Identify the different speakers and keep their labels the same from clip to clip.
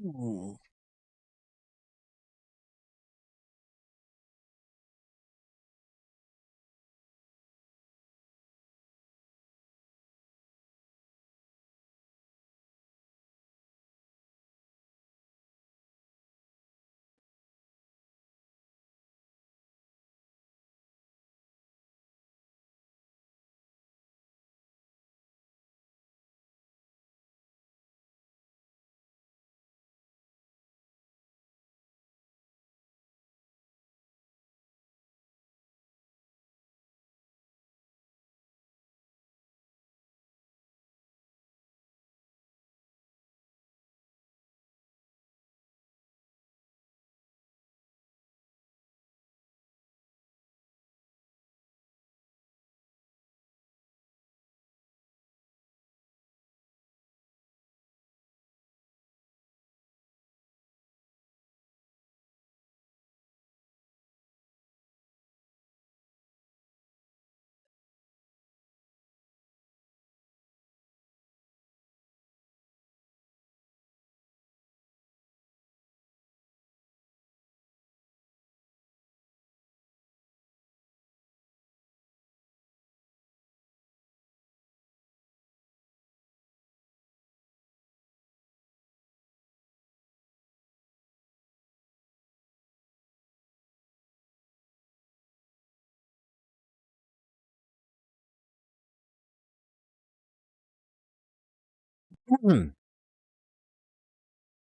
Speaker 1: Ooh. Hmm.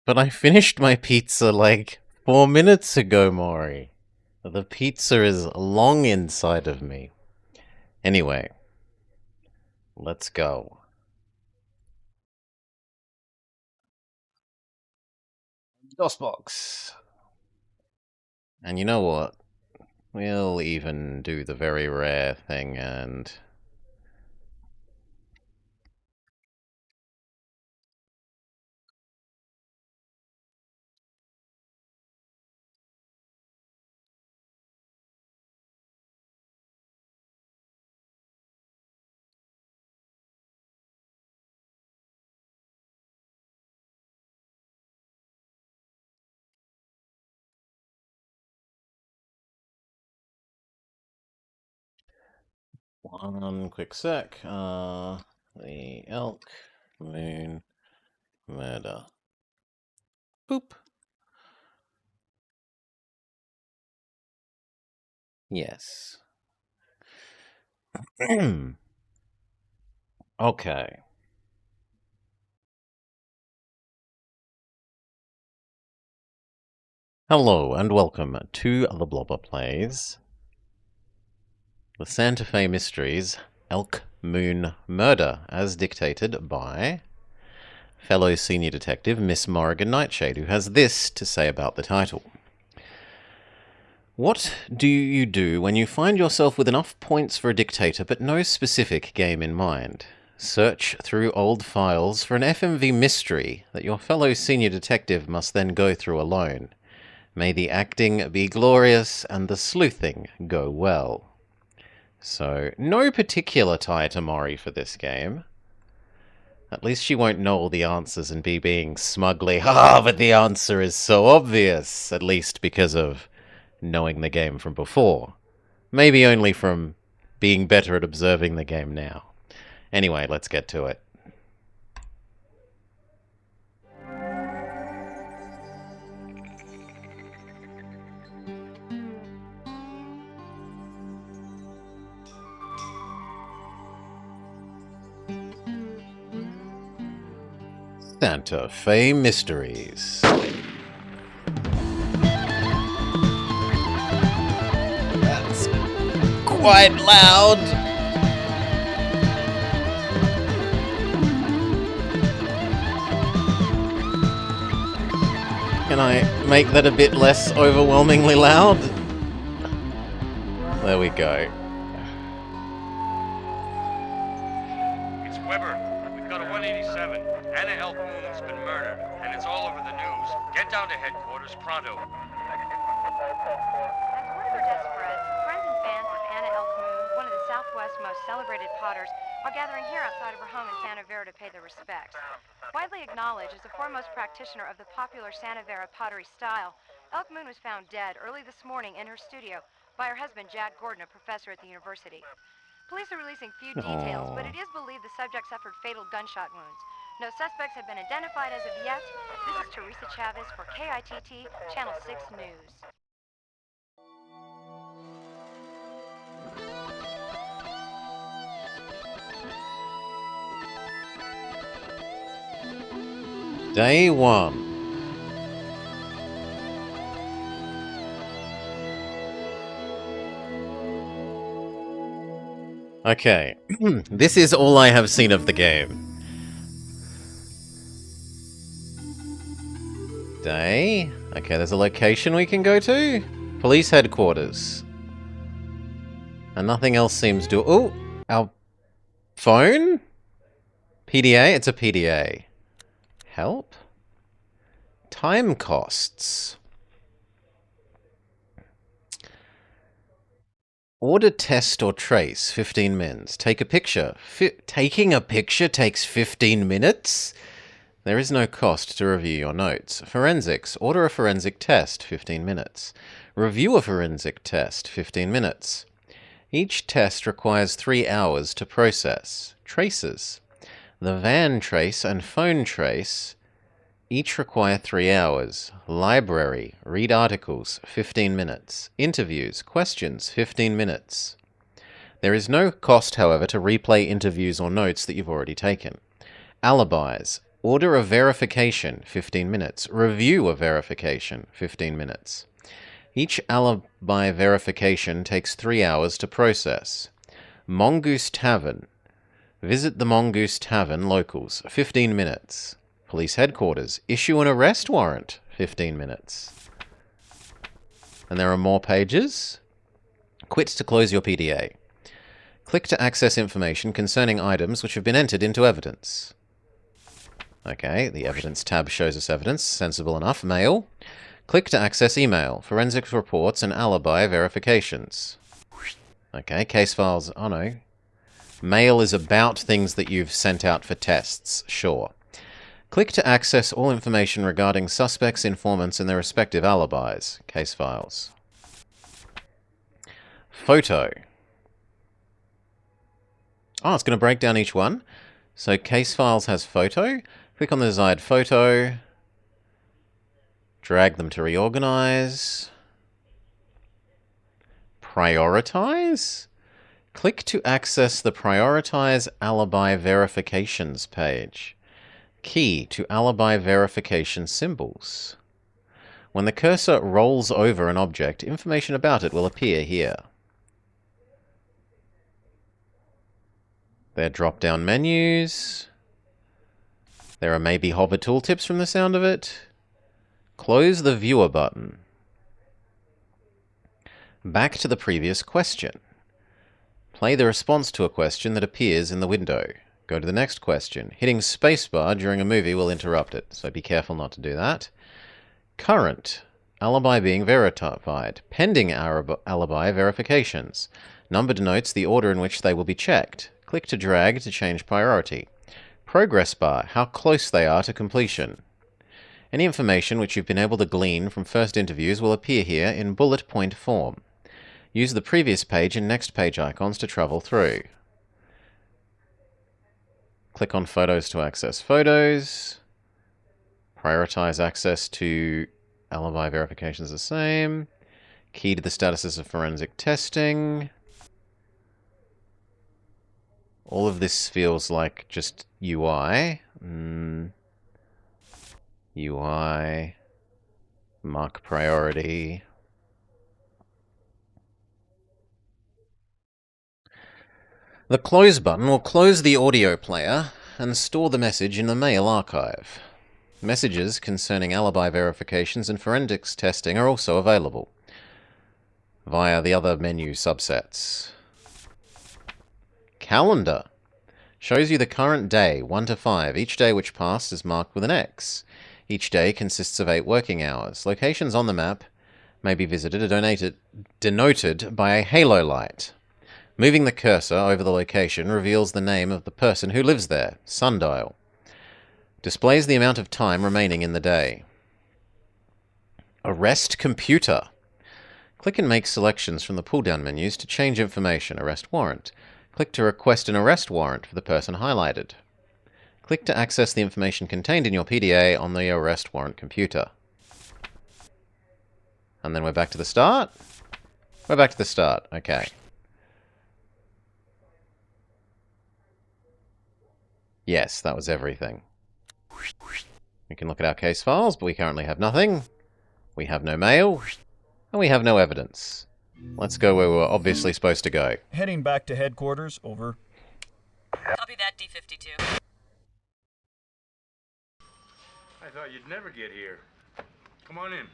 Speaker 1: But I finished my pizza like 4 minutes ago, Morri. The pizza is long inside of me. Anyway, let's go. DOSBox. And you know what? We'll even do the very rare thing and. One quick sec. The elk, moon, murder. Boop. Yes. Okay. Hello and welcome to the Blobber Plays, the Santa Fe Mysteries, Elk Moon Murder, as dictated by fellow senior detective Miss Morrigan Nightshade, who has this to say about the title. What do you do when you find yourself with enough points for a dictator but no specific game in mind? Search through old files for an FMV mystery that your fellow senior detective must then go through alone. May the acting be glorious and the sleuthing go well. So, no particular tie to Morri for this game. At least she won't know all the answers and be being smugly, but the answer is so obvious, at least because of knowing the game from before. Maybe only from being better at observing the game now. Anyway, let's get to it. Santa Fe Mysteries. That's quite loud. Can I make that a bit less overwhelmingly loud? There we go.
Speaker 2: It's Weber. We've got a 187. Anna Elk Moon's been murdered, and it's all over the news. Get down to headquarters pronto.
Speaker 3: As one of her desperate friends and fans of Anna Elk Moon, one of the Southwest's most celebrated potters, are gathering here outside of her home in Santa Vera to pay their respects. Widely acknowledged as the foremost practitioner of the popular Santa Vera pottery style, Elk Moon was found dead early this morning in her studio by her husband, Jack Gordon, a professor at the university. Police are releasing few details, but
Speaker 1: Oh.
Speaker 3: it is believed the subject suffered fatal gunshot wounds. No suspects have been identified as of yet. This is Teresa Chavez for KITT Channel 6 News.
Speaker 1: Day 1. Okay, this is all I have seen of the game. Day. Okay, there's a location we can go to. Police headquarters. And nothing else seems to... Oh! Our phone? PDA? It's a PDA. Help? Time costs. Order, test, or trace, 15 mins. Take a picture. Taking a picture takes 15 minutes? There is no cost to review your notes. Forensics. Order a forensic test, 15 minutes. Review a forensic test, 15 minutes. Each test requires 3 hours to process. Traces. The van trace and phone trace each require 3 hours. Library. Read articles, 15 minutes. Interviews. Questions, 15 minutes. There is no cost, however, to replay interviews or notes that you've already taken. Alibis. Order a verification, 15 minutes. Review a verification, 15 minutes. Each alibi verification takes 3 hours to process. Mongoose Tavern. Visit the Mongoose Tavern locals, 15 minutes. Police headquarters. Issue an arrest warrant, 15 minutes. And there are more pages. Quit to close your PDA. Click to access information concerning items which have been entered into evidence. Okay, the evidence tab shows us evidence. Sensible enough. Mail. Click to access email, forensics reports, and alibi verifications. Okay, case files. Oh no. Mail is about things that you've sent out for tests. Sure. Click to access all information regarding suspects, informants, and their respective alibis. Case files. Photo. Oh, it's going to break down each one. So case files has photo. Click on the desired photo. Drag them to reorganize. Prioritize? Click to access the Prioritize Alibi Verifications page. Key to alibi verification symbols. When the cursor rolls over an object, information about it will appear here. There are drop-down menus. There are maybe hover tooltips from the sound of it. Close the viewer button. Back to the previous question. Play the response to a question that appears in the window. Go to the next question. Hitting spacebar during a movie will interrupt it, so be careful not to do that. Current. Alibi being verified. Pending alibi verifications. Number denotes the order in which they will be checked. Click to drag to change priority. Progress bar. How close they are to completion. Any information which you've been able to glean from first interviews will appear here in bullet point form. Use the previous page and next page icons to travel through. Click on Photos to access photos. Prioritize access to alibi verifications the same. Key to the statuses of forensic testing. All of this feels like just UI. UI. Mark priority. The close button will close the audio player and store the message in the mail archive. Messages concerning alibi verifications and forensics testing are also available via the other menu subsets. Calendar shows you the current day, 1 to 5. Each day which passed is marked with an X. Each day consists of 8 working hours. Locations on the map may be visited or denoted by a halo light. Moving the cursor over the location reveals the name of the person who lives there, sundial. Displays the amount of time remaining in the day. Arrest computer. Click and make selections from the pull-down menus to change information. Arrest warrant. Click to request an arrest warrant for the person highlighted. Click to access the information contained in your PDA on the arrest warrant computer. And then we're back to the start? We're back to the start, okay. Yes, that was everything. We can look at our case files, but we currently have nothing. We have no mail. And we have no evidence. Let's go where we were obviously supposed to go.
Speaker 4: Heading back to headquarters, over.
Speaker 5: Copy that, D-52.
Speaker 2: I thought you'd never get here. Come on in.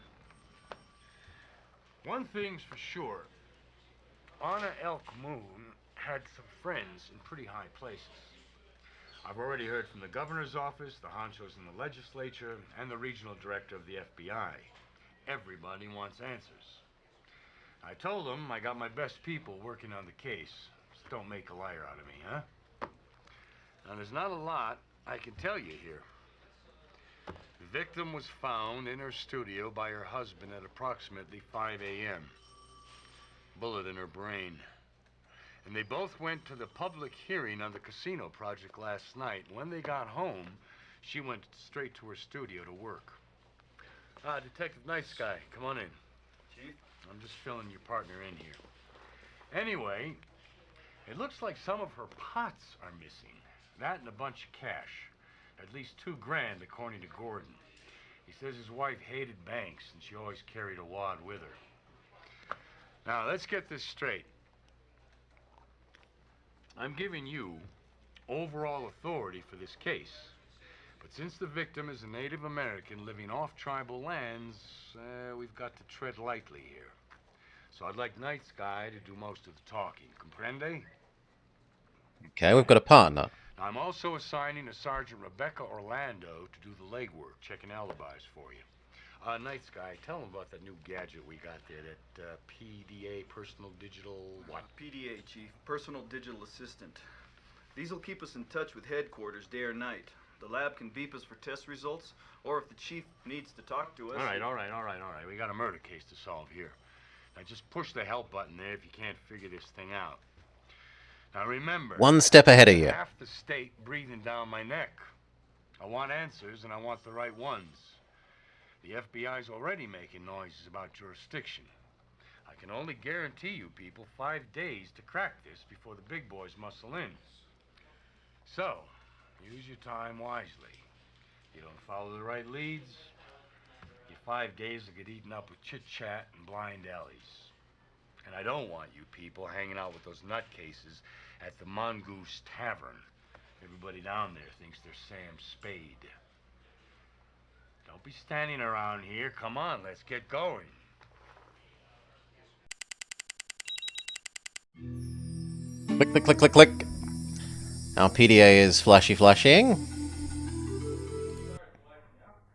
Speaker 2: One thing's for sure. Anna Elk Moon had some friends in pretty high places. I've already heard from the governor's office, the honchos in the legislature, and the regional director of the FBI. Everybody wants answers. I told them I got my best people working on the case. Just don't make a liar out of me, huh? Now, there's not a lot I can tell you here. The victim was found in her studio by her husband at approximately 5 a.m. Bullet in her brain. And they both went to the public hearing on the casino project last night. When they got home, she went straight to her studio to work. Detective Nice Guy, come on in. Chief? I'm just filling your partner in here. Anyway, it looks like some of her pots are missing. That and a bunch of cash. At least $2 grand, according to Gordon. He says his wife hated banks, and she always carried a wad with her. Now, let's get this straight. I'm giving you overall authority for this case. But since the victim is a Native American living off tribal lands, we've got to tread lightly here. So I'd like Night Sky to do most of the talking. Comprende?
Speaker 1: Okay, we've got a partner.
Speaker 2: Now, I'm also assigning a Sergeant Rebecca Orlando to do the legwork, checking alibis for you. Night Sky, tell them about that new gadget we got there, that PDA, Personal Digital, what?
Speaker 6: PDA, Chief. Personal Digital Assistant. These will keep us in touch with headquarters day or night. The lab can beep us for test results, or if the Chief needs to talk to us...
Speaker 2: All right. We got a murder case to solve here. Now, just push the help button there if you can't figure this thing out. Now, remember...
Speaker 1: One step ahead of you.
Speaker 2: Half the state breathing down my neck. I want answers, and I want the right ones. The FBI's already making noises about jurisdiction. I can only guarantee you people 5 days to crack this before the big boys muscle in. So, use your time wisely. You don't follow the right leads, your 5 days will get eaten up with chit-chat and blind alleys. And I don't want you people hanging out with those nutcases at the Mongoose Tavern. Everybody down there thinks they're Sam Spade. Don't be standing around here. Come on, let's get going.
Speaker 1: Click, click, click, click, click. Our PDA is flashing.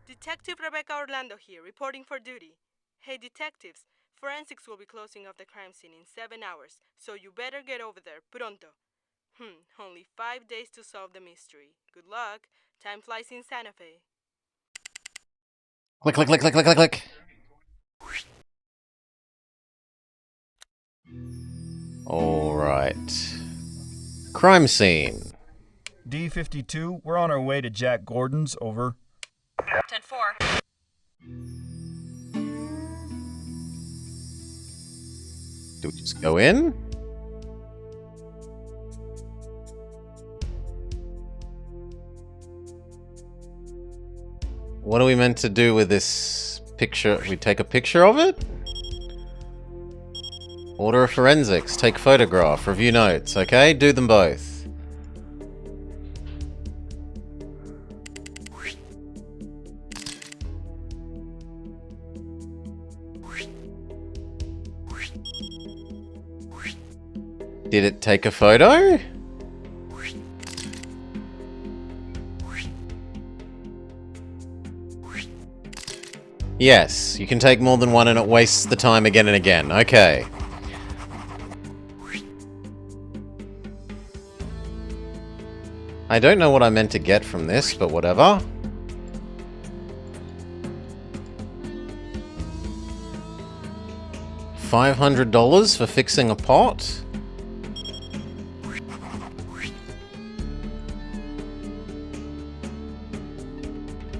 Speaker 5: Detective Rebecca Orlando here, reporting for duty. Hey, detectives, forensics will be closing off the crime scene in 7 hours, so you better get over there, pronto. Only 5 days to solve the mystery. Good luck. Time flies in Santa Fe.
Speaker 1: Click, click, click, click, click, click, click. Alright. Crime scene.
Speaker 4: D-52, we're on our way to Jack Gordon's, over.
Speaker 5: 10-4.
Speaker 1: Do we just go in? What are we meant to do with this picture? We take a picture of it? Order of forensics. Take photograph. Review notes. Okay? Do them both. Did it take a photo? Yes, you can take more than one and it wastes the time again and again. Okay. I don't know what I meant to get from this, but whatever. $500 for fixing a pot?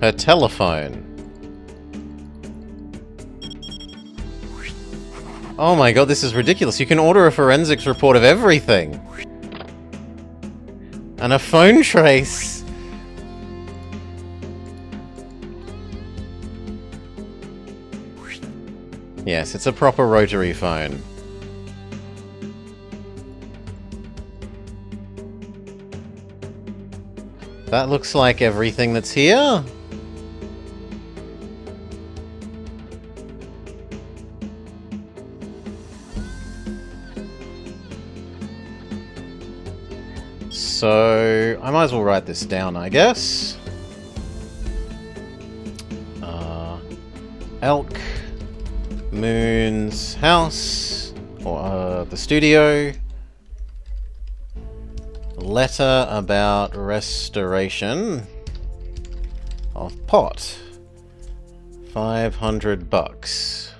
Speaker 1: Her telephone. Oh my god, this is ridiculous. You can order a forensics report of everything. And a phone trace. Yes, it's a proper rotary phone. That looks like everything that's here. So, I might as well write this down, I guess. Elk Moon's house, or the studio. Letter about restoration of pot. $500.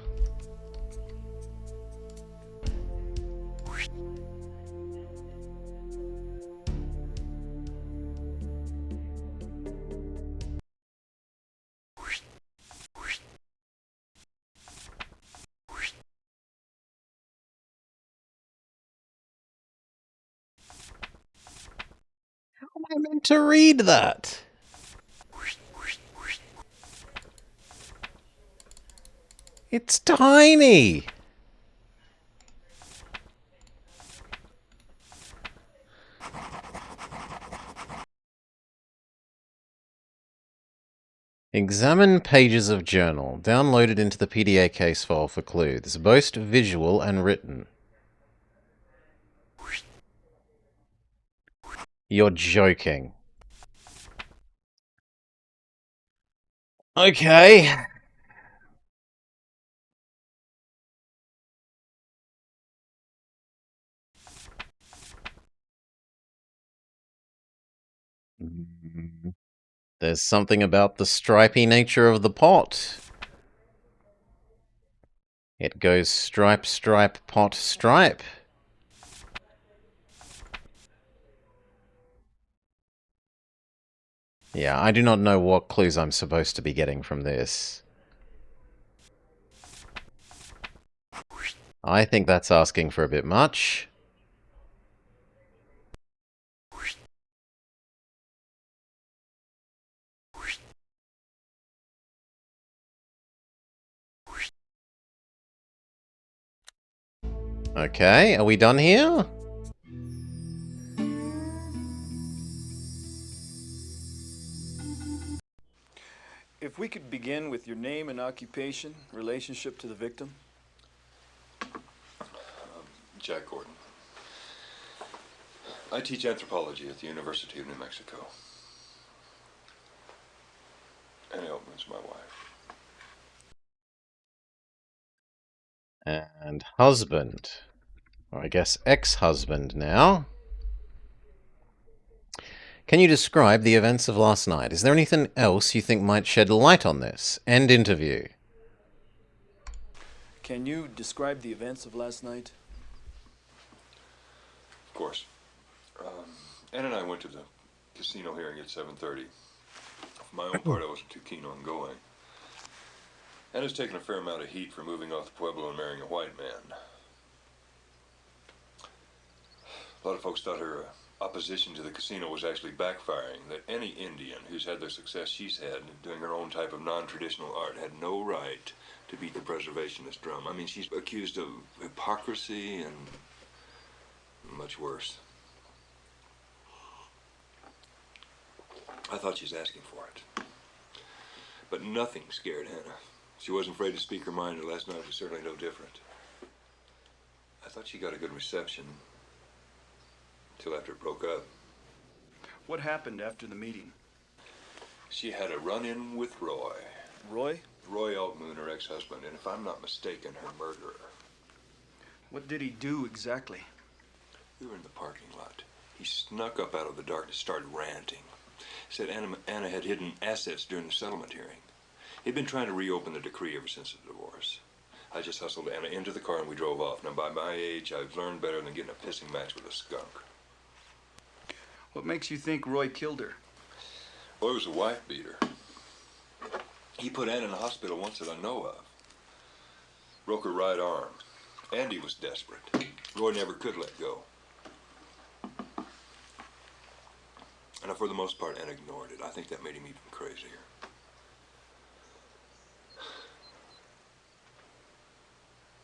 Speaker 1: How am I meant to read that? It's tiny! Examine pages of journal. Downloaded into the PDA case file for clues. Both visual and written. You're joking. Okay. There's something about the stripy nature of the pot. It goes stripe, stripe, pot, stripe. Yeah, I do not know what clues I'm supposed to be getting from this. I think that's asking for a bit much. Okay, are we done here?
Speaker 6: If we could begin with your name and occupation, relationship to the victim.
Speaker 7: Jack Gordon. I teach anthropology at the University of New Mexico. Annie Oatman's my wife.
Speaker 1: And husband. Or I guess ex-husband now. Can you describe the events of last night? Is there anything else you think might shed light on this? End interview.
Speaker 6: Can you describe the events of last night?
Speaker 7: Of course. Ann and I went to the casino hearing at 7:30. For my own part, I wasn't too keen on going. Anna's taken a fair amount of heat for moving off the Pueblo and marrying a white man. A lot of folks thought her opposition to the casino was actually backfiring, that any Indian who's had the success she's had doing her own type of non-traditional art had no right to beat the preservationist drum. I mean, she's accused of hypocrisy and much worse. I thought she was asking for it. But nothing scared Hannah. She wasn't afraid to speak her mind, and last night was certainly no different. I thought she got a good reception until after it broke up.
Speaker 6: What happened after the meeting?
Speaker 7: She had a run-in with Roy.
Speaker 6: Roy?
Speaker 7: Roy Altmoon, her ex-husband, and if I'm not mistaken, her murderer.
Speaker 6: What did he do exactly?
Speaker 7: We were in the parking lot. He snuck up out of the darkness, started ranting. Said Anna had hidden assets during the settlement hearing. He'd been trying to reopen the decree ever since the divorce. I just hustled Anna into the car and we drove off. Now, by my age, I've learned better than getting a pissing match with a skunk.
Speaker 6: What makes you think Roy killed her?
Speaker 7: Well, it was a wife beater. He put Anna in the hospital once that I know of. Broke her right arm. Andy was desperate. Roy never could let go. And for the most part, Anna ignored it. I think that made him even crazier.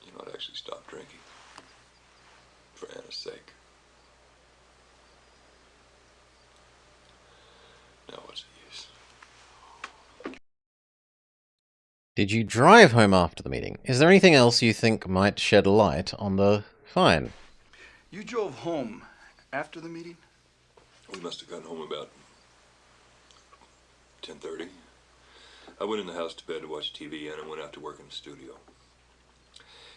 Speaker 7: You know, I'd actually stopped drinking. For Anna's sake. Now what's the use?
Speaker 1: Did you drive home after the meeting? Is there anything else you think might shed light on the fine?
Speaker 6: You drove home after the meeting?
Speaker 7: We must have gotten home about 10:30. I went in the house to bed to watch TV and I went out to work in the studio.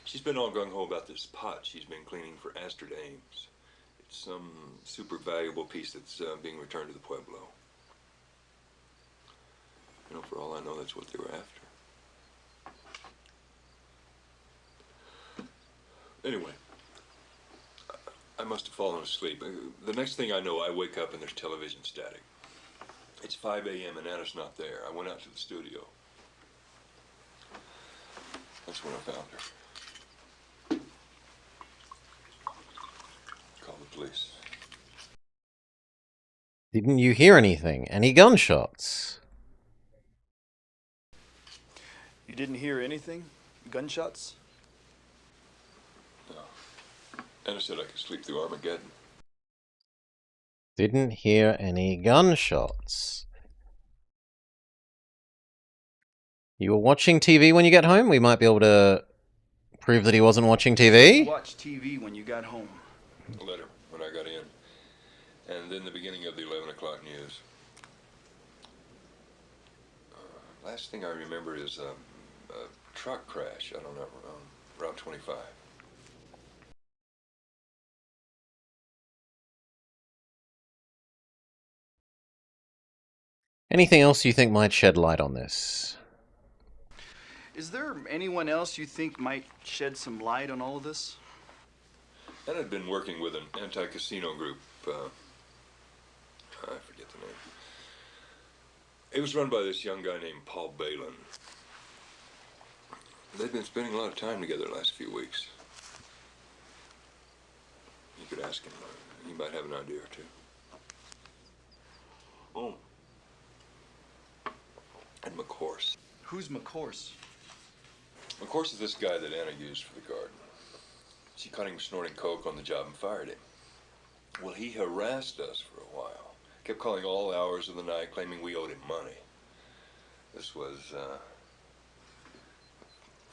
Speaker 7: She's been all gung-ho about this pot she's been cleaning for Astrid Ames. It's some super valuable piece that's being returned to the Pueblo. You know, for all I know, that's what they were after. Anyway, I must have fallen asleep. The next thing I know, I wake up and there's television static. It's 5 a.m. and Anna's not there. I went out to the studio. That's when I found her. Call the police.
Speaker 1: Didn't you hear anything? Any gunshots?
Speaker 6: You didn't hear anything? Gunshots?
Speaker 7: No. Anna said I could sleep through Armageddon.
Speaker 1: Didn't hear any gunshots. You were watching TV when you get home? We might be able to prove that he wasn't watching TV?
Speaker 6: Watch TV when you got home.
Speaker 7: A letter when I got in. And then the beginning of the 11 o'clock news. Last thing I remember is a truck crash, I don't know, Route 25.
Speaker 1: Anything else you think might shed light on this?
Speaker 6: Is there anyone else you think might shed some light on all of this?
Speaker 7: And I'd been working with an anti-casino group, I forget the name. It was run by this young guy named Paul Balin. They've been spending a lot of time together the last few weeks. You could ask him. He might have an idea or two. Oh. And McCorse.
Speaker 6: Who's McCorse?
Speaker 7: McCorse is this guy that Anna used for the garden. She caught him snorting coke on the job and fired him. Well, he harassed us for a while. Kept calling all hours of the night, claiming we owed him money. This was,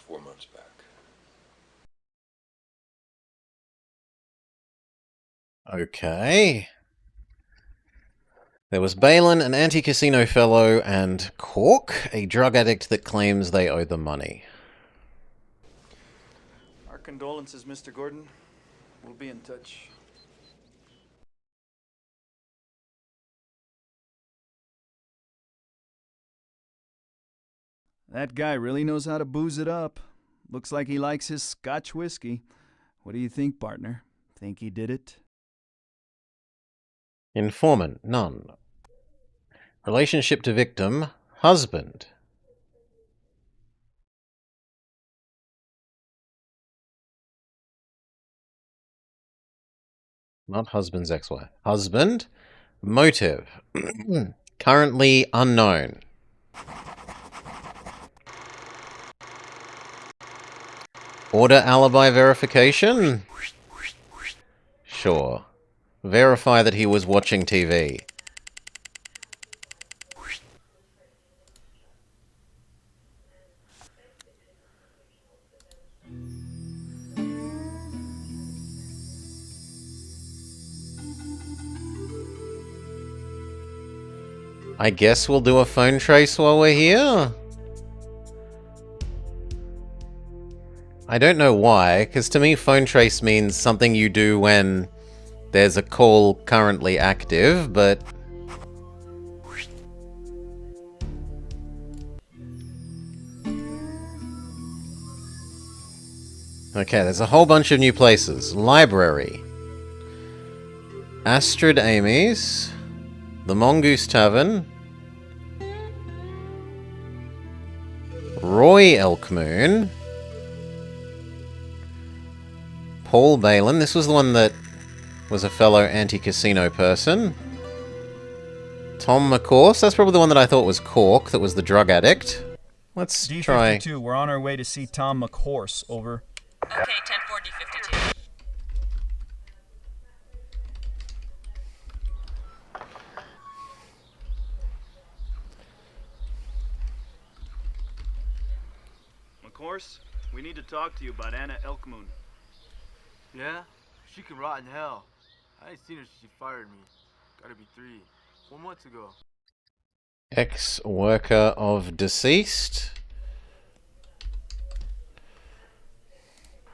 Speaker 7: 4 months back.
Speaker 1: Okay. There was Balin, an anti-casino fellow, and Cork, a drug addict that claims they owe them money.
Speaker 6: Our condolences, Mr. Gordon. We'll be in touch.
Speaker 4: That guy really knows how to booze it up. Looks like he likes his Scotch whiskey. What do you think, partner? Think he did it?
Speaker 1: Informant, none. Relationship to victim, husband. Not husband's ex-wife. Husband, motive. Currently unknown. Order alibi verification? Sure. Verify that he was watching TV. I guess we'll do a phone trace while we're here. I don't know why, because to me phone trace means something you do when there's a call currently active, but... Okay, there's a whole bunch of new places. Library. Astrid Amy's. The Mongoose Tavern. Roy Elkmoon. Paul Balin. This was the one that was a fellow anti-casino person. Tom McCourse. That's probably the one that I thought was Cork, that was the drug addict. Let's try...
Speaker 4: D52, we're on our way to see Tom McCourse, over.
Speaker 8: Okay, 10-4 D52.
Speaker 6: McCourse, we need to talk to you about Anna Elkmoon.
Speaker 9: Yeah? She can rot in hell. I ain't seen her since she fired me. Gotta be 4 months ago.
Speaker 1: Ex-worker of deceased.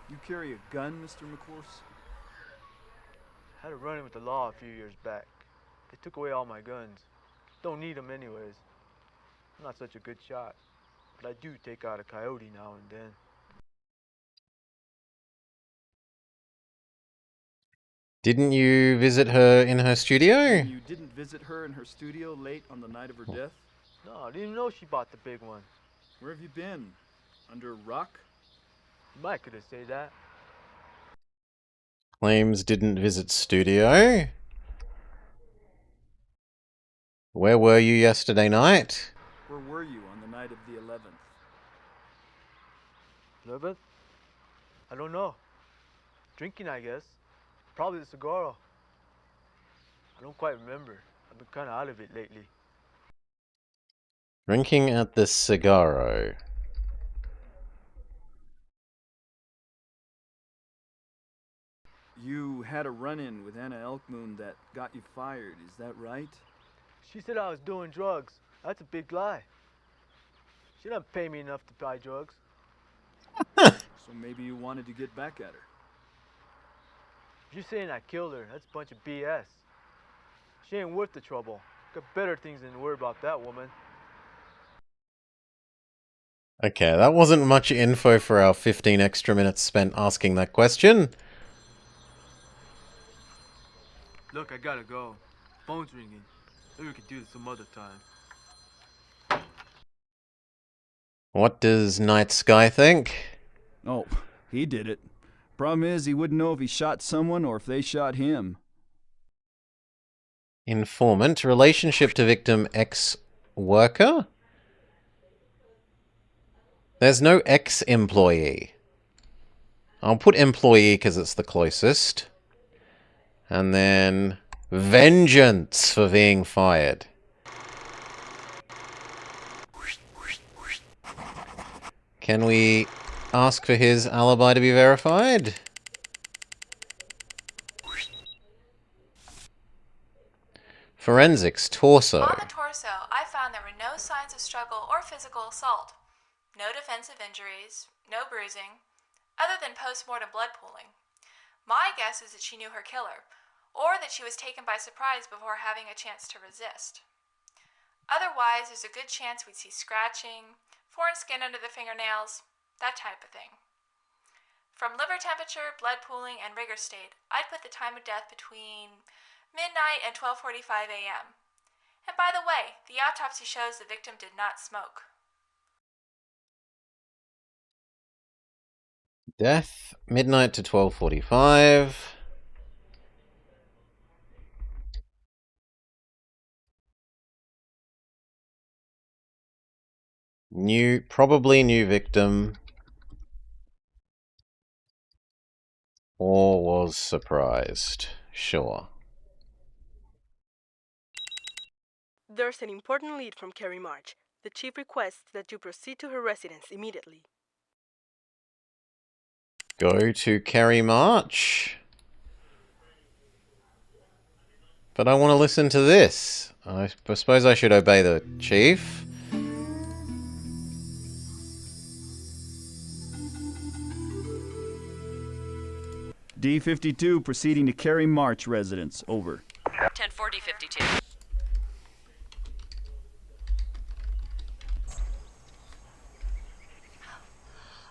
Speaker 4: You carry a gun, Mr. McCourse?
Speaker 9: Had a run-in with the law a few years back. They took away all my guns. Don't need them anyways. I'm not such a good shot, but I do take out a coyote now and then.
Speaker 1: Didn't you visit her in her studio?
Speaker 4: You didn't visit her in her studio late on the night of her death?
Speaker 9: No, I didn't even know she bought the big one.
Speaker 4: Where have you been? Under a rock?
Speaker 9: You might could have said that.
Speaker 1: Claims didn't visit studio. Where were you yesterday night?
Speaker 4: Where were you on the night of the 11th?
Speaker 9: 11th? I don't know. Drinking, I guess. Probably the cigar. I don't quite remember. I've been kind of out of it lately.
Speaker 1: Drinking at the Cigarro.
Speaker 4: You had a run-in with Anna Elkmoon that got you fired, is that right?
Speaker 9: She said I was doing drugs. That's a big lie. She doesn't pay me enough to buy drugs.
Speaker 4: So maybe you wanted to get back at her.
Speaker 9: If you're saying I killed her, that's a bunch of BS. She ain't worth the trouble. Got better things than to worry about that woman.
Speaker 1: Okay, that wasn't much info for our 15 extra minutes spent asking that question.
Speaker 9: Look, I gotta go. Phone's ringing. Maybe we could do this some other time.
Speaker 1: What does Night Sky think?
Speaker 4: Oh, he did it. Problem is, he wouldn't know if he shot someone or if they shot him.
Speaker 1: Informant, relationship to victim ex-worker? There's no ex-employee. I'll put employee because it's the closest. And then vengeance for being fired. Can we ask for his alibi to be verified? Forensics, torso.
Speaker 10: On the torso, I found there were no signs of struggle or physical assault. No defensive injuries, no bruising, other than post-mortem blood pooling. My guess is that she knew her killer, or that she was taken by surprise before having a chance to resist. Otherwise, there's a good chance we'd see scratching, foreign skin under the fingernails, that type of thing. From liver temperature, blood pooling, and rigor state, I'd put the time of death between midnight and 12:45 a.m. And by the way, the autopsy shows the victim did not smoke.
Speaker 1: Death, midnight to 12:45. Probably new victim. Or was surprised. Sure.
Speaker 5: There's an important lead from Carrie March. The chief requests that you proceed to her residence immediately.
Speaker 1: Go to Carrie March. But I want to listen to this. I suppose I should obey the chief.
Speaker 4: D-52 proceeding to Carey March residence. Over.
Speaker 8: 1040-52.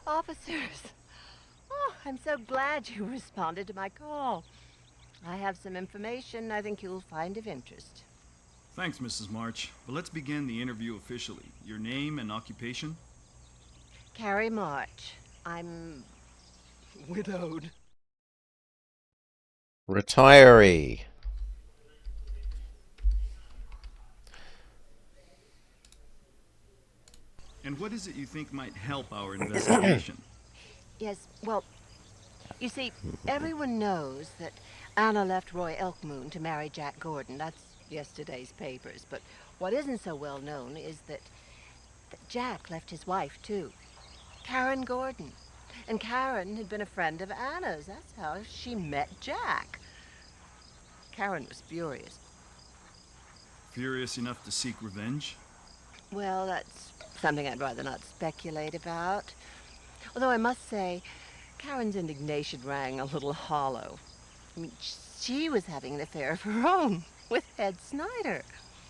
Speaker 11: Officers, I'm so glad you responded to my call. I have some information I think you'll find of interest.
Speaker 6: Thanks, Mrs. March. But let's begin the interview officially. Your name and occupation?
Speaker 11: Carey March. I'm widowed.
Speaker 1: Retiree.
Speaker 6: And what is it you think might help our investigation?
Speaker 11: Yes, well, you see, everyone knows that Anna left Roy Elkmoon to marry Jack Gordon. That's yesterday's papers. But what isn't so well known is that Jack left his wife, too. Karen Gordon. And Karen had been a friend of Anna's. That's how she met Jack. Karen was furious.
Speaker 6: Furious enough to seek revenge?
Speaker 11: Well, that's something I'd rather not speculate about. Although I must say, Karen's indignation rang a little hollow. I mean, she was having an affair of her own with Ed Snyder.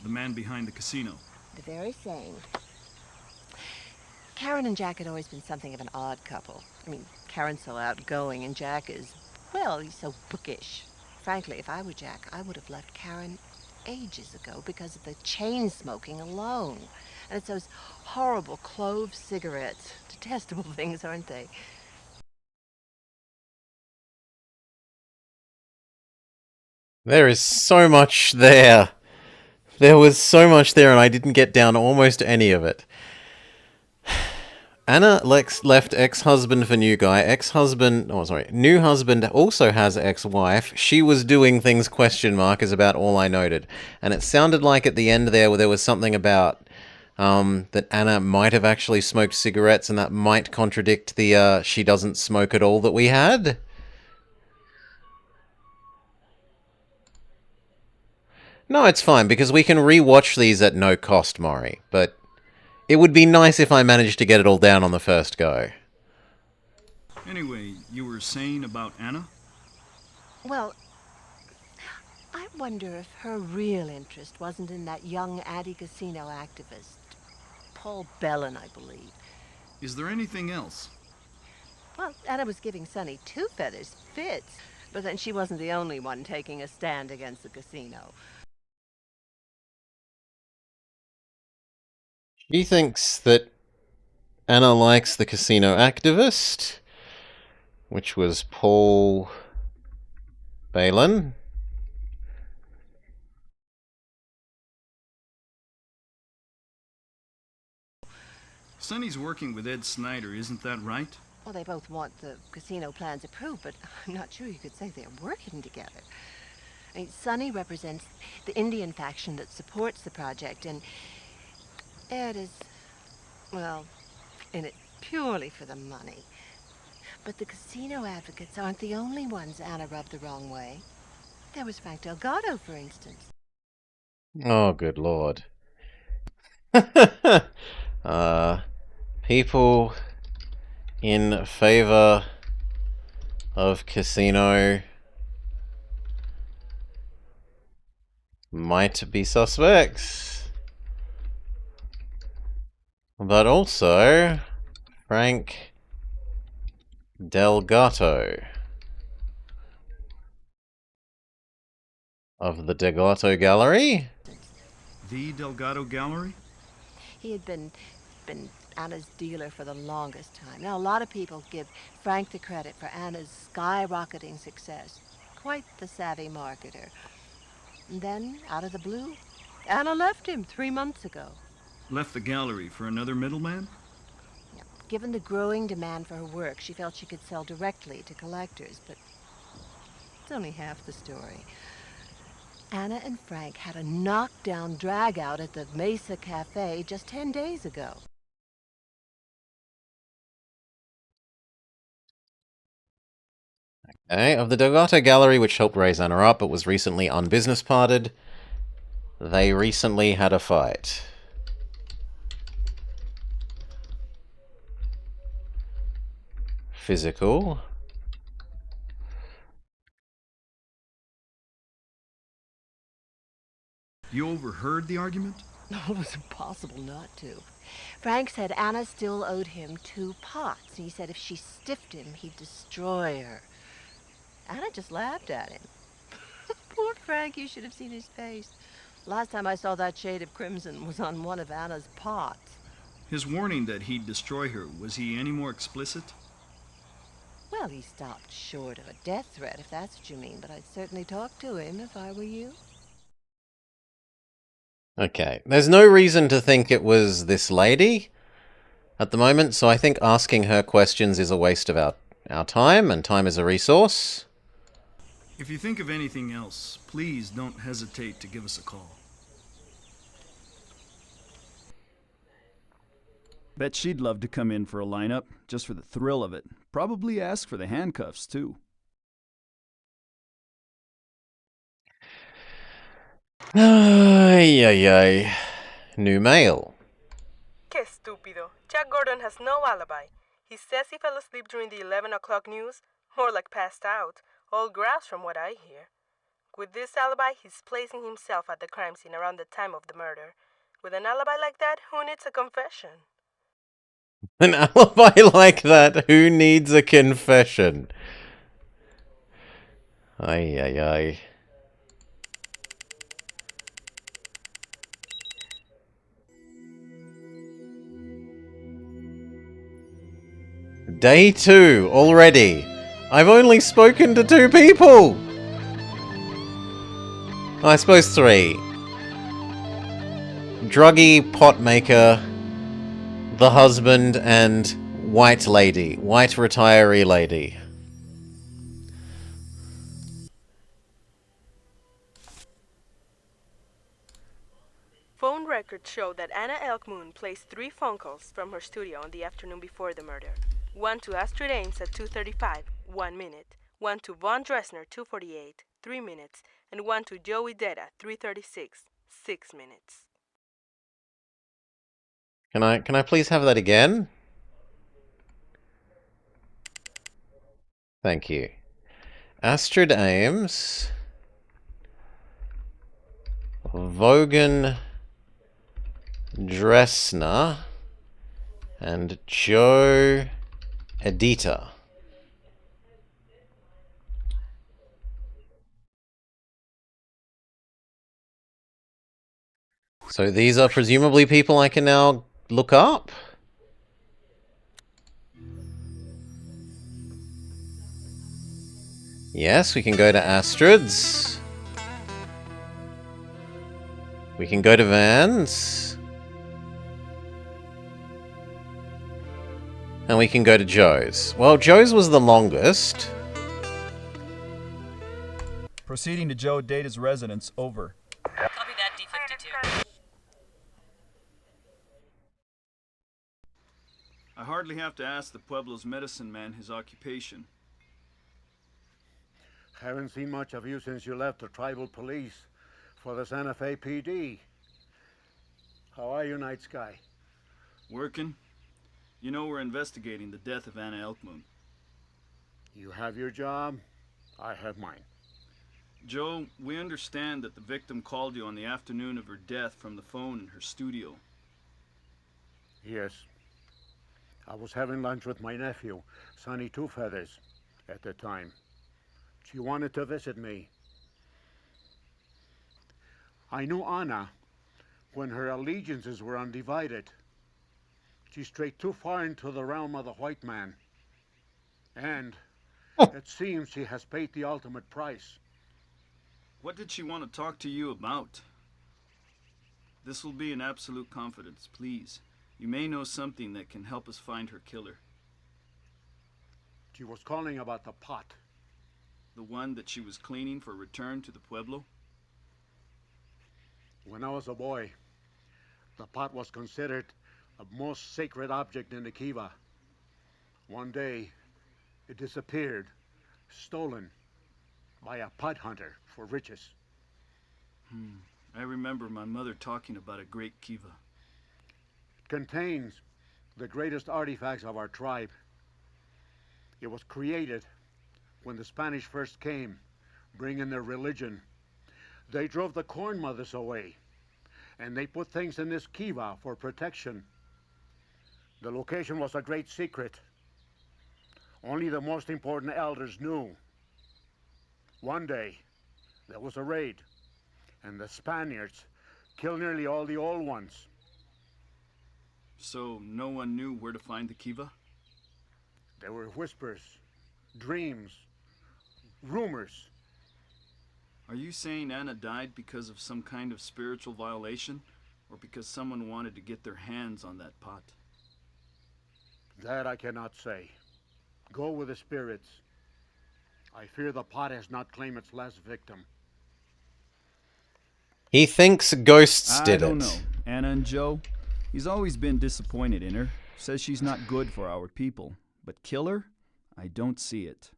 Speaker 6: The man behind the casino.
Speaker 11: The very same. Karen and Jack had always been something of an odd couple. I mean, Karen's so outgoing and Jack is, well, he's so bookish. Frankly, if I were Jack, I would have left Karen ages ago because of the chain smoking alone. And it's those horrible clove cigarettes. Detestable things, aren't they?
Speaker 1: There is so much there. There was so much there, and I didn't get down almost any of it. Anna left ex-husband for new guy. New husband also has ex-wife. She was doing things ? Is about all I noted. And it sounded like at the end there where there was something about that Anna might have actually smoked cigarettes, and that might contradict the she doesn't smoke at all that we had. No, it's fine, because we can re-watch these at no cost, Morri, but it would be nice if I managed to get it all down on the first go.
Speaker 6: Anyway, you were saying about Anna?
Speaker 11: Well, I wonder if her real interest wasn't in that young anti-casino activist, Paul Bellin, I believe.
Speaker 6: Is there anything else?
Speaker 11: Well, Anna was giving Sonny Two Feathers fits, but then she wasn't the only one taking a stand against the casino.
Speaker 1: She thinks that Anna likes the casino activist, which was Paul Balin.
Speaker 6: Sonny's working with Ed Snyder, isn't that right?
Speaker 11: Well, they both want the casino plans approved, but I'm not sure you could say they're working together. I mean, Sonny represents the Indian faction that supports the project, and Ed is, well, in it purely for the money. But the casino advocates aren't the only ones Anna rubbed the wrong way. There was Frank Delgado, for instance.
Speaker 1: Oh, good lord. People in favor of casino might be suspects. But also Frank Delgado of the Delgado Gallery.
Speaker 6: The Delgado Gallery?
Speaker 11: He had been Anna's dealer for the longest time. Now, a lot of people give Frank the credit for Anna's skyrocketing success. Quite the savvy marketer. And then, out of the blue, Anna left him 3 months ago.
Speaker 6: Left the gallery for another middleman?
Speaker 11: Yeah. Given the growing demand for her work, she felt she could sell directly to collectors, but it's only half the story. Anna and Frank had a knockdown drag-out at the Mesa Cafe just 10 days ago.
Speaker 1: Okay, of the Delgado Gallery, which helped raise Anna up but was recently unbusiness parted, they recently had a fight. Physical.
Speaker 4: You overheard the argument?
Speaker 11: No, it was impossible not to. Frank said Anna still owed him 2 pots. He said if she stiffed him, he'd destroy her. Anna just laughed at him. Poor Frank, you should have seen his face. Last time I saw that shade of crimson was on one of Anna's pots.
Speaker 4: His warning that he'd destroy her, was he any more explicit?
Speaker 11: Well, he stopped short of a death threat, if that's what you mean, but I'd certainly talk to him if I were you.
Speaker 1: Okay, there's no reason to think it was this lady at the moment, so I think asking her questions is a waste of our time, and time is a resource.
Speaker 4: If you think of anything else, please don't hesitate to give us a call. Bet she'd love to come in for a lineup, just for the thrill of it. Probably ask for the handcuffs, too.
Speaker 1: Ay, ay, ay. New mail.
Speaker 5: Que estúpido. Jack Gordon has no alibi. He says he fell asleep during the 11 o'clock news, more like passed out, all grouse from what I hear. With this alibi, he's placing himself at the crime scene around the time of the murder. With an alibi like that, who needs a confession?
Speaker 1: An alibi like that, who needs a confession? Ay, ay, ay. Day 2 already. I've only spoken to 2 people. I suppose 3. Druggy, pot maker, the husband, and white lady. White retiree lady.
Speaker 5: Phone records show that Anna Elkmoon placed 3 phone calls from her studio on the afternoon before the murder. One to Astrid Ames at 2:35, 1 minute. One to Von Dressner, 2:48, 3 minutes. And one to Joey Detta, 3:36, 6 minutes.
Speaker 1: Can I please have that again? Thank you. Astrid Ames, Vogan Dressner, and Joe Edita. So these are presumably people I can now look up? Yes, we can go to Astrid's. We can go to Van's. And we can go to Joe's. Well, Joe's was the longest.
Speaker 4: Proceeding to Joe Data's residence, over.
Speaker 8: Copy that, D-52.
Speaker 6: I hardly have to ask the Pueblo's medicine man his occupation.
Speaker 12: Haven't seen much of you since you left the tribal police for the Santa Fe PD. How are you, Night Sky?
Speaker 6: Working? You know we're investigating the death of Anna Elkmoon.
Speaker 12: You have your job, I have mine.
Speaker 6: Joe, we understand that the victim called you on the afternoon of her death from the phone in her studio.
Speaker 12: Yes. I was having lunch with my nephew, Sonny Two Feathers, at the time. She wanted to visit me. I knew Anna when her allegiances were undivided. She strayed too far into the realm of the white man. And it seems she has paid the ultimate price.
Speaker 6: What did she want to talk to you about? This will be in absolute confidence, please. You may know something that can help us find her killer.
Speaker 12: She was calling about the pot.
Speaker 6: The one that she was cleaning for return to the Pueblo?
Speaker 12: When I was a boy, the pot was considered the most sacred object in the Kiva. One day, it disappeared, stolen by a pot hunter for riches.
Speaker 6: I remember my mother talking about a great Kiva.
Speaker 12: It contains the greatest artifacts of our tribe. It was created when the Spanish first came, bringing their religion. They drove the Corn Mothers away, and they put things in this kiva for protection. The location was a great secret. Only the most important elders knew. One day, there was a raid, and the Spaniards killed nearly all the old ones.
Speaker 6: So no one knew where to find the kiva?
Speaker 12: There were whispers, dreams, rumors.
Speaker 6: Are you saying Anna died because of some kind of spiritual violation? Or because someone wanted to get their hands on that pot?
Speaker 12: That I cannot say. Go with the spirits. I fear the pot has not claimed its last victim.
Speaker 1: He thinks ghosts did it.
Speaker 4: I don't know. Anna and Joe? He's always been disappointed in her. Says she's not good for our people. But kill her? I don't see it.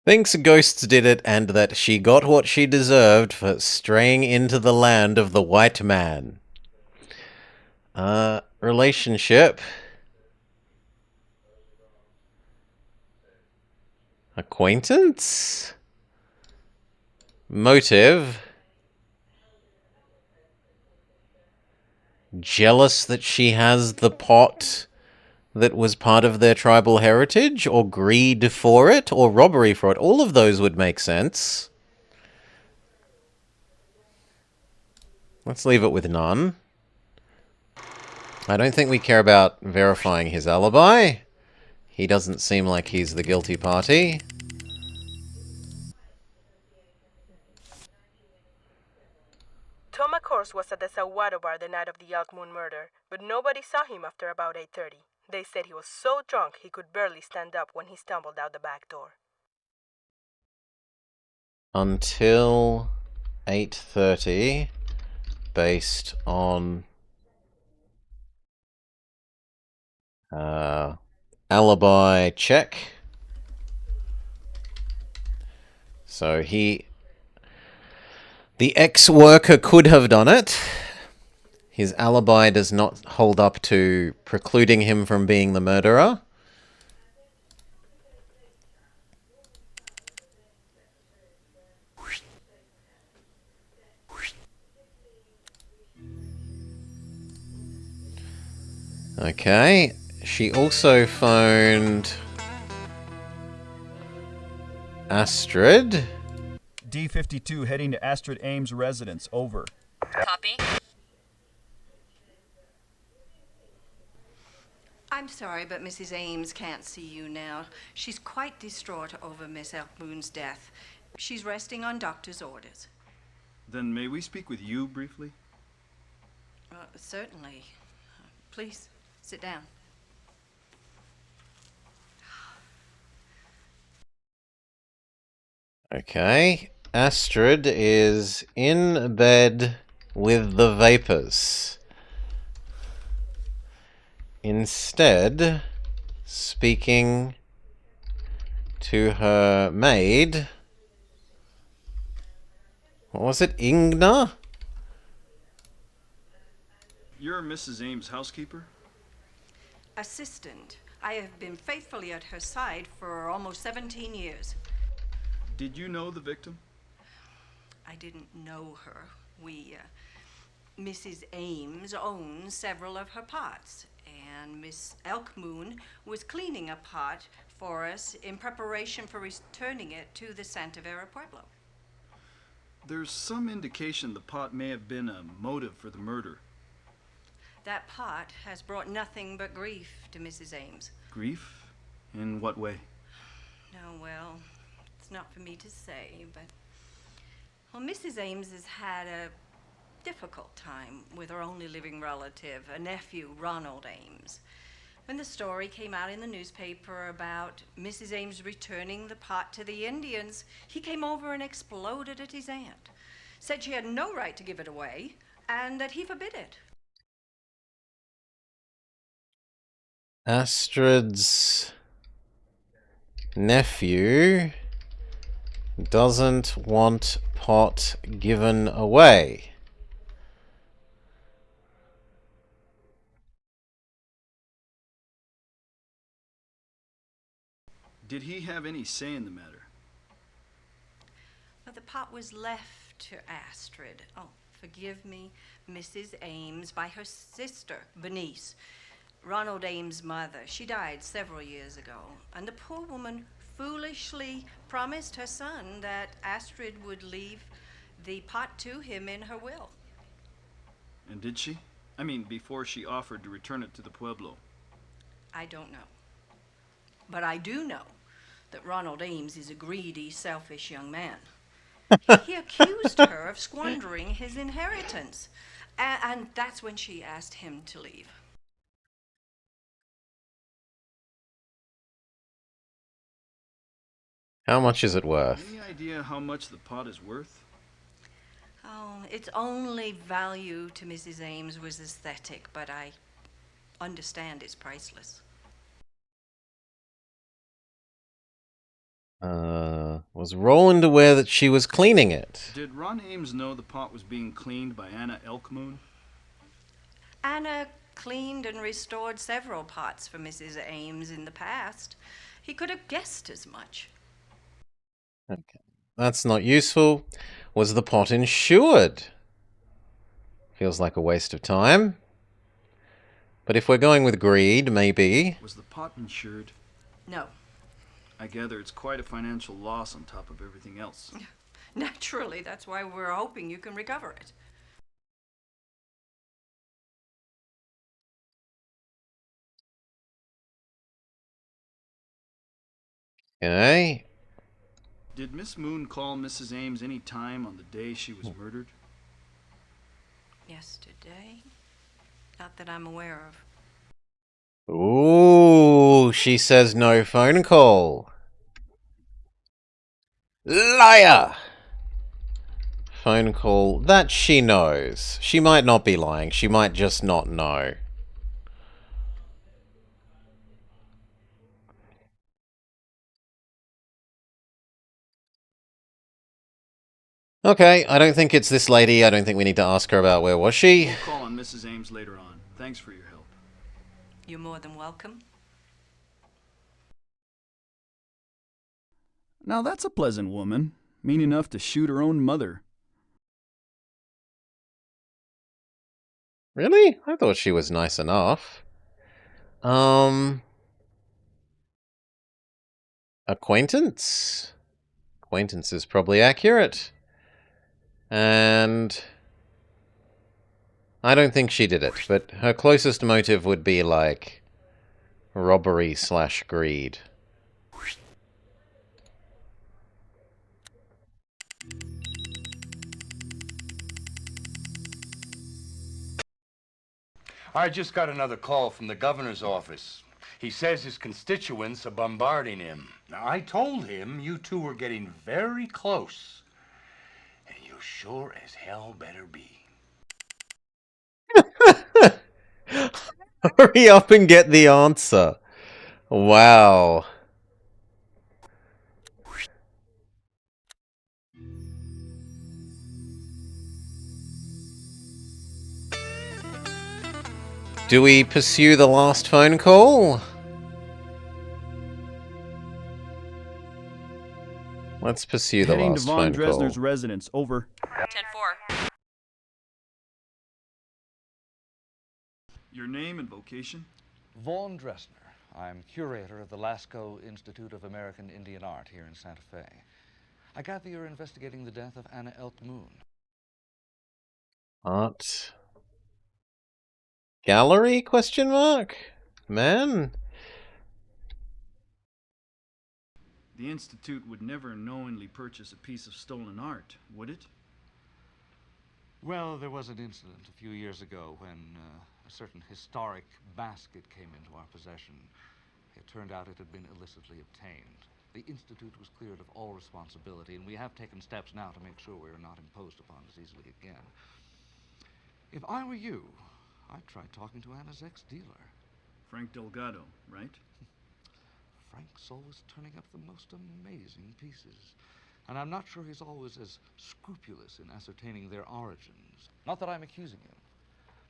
Speaker 1: Thinks ghosts did it and that she got what she deserved for straying into the land of the white man. Relationship. Acquaintance? Motive? Jealous that she has the pot that was part of their tribal heritage, or greed for it, or robbery for it. All of those would make sense. Let's leave it with none. I don't think we care about verifying his alibi. He doesn't seem like he's the guilty party.
Speaker 5: Tom, of course, was at the Saguaro bar the night of the Elk Moon murder, but nobody saw him after about 8:30. They said he was so drunk he could barely stand up when he stumbled out the back door.
Speaker 1: Until 8:30, based on alibi check. So the ex-worker could have done it. His alibi does not hold up to precluding him from being the murderer. Okay. She also phoned Astrid.
Speaker 4: D-52 heading to Astrid Ames' residence. Over.
Speaker 8: Copy.
Speaker 13: I'm sorry, but Mrs. Ames can't see you now. She's quite distraught over Miss Elkmoon's death. She's resting on doctor's orders.
Speaker 6: Then may we speak with you briefly?
Speaker 13: Certainly. Please, sit down.
Speaker 1: Okay. Astrid is in bed with the vapors. Instead, speaking to her maid. What was it? Ingna?
Speaker 6: You're Mrs. Ames' housekeeper?
Speaker 13: Assistant. I have been faithfully at her side for almost 17 years.
Speaker 6: Did you know the victim?
Speaker 13: I didn't know her. Mrs. Ames owns several of her pots, and Miss Elkmoon was cleaning a pot for us in preparation for returning it to the Santa Vera Pueblo.
Speaker 6: There's some indication the pot may have been a motive for the murder.
Speaker 13: That pot has brought nothing but grief to Mrs. Ames.
Speaker 6: Grief? In what way?
Speaker 13: No, well, it's not for me to say, but... Well, Mrs. Ames has had a difficult time with her only living relative, a nephew, Ronald Ames. When the story came out in the newspaper about Mrs. Ames returning the pot to the Indians, he came over and exploded at his aunt. Said she had no right to give it away, and that he forbid it.
Speaker 1: Astrid's nephew doesn't want pot given away.
Speaker 6: Did he have any say in the matter?
Speaker 13: But the pot was left to Astrid. Oh, forgive me, Mrs. Ames by her sister, Bernice. Ronald Ames' mother. She died several years ago, and the poor woman foolishly promised her son that Astrid would leave the pot to him in her will.
Speaker 6: And did she? I mean, before she offered to return it to the Pueblo.
Speaker 13: I don't know. But I do know that Ronald Ames is a greedy, selfish young man. He accused her of squandering his inheritance, and that's when she asked him to leave.
Speaker 1: How much is it worth?
Speaker 6: Any idea how much the pot is worth?
Speaker 13: Oh, its only value to Mrs. Ames was aesthetic, but I understand it's priceless.
Speaker 1: Was Roland aware that she was cleaning it?
Speaker 6: Did Ron Ames know the pot was being cleaned by Anna Elkmoon?
Speaker 13: Anna cleaned and restored several pots for Mrs. Ames in the past. He could have guessed as much.
Speaker 1: Okay. That's not useful. Was the pot insured? Feels like a waste of time. But if we're going with greed, maybe.
Speaker 6: Was the pot insured?
Speaker 13: No.
Speaker 6: I gather it's quite a financial loss on top of everything else.
Speaker 13: Naturally, that's why we're hoping you can recover it.
Speaker 1: Okay.
Speaker 6: Did Miss Moon call Mrs. Ames any time on the day she was murdered?
Speaker 13: Yesterday? Not that I'm aware of.
Speaker 1: Ooh, she says no phone call. Liar! Phone call that she knows. She might not be lying. She might just not know. Okay, I don't think it's this lady. I don't think we need to ask her about where was she.
Speaker 6: We'll call on Mrs. Ames later on. Thanks for your help.
Speaker 13: You're more than welcome.
Speaker 4: Now that's a pleasant woman, mean enough to shoot her own mother.
Speaker 1: Really? I thought she was nice enough. Acquaintance? Acquaintance is probably accurate. And I don't think she did it, but her closest motive would be like robbery/greed.
Speaker 2: I just got another call from the governor's office. He says his constituents are bombarding him. Now, I told him you two were getting very close. And you sure as hell better be.
Speaker 1: Hurry up and get the answer. Wow. Do we pursue the last phone call? Let's pursue the
Speaker 4: Heading
Speaker 1: last
Speaker 4: to Von
Speaker 1: phone call.
Speaker 4: Dresner's residence. Over.
Speaker 8: 10-4.
Speaker 6: Your name and vocation?
Speaker 14: Vaughn Dresner. I'm curator of the Lascaux Institute of American Indian Art here in Santa Fe. I gather you're investigating the death of Anna Elkmoon.
Speaker 1: Art gallery? Question mark? Man?
Speaker 6: The Institute would never knowingly purchase a piece of stolen art, would it?
Speaker 14: Well, there was an incident a few years ago when a certain historic basket came into our possession. It turned out it had been illicitly obtained. The Institute was cleared of all responsibility, and we have taken steps now to make sure we are not imposed upon as easily again. If I were you, I'd try talking to Anna's ex-dealer.
Speaker 6: Frank Delgado, right?
Speaker 14: Frank's always turning up the most amazing pieces. And I'm not sure he's always as scrupulous in ascertaining their origins. Not that I'm accusing him,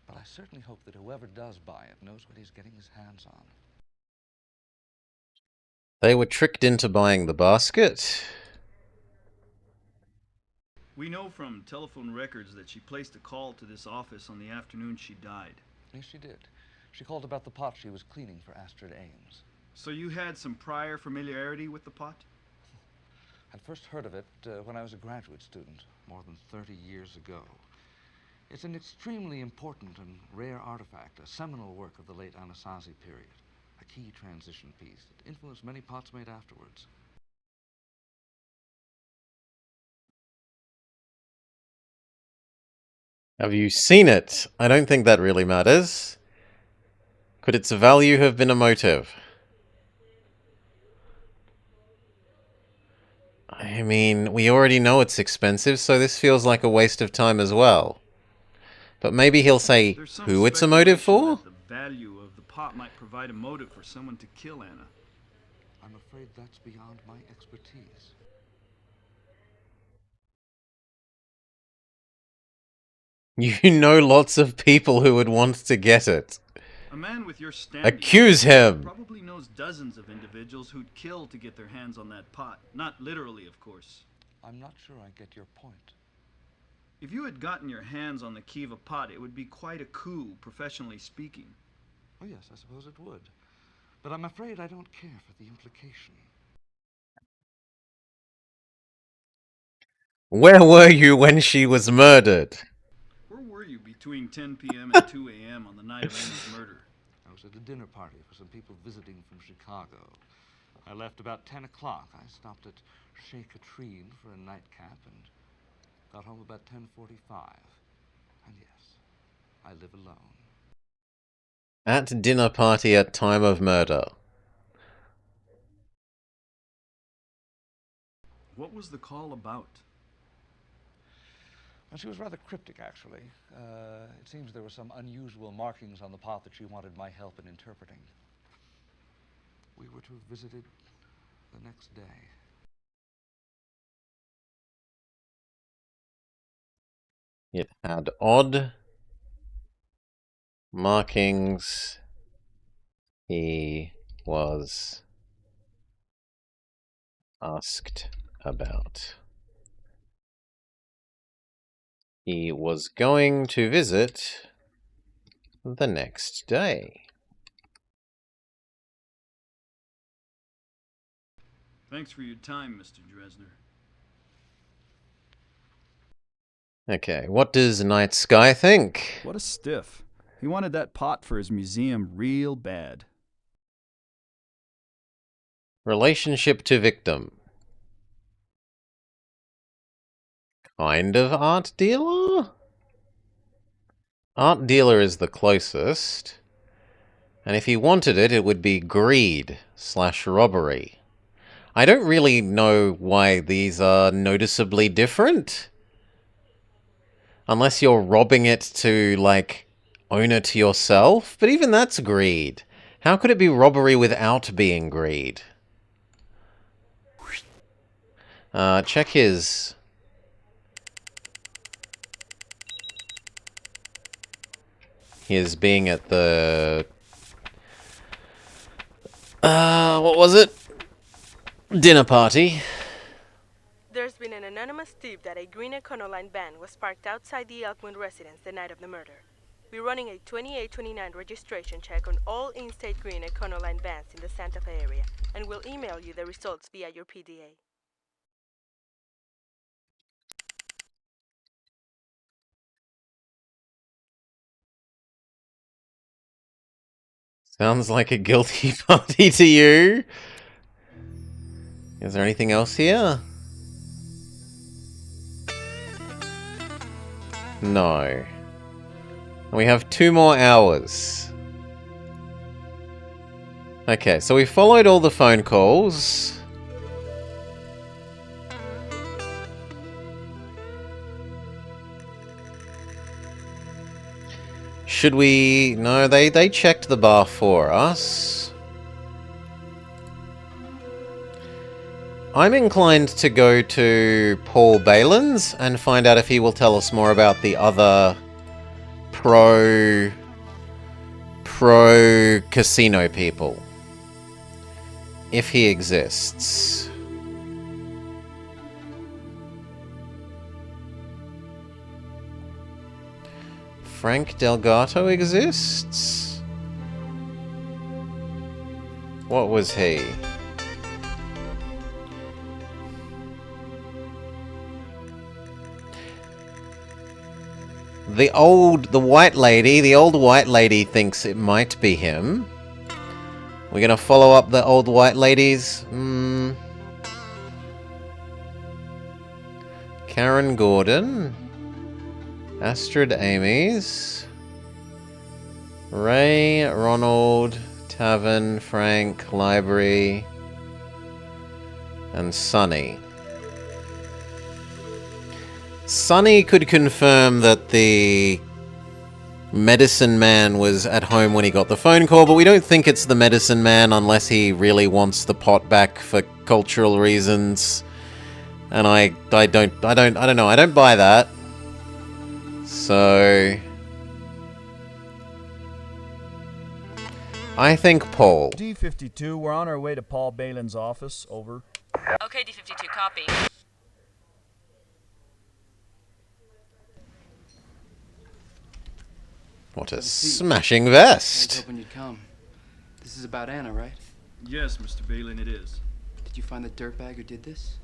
Speaker 14: but I certainly hope that whoever does buy it knows what he's getting his hands on.
Speaker 1: They were tricked into buying the basket.
Speaker 6: We know from telephone records that she placed a call to this office on the afternoon she died.
Speaker 14: Yes, she did. She called about the pot she was cleaning for Astrid Ames.
Speaker 6: So you had some prior familiarity with the pot?
Speaker 14: I'd first heard of it when I was a graduate student, more than 30 years ago. It's an extremely important and rare artifact, a seminal work of the late Anasazi period, a key transition piece that influenced many pots made afterwards.
Speaker 1: Have you seen it? I don't think that really matters. Could its value have been a motive? I mean, we already know it's expensive, so this feels like a waste of time as well. But maybe he'll say who it's a motive for?
Speaker 6: That the value of the pot might provide a motive for someone to kill Anna.
Speaker 14: I'm afraid that's beyond my expertise.
Speaker 1: You know lots of people who would want to get it.
Speaker 6: A man with your standing
Speaker 1: Accuse him!
Speaker 6: probably knows dozens of individuals who'd kill to get their hands on that pot. Not literally, of course.
Speaker 14: I'm not sure I get your point.
Speaker 6: If you had gotten your hands on the Kiva pot, it would be quite a coup, professionally speaking.
Speaker 14: Oh, yes, I suppose it would. But I'm afraid I don't care for the implication.
Speaker 1: Where were you when she was murdered?
Speaker 6: Where were you between 10 p.m. and 2 a.m. on the night of Anna's murder?
Speaker 14: I was at a dinner party for some people visiting from Chicago. I left about 10 o'clock. I stopped at Chez Katrine for a nightcap and got home about 10:45. And yes, I live alone.
Speaker 1: At dinner party at time of murder.
Speaker 6: What was the call about?
Speaker 14: Well, she was rather cryptic, actually. It seems there were some unusual markings on the pot that she wanted my help in interpreting. We were to have visited the next day.
Speaker 1: It had odd markings. He was asked about. He was going to visit the next day.
Speaker 6: Thanks for your time, Mr. Dresner.
Speaker 1: Okay, what does Night Sky think?
Speaker 4: What a stiff. He wanted that pot for his museum real bad.
Speaker 1: Relationship to victim. Kind of art dealer? Art dealer is the closest. And if he wanted it, it would be greed/robbery. I don't really know why these are noticeably different. Unless you're robbing it to, like, own it yourself. But even that's greed. How could it be robbery without being greed? Check his being at the... what was it? Dinner party.
Speaker 5: There's been an anonymous tip that a green Econoline van was parked outside the Elkwood residence the night of the murder. We're running a 2829 registration check on all in-state green Econoline vans in the Santa Fe area, and we'll email you the results via your PDA.
Speaker 1: Sounds like a guilty party to you. Is there anything else here? No. We have 2 more hours. Okay, so we followed all the phone calls. Should we... No, they checked the bar for us. I'm inclined to go to Paul Balin's and find out if he will tell us more about the other pro casino people. If he exists. Frank Delgato exists? What was he? The old white lady thinks it might be him. We're gonna follow up the old white ladies. Karen Gordon. Astrid Ames. Ray, Ronald, Tavern, Frank, Library, and Sonny. Sonny could confirm that the medicine man was at home when he got the phone call, but we don't think it's the medicine man unless he really wants the pot back for cultural reasons. And I don't know. I don't buy that. So I think Paul.
Speaker 4: D-52, we're on our way to Paul Balin's office. Over.
Speaker 8: Okay, D-52, copy.
Speaker 1: What a smashing vest.
Speaker 15: I was hoping you'd come. This is about Anna, right?
Speaker 6: Yes, Mr. Balin, it is.
Speaker 15: Did you find the dirtbag who did this?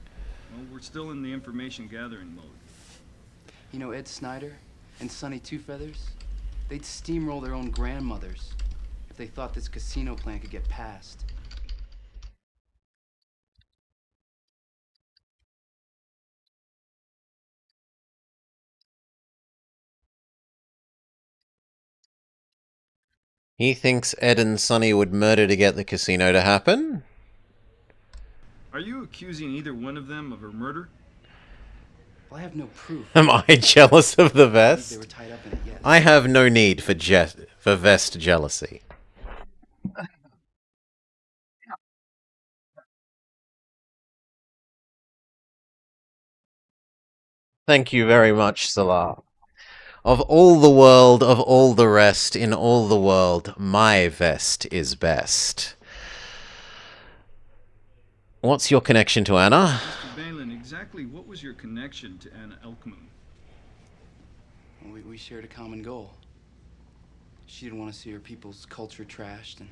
Speaker 6: Well, we're still in the information gathering mode.
Speaker 15: You know Ed Snyder and Sonny Two Feathers? They'd steamroll their own grandmothers if they thought this casino plan could get passed.
Speaker 1: He thinks Ed and Sonny would murder to get the casino to happen?
Speaker 6: Are you accusing either one of them of a murder?
Speaker 15: Well, I have no proof.
Speaker 1: Am I jealous of the vest?
Speaker 15: They were tied up in it, yes.
Speaker 1: I have no need for vest jealousy. Thank you very much, Salah. Of all the world, of all the rest, in all the world, my vest is best. What's your connection to Anna?
Speaker 6: Mr. Balin, exactly what was your connection to Anna Elkmoon?
Speaker 15: Well, we shared a common goal. She didn't want to see her people's culture trashed, and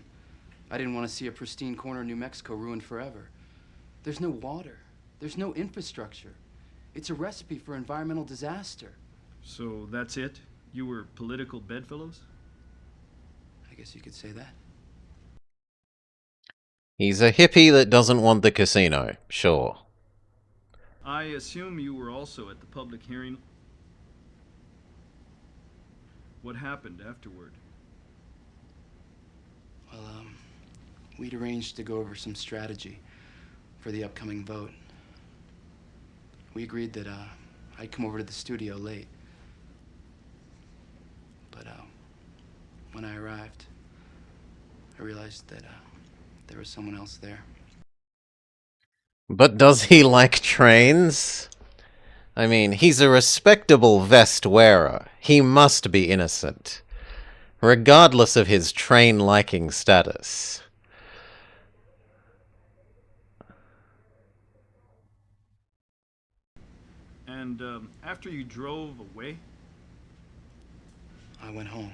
Speaker 15: I didn't want to see a pristine corner of New Mexico ruined forever. There's no water. There's no infrastructure. It's a recipe for environmental disaster.
Speaker 6: So that's it? You were political bedfellows?
Speaker 15: I guess you could say that.
Speaker 1: He's a hippie that doesn't want the casino, sure.
Speaker 6: I assume you were also at the public hearing. What happened afterward?
Speaker 15: Well, we'd arranged to go over some strategy for the upcoming vote. We agreed that I'd come over to the studio late. But when I arrived, I realized that there was someone else there.
Speaker 1: But does he like trains? I mean, he's a respectable vest wearer. He must be innocent, regardless of his train-liking status.
Speaker 6: And after you drove away?
Speaker 15: I went home.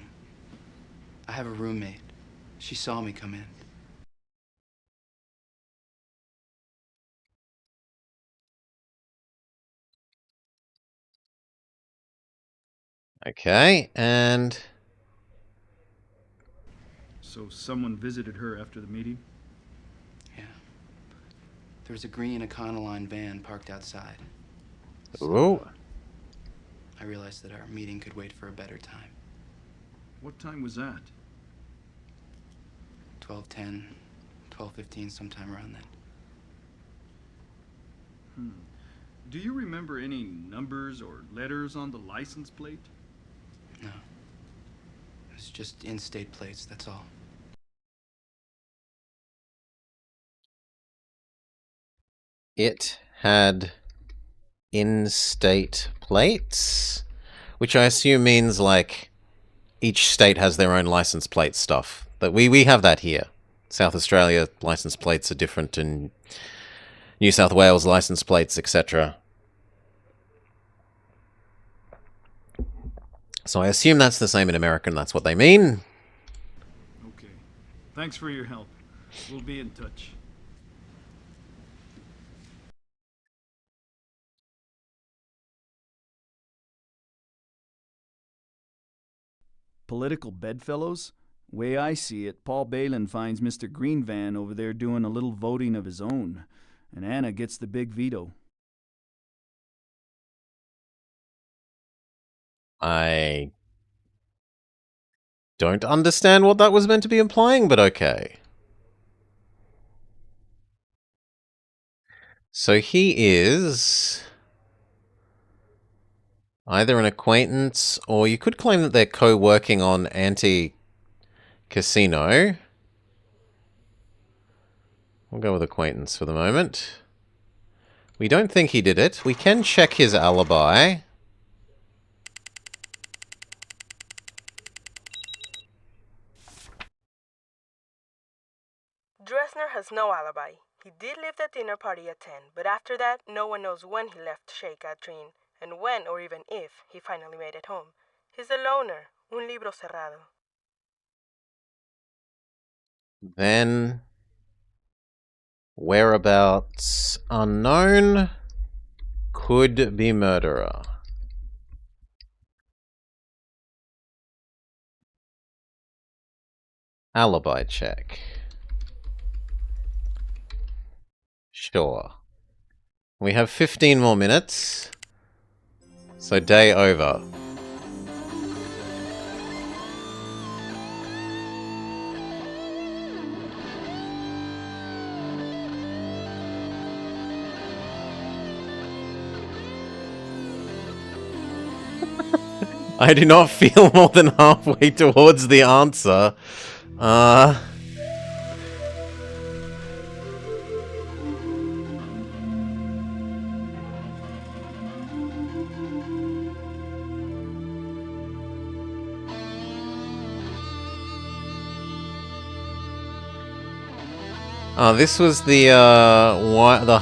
Speaker 15: I have a roommate. She saw me come in.
Speaker 1: Okay, and...
Speaker 6: So someone visited her after the meeting?
Speaker 15: Yeah. There was a green Econoline van parked outside.
Speaker 1: Ooh.
Speaker 15: I realized that our meeting could wait for a better time.
Speaker 6: What time was that?
Speaker 15: 12:10, 12:15, sometime around then.
Speaker 6: Do you remember any numbers or letters on the license plate?
Speaker 15: No. It's just in-state plates, that's all.
Speaker 1: It had in-state plates, which I assume means, like, each state has their own license plate stuff. But we have that here. South Australia license plates are different, and New South Wales license plates, etc. So I assume that's the same in American, that's what they mean.
Speaker 4: Okay. Thanks for your help. We'll be in touch. Political bedfellows? Way I see it, Paul Balin finds Mr. Greenvan over there doing a little voting of his own, and Anna gets the big veto.
Speaker 1: I don't understand what that was meant to be implying, but okay. So he is either an acquaintance, or you could claim that they're co-working on anti-casino. We'll go with acquaintance for the moment. We don't think he did it. We can check his alibi.
Speaker 5: Dressner has no alibi. He did leave the dinner party at 10, but after that, no one knows when he left Chez Catherine, and when or even if he finally made it home. He's a loner, un libro cerrado.
Speaker 1: Then whereabouts unknown. Could be murderer. Alibi check. Sure. We have 15 more minutes. So day over. I do not feel more than halfway towards the answer. This was the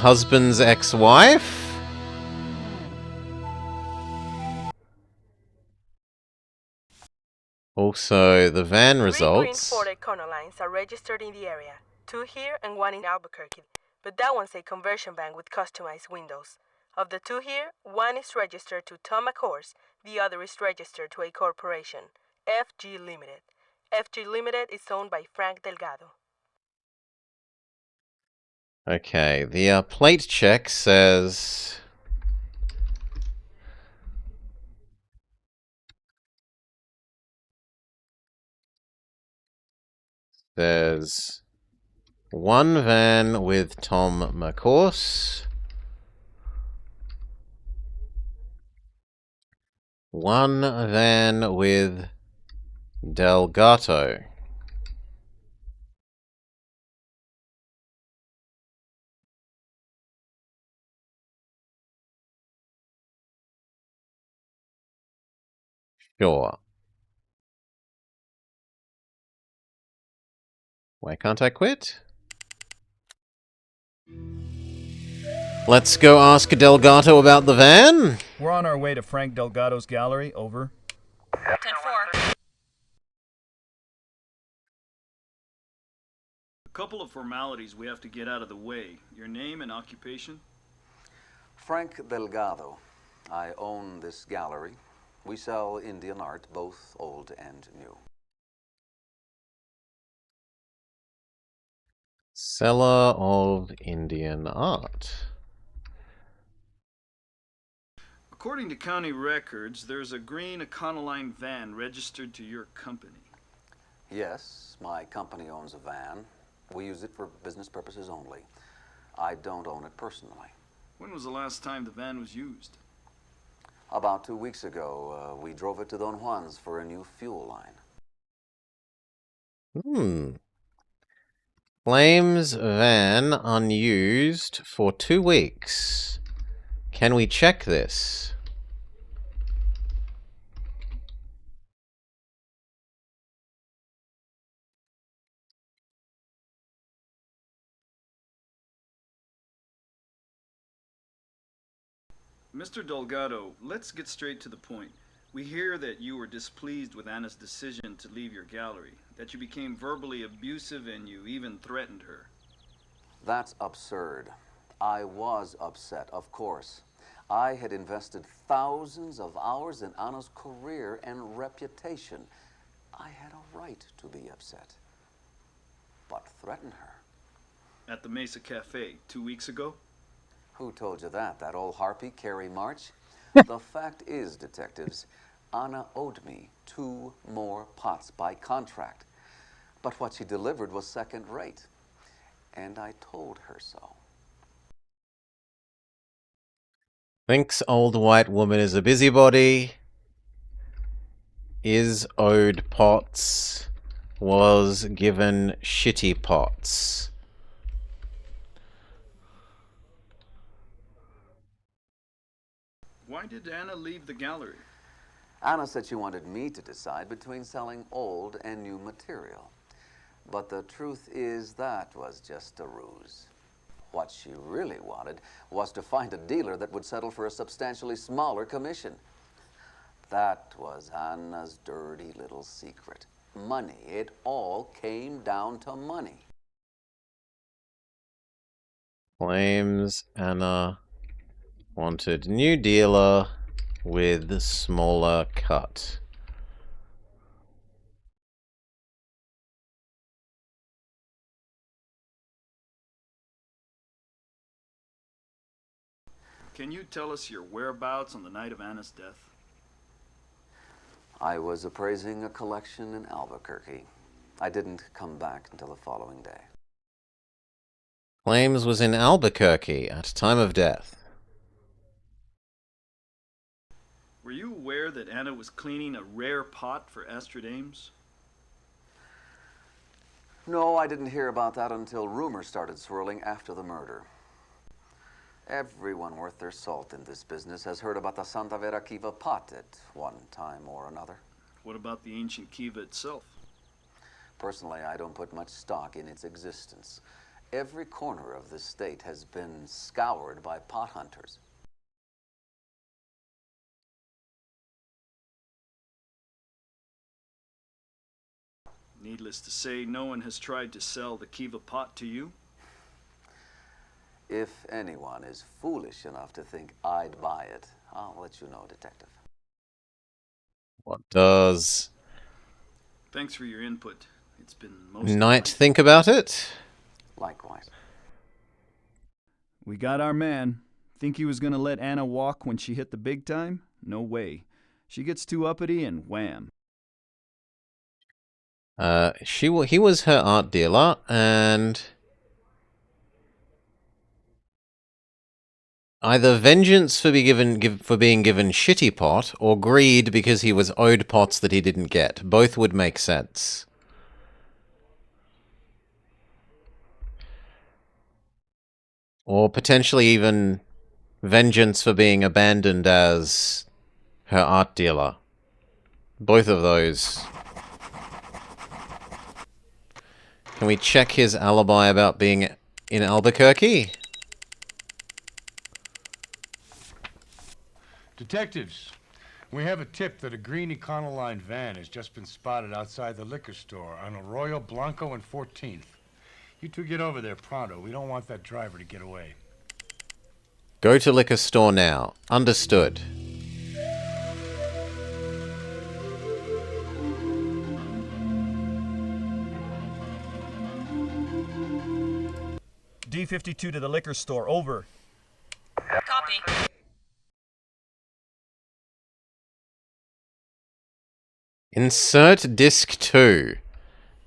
Speaker 1: husband's ex-wife? Also, the van results.
Speaker 5: 3 green Ford Econolines are registered in the area. 2 here and 1 in Albuquerque. But that one's a conversion van with customized windows. Of the 2 here, 1 is registered to Tom McHorse, the other is registered to a corporation, FG Limited. FG Limited is owned by Frank Delgado.
Speaker 1: Okay, the plate check says... There's one van with Tom McHorse. One van with Delgato. Sure. Why can't I quit? Let's go ask Delgato about the van.
Speaker 4: We're on our way to Frank Delgado's gallery. Over.
Speaker 8: 10-4.
Speaker 6: A couple of formalities we have to get out of the way. Your name and occupation?
Speaker 16: Frank Delgado. I own this gallery. We sell Indian art, both old and new.
Speaker 1: Seller of Indian art.
Speaker 6: According to county records, there's a green Econoline van registered to your company.
Speaker 16: Yes, my company owns a van. We use it for business purposes only. I don't own it personally.
Speaker 6: When was the last time the van was used?
Speaker 16: About 2 weeks ago, we drove it to Don Juan's for a new fuel line.
Speaker 1: Claims van unused for 2 weeks. Can we check this?
Speaker 6: Mr. Delgado, let's get straight to the point. We hear that you were displeased with Anna's decision to leave your gallery, that you became verbally abusive and you even threatened her.
Speaker 16: That's absurd. I was upset, of course. I had invested thousands of hours in Anna's career and reputation. I had a right to be upset. But threaten her?
Speaker 6: At the Mesa Cafe 2 weeks ago?
Speaker 16: Who told you that? That old harpy, Carrie March? The fact is, detectives, Anna owed me 2 more pots by contract. But what she delivered was second rate. And I told her so.
Speaker 1: Thinks old white woman is a busybody. Is owed pots. Was given shitty pots.
Speaker 6: Why did Anna leave the gallery?
Speaker 16: Anna said she wanted me to decide between selling old and new material. But the truth is that was just a ruse. What she really wanted was to find a dealer that would settle for a substantially smaller commission. That was Anna's dirty little secret. Money. It all came down to money.
Speaker 1: Claims Anna wanted new dealer with smaller cut.
Speaker 6: Can you tell us your whereabouts on the night of Anna's death?
Speaker 16: I was appraising a collection in Albuquerque. I didn't come back until the following day.
Speaker 1: Claims was in Albuquerque at time of death.
Speaker 6: Were you aware that Anna was cleaning a rare pot for Astrid Ames?
Speaker 16: No, I didn't hear about that until rumors started swirling after the murder. Everyone worth their salt in this business has heard about the Santa Vera Kiva pot at one time or another.
Speaker 6: What about the ancient Kiva itself?
Speaker 16: Personally, I don't put much stock in its existence. Every corner of this state has been scoured by pot hunters.
Speaker 6: Needless to say, no one has tried to sell the Kiva pot to you?
Speaker 16: If anyone is foolish enough to think I'd buy it, I'll let you know, Detective.
Speaker 1: What does
Speaker 6: Thanks for your input. It's been most
Speaker 1: Knight think about it?
Speaker 16: Likewise.
Speaker 4: We got our man. Think he was going to let Anna walk when she hit the big time? No way. She gets too uppity and wham.
Speaker 1: He was her art dealer, and either vengeance for being given shitty pot, or greed because he was owed pots that he didn't get. Both would make sense. Or potentially even vengeance for being abandoned as her art dealer. Both of those. Can we check his alibi about being in Albuquerque?
Speaker 2: Detectives, we have a tip that a green Econoline van has just been spotted outside the liquor store on Arroyo Blanco and 14th. You two get over there pronto. We don't want that driver to get away.
Speaker 1: Go to liquor store now. Understood.
Speaker 4: D-52 to the liquor store, over.
Speaker 8: Copy.
Speaker 1: Insert disc 2.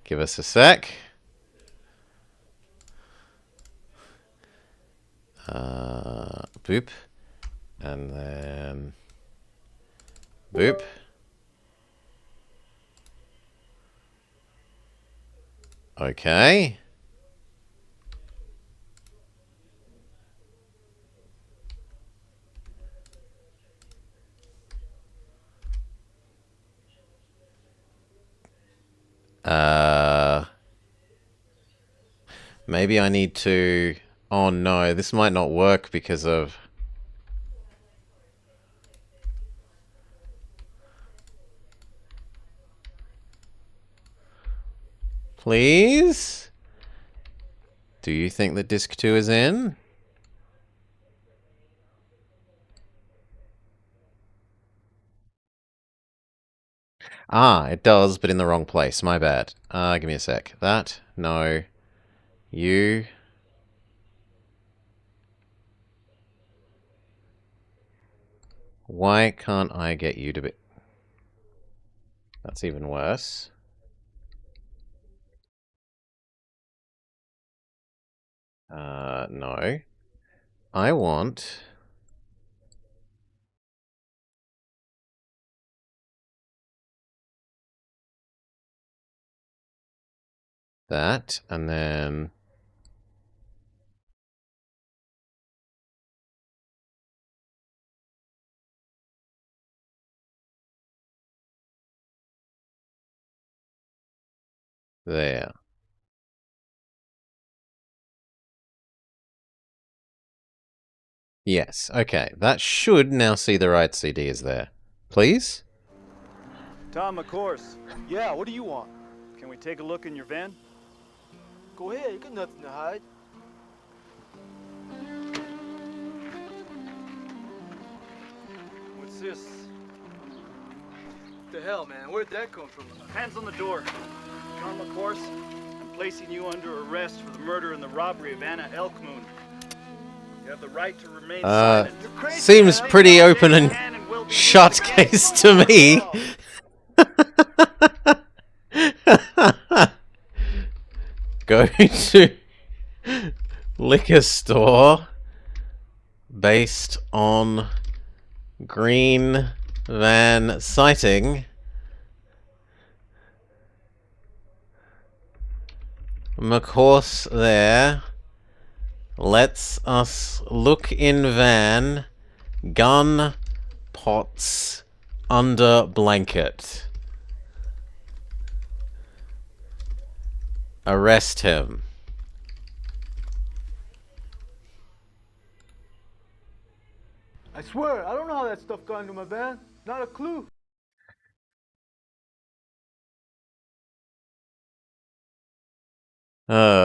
Speaker 1: Give us a sec. Boop. And then... boop. Okay. Maybe I need to... oh no, this might not work because of... Please? Do you think that disc 2 is in? Ah, it does, but in the wrong place. My bad. Give me a sec. That? No. You? Why can't I get you to be... That's even worse. No. I want... that, and then... there. Yes, okay. That should now see the right CD is there. Please?
Speaker 4: Tom, of course. Yeah, what do you want? Can we take a look in your van?
Speaker 9: Go ahead, you got nothing to hide.
Speaker 4: What's this?
Speaker 9: What the hell, man? Where'd that come from?
Speaker 4: Hands on the door. Tom, of course. I'm placing you under arrest for the murder and the robbery of Anna Elkmoon. You have the right to remain silent.
Speaker 1: Seems pretty open and shut case to me. Go to liquor store based on green van sighting. McHorse there. Lets us look in van. Gun pots under blanket. Arrest him.
Speaker 9: I swear, I don't know how that stuff got into my van. Not a clue.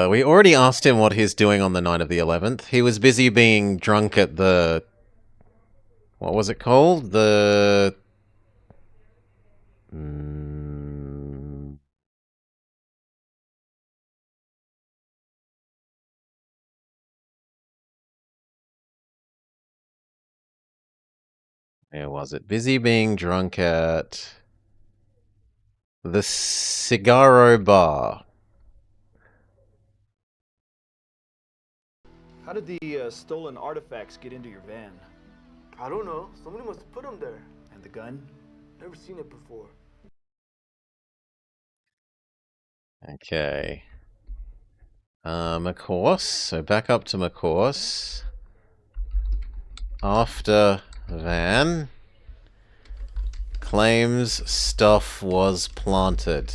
Speaker 1: We already asked him what he's doing on the night of the 11th. He was busy being drunk at the... What was it called? The... Where was it? Busy being drunk at... the Cigarro Bar.
Speaker 4: How did the stolen artifacts get into your van?
Speaker 9: I don't know. Somebody must have put them there.
Speaker 4: And the gun?
Speaker 9: Never seen it before.
Speaker 1: Okay. McHorse. So back up to McHorse. After van. Claims stuff was planted.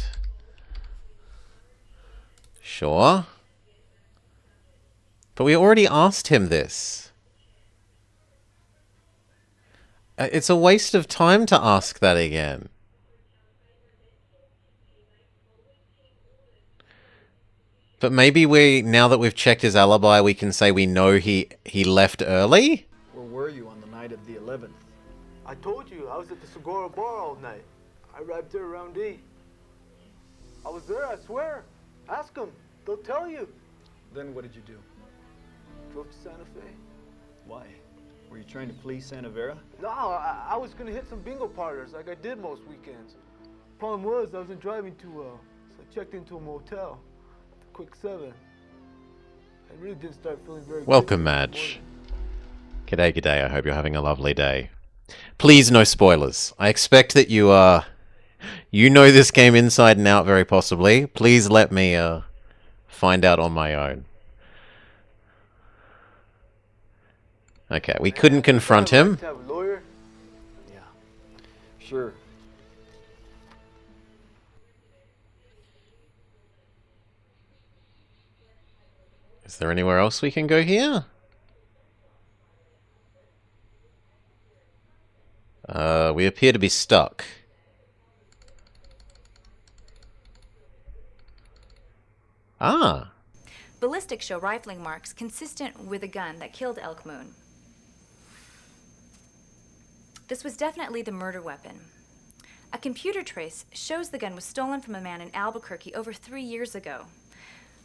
Speaker 1: Sure. But we already asked him this. It's a waste of time to ask that again. But maybe now that we've checked his alibi, we can say we know he left early?
Speaker 4: Where were you on the night of the 11th?
Speaker 9: I told you, I was at the Cigar Bar all night. I arrived there around 8. I was there, I swear. Ask them. They'll tell you.
Speaker 4: Then what did you do?
Speaker 9: Drove to Santa Fe.
Speaker 4: Why? Were you trying to flee Santa Vera?
Speaker 9: No, I was gonna hit some bingo parlors like I did most weekends. Problem was, I wasn't driving too well, so I checked into a motel. Quick 7. I really didn't start feeling very
Speaker 1: Welcome,
Speaker 9: good.
Speaker 1: Madge. G'day, g'day. I hope you're having a lovely day. Please, no spoilers. I expect that you know this game inside and out, very possibly. Please let me find out on my own. Okay, we couldn't confront him.
Speaker 9: To have a lawyer?
Speaker 4: Yeah. Sure.
Speaker 1: Is there anywhere else we can go here? We appear to be stuck. Ah.
Speaker 17: Ballistics show rifling marks consistent with a gun that killed Elk Moon. This was definitely the murder weapon. A computer trace shows the gun was stolen from a man in Albuquerque over 3 years ago.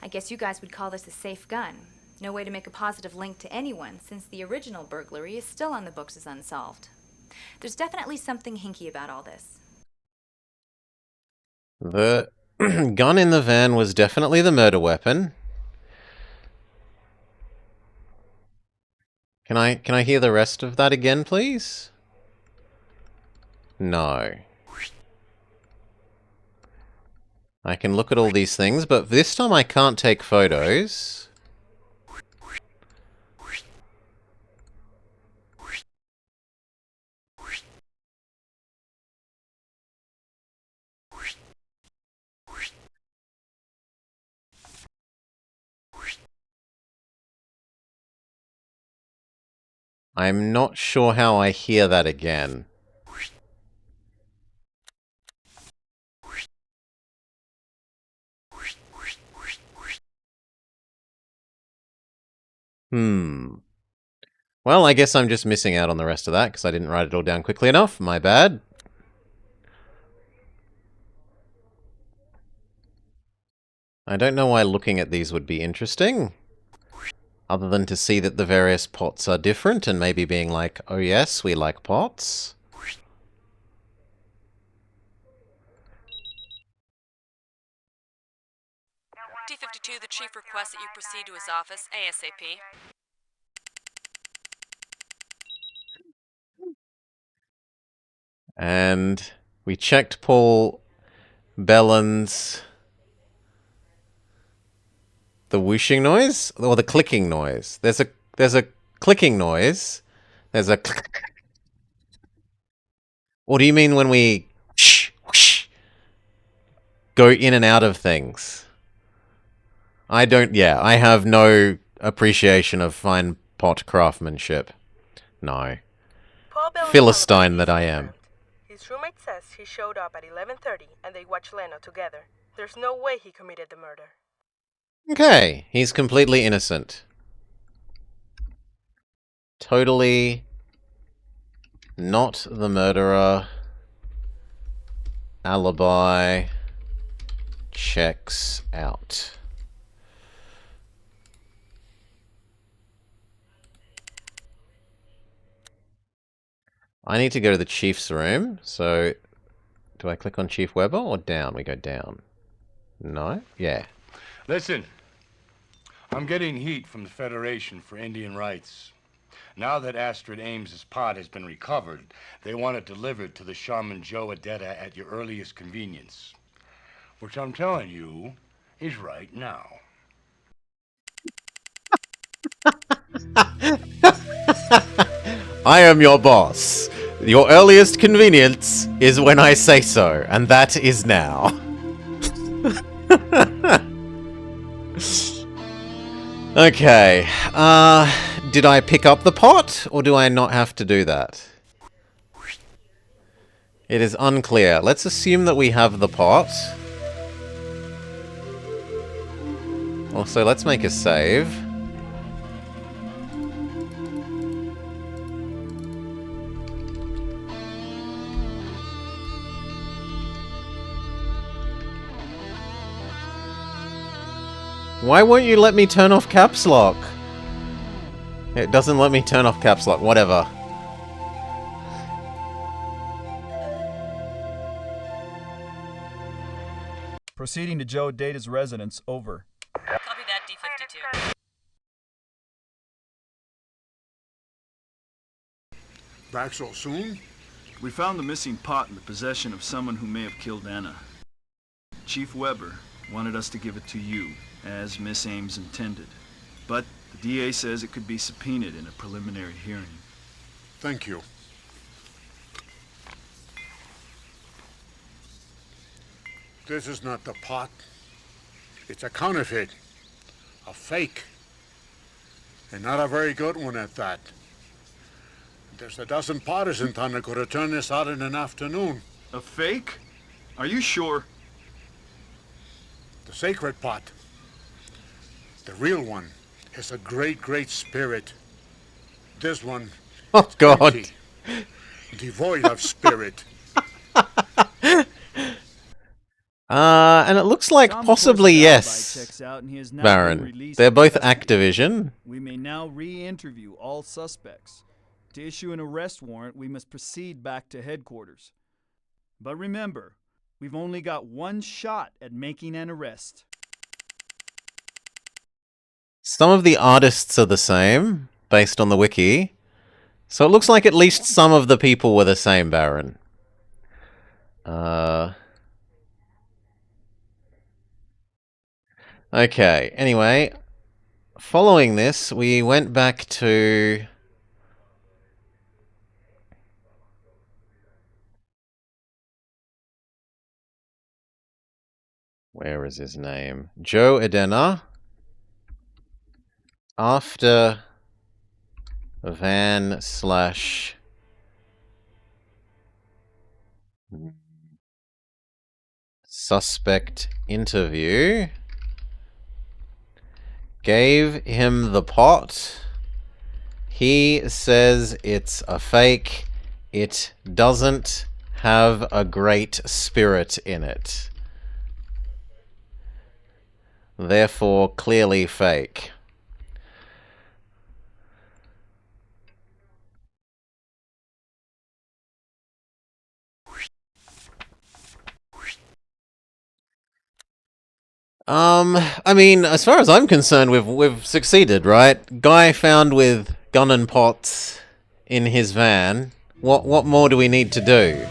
Speaker 17: I guess you guys would call this a safe gun. No way to make a positive link to anyone, since the original burglary is still on the books as unsolved. There's definitely something hinky about all this.
Speaker 1: The gun in the van was definitely the murder weapon. Can I hear the rest of that again, please? No. I can look at all these things, but this time I can't take photos. I'm not sure how I hear that again. Well, I guess I'm just missing out on the rest of that, because I didn't write it all down quickly enough. My bad. I don't know why looking at these would be interesting. Other than to see that the various pots are different, and maybe being like, oh yes, we like pots.
Speaker 8: D-52, the chief requests that you proceed to his office ASAP.
Speaker 1: And we checked Paul Bellen's... the whooshing noise? Or the clicking noise? There's a clicking noise. There's a... What do you mean when we... whoosh, go in and out of things? I have no appreciation of fine pot craftsmanship. No. Philistine that I am.
Speaker 5: His roommate says he showed up at 11:30 and they watched Leno together. There's no way he committed the murder.
Speaker 1: Okay, he's completely innocent. Totally not the murderer. Alibi checks out. I need to go to the chief's room, so do I click on Chief Weber or down? We go down. No? Yeah.
Speaker 2: Listen, I'm getting heat from the Federation for Indian Rights. Now that Astrid Ames's pot has been recovered, they want it delivered to the shaman Joe Adetta at your earliest convenience. Which I'm telling you is right now.
Speaker 1: I am your boss. Your earliest convenience is when I say so, and that is now. Okay, did I pick up the pot, or do I not have to do that? It is unclear. Let's assume that we have the pot. Also, let's make a save. Why won't you let me turn off caps lock? It doesn't let me turn off caps lock, whatever.
Speaker 4: Proceeding to Joe Data's residence, over.
Speaker 8: Copy that, D-52.
Speaker 12: Back so soon?
Speaker 6: We found the missing pot in the possession of someone who may have killed Anna. Chief Weber wanted us to give it to you, as Miss Ames intended. But the DA says it could be subpoenaed in a preliminary hearing.
Speaker 12: Thank you. This is not the pot. It's a counterfeit. A fake. And not a very good one at that. There's a dozen potters in town that could have turned this out in an afternoon.
Speaker 6: A fake? Are you sure?
Speaker 12: The sacred pot. The real one has a great, great spirit. This one
Speaker 1: Oh,
Speaker 12: is
Speaker 1: God.
Speaker 12: empty, devoid of spirit.
Speaker 1: And it looks like
Speaker 6: Tom
Speaker 1: possibly
Speaker 6: McCourse's alibi
Speaker 1: yes,
Speaker 6: checks out, and he has now been
Speaker 1: Baron.
Speaker 6: released
Speaker 1: They're
Speaker 6: from
Speaker 1: both
Speaker 6: custody.
Speaker 1: Activision.
Speaker 6: We may now re-interview all suspects. To issue an arrest warrant, we must proceed back to headquarters. But remember, we've only got one shot at making an arrest.
Speaker 1: Some of the artists are the same, based on the wiki. So it looks like at least some of the people were the same, Baron. Okay, anyway. Following this, we went back to... Where is his name? Joe Edena. After Van slash... suspect interview. Gave him the pot. He says it's a fake. It doesn't have a great spirit in it. Therefore, clearly fake. I mean, as far as I'm concerned, we've succeeded, right? Guy found with gun and pots in his van. What more do we need to do?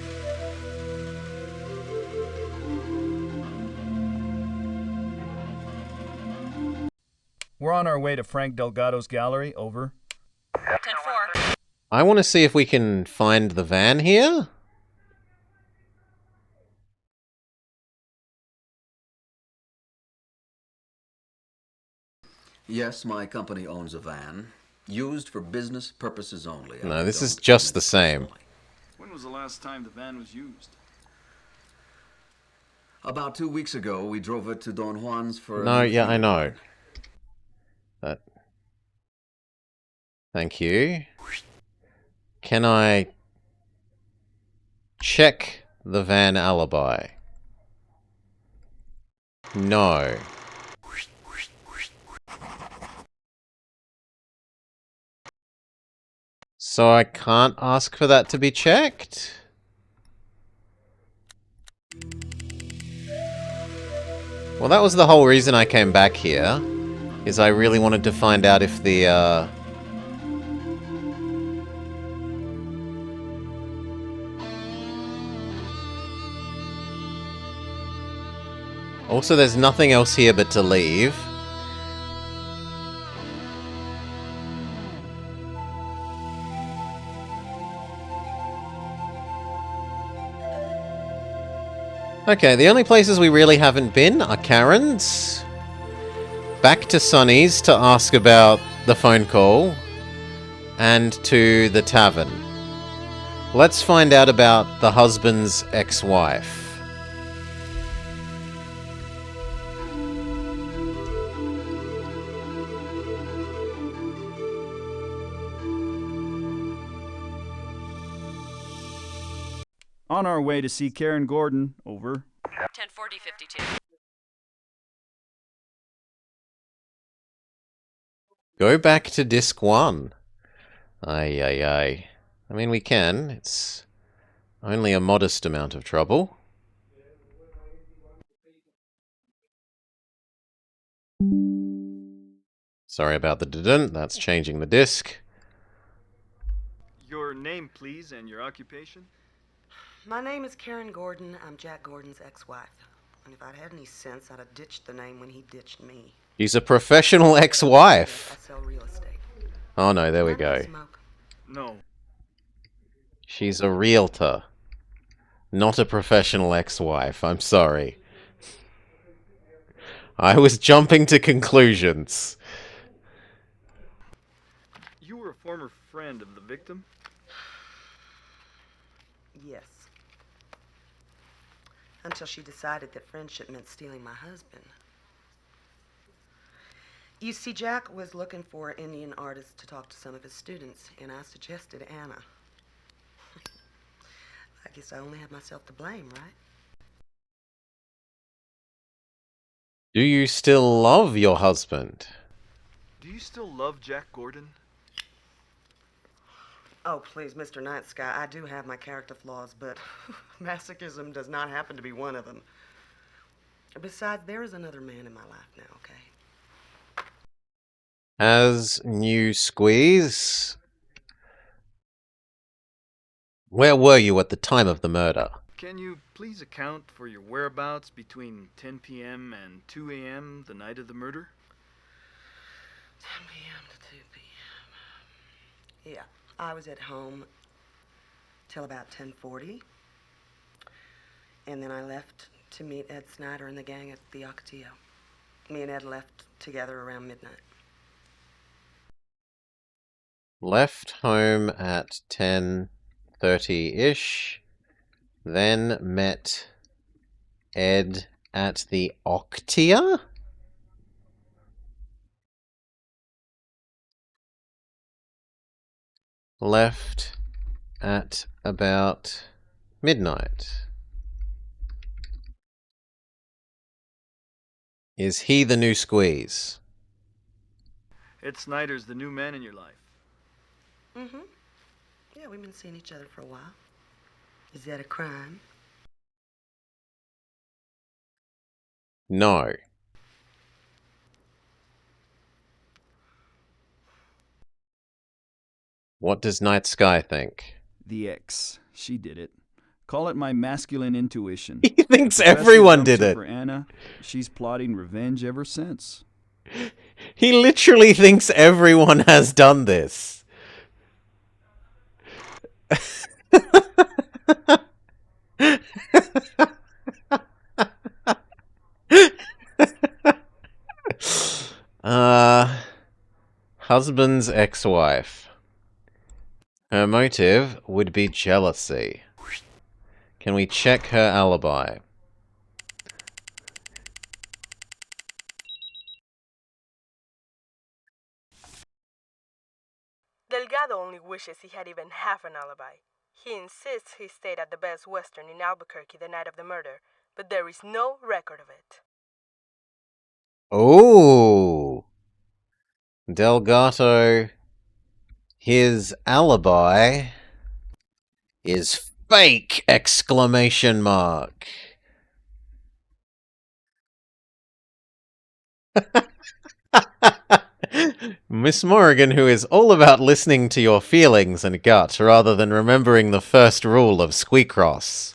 Speaker 6: We're on our way to Frank Delgado's gallery. Over.
Speaker 8: 10-4.
Speaker 1: I want to see if we can find the van here.
Speaker 16: Yes, my company owns a van, used for business purposes only.
Speaker 1: No, this is just the same.
Speaker 6: When was the last time the van was used?
Speaker 16: About 2 weeks ago, we drove it to Don Juan's for
Speaker 1: No,
Speaker 16: a new
Speaker 1: yeah, I
Speaker 16: feeder
Speaker 1: know.
Speaker 16: line.
Speaker 1: That. Thank you. Can I check the van alibi? No. So I can't ask for that to be checked? Well, that was the whole reason I came back here, is I really wanted to find out if the, Also, there's nothing else here but to leave. Okay, the only places we really haven't been are Karen's, back to Sonny's to ask about the phone call, and to the tavern. Let's find out about the husband's ex-wife.
Speaker 6: On our way to see Karen Gordon. Over.
Speaker 8: 10-40-52.
Speaker 1: Go back to disc 1. Aye. I mean, we can. It's only a modest amount of trouble. Sorry about the didn't. That's changing the disc.
Speaker 6: Your name, please, and your occupation?
Speaker 18: My name is Karen Gordon. I'm Jack Gordon's ex-wife. And if I'd had any sense, I'd have ditched the name when he ditched me.
Speaker 1: She's a professional ex-wife.
Speaker 18: I sell real estate.
Speaker 1: Oh no, there we go.
Speaker 6: No.
Speaker 1: She's a realtor. Not a professional ex-wife. I'm sorry. I was jumping to conclusions.
Speaker 6: You were a former friend of the victim?
Speaker 18: Yes. Until she decided that friendship meant stealing my husband. You see, Jack was looking for an Indian artist to talk to some of his students, and I suggested Anna. I guess I only have myself to blame, right?
Speaker 1: Do you still love your husband?
Speaker 6: Do you still love Jack Gordon?
Speaker 18: Oh, please, Mr. Night Sky, I do have my character flaws, but masochism does not happen to be one of them. Besides, there is another man in my life now, okay?
Speaker 1: As new squeeze? Where were you at the time of the murder?
Speaker 6: Can you please account for your whereabouts between 10 p.m. and 2 a.m. the night of the murder?
Speaker 18: 10 p.m. to 2 p.m. Yeah, I was at home till about 10:40, and then I left to meet Ed Snyder and the gang at the Ocotillo. Me and Ed left together around midnight.
Speaker 1: Left home at 10:30-ish, then met Ed at the Octia? Left at about midnight. Is he the new squeeze?
Speaker 6: Ed Snyder's the new man in your life.
Speaker 18: Mm-hmm. Yeah, we've been seeing each other for a while. Is that a crime?
Speaker 1: No. What does Night Sky think?
Speaker 6: The ex. She did it. Call it my masculine intuition.
Speaker 1: He thinks
Speaker 6: The professor
Speaker 1: everyone
Speaker 6: dumps
Speaker 1: did
Speaker 6: her
Speaker 1: it.
Speaker 6: For Anna, she's plotting revenge ever since.
Speaker 1: He literally thinks everyone has done this. Husband's ex-wife. Her motive would be jealousy. Can we check her alibi?
Speaker 5: Delgado only wishes he had even half an alibi. He insists he stayed at the Best Western in Albuquerque the night of the murder, but there is no record of it.
Speaker 1: Oh! Delgado, his alibi is fake! Exclamation mark. Miss Morrigan, who is all about listening to your feelings and gut rather than remembering the first rule of Squeakross,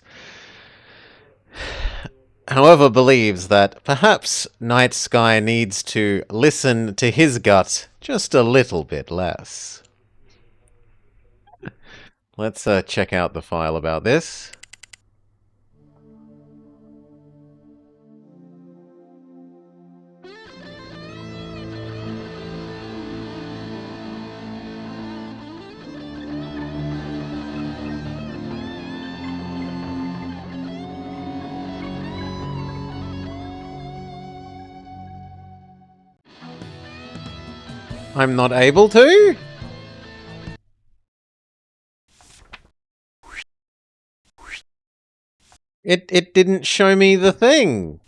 Speaker 1: however, believes that perhaps Night Sky needs to listen to his gut just a little bit less. Let's check out the file about this. I'm not able to? It didn't show me the thing.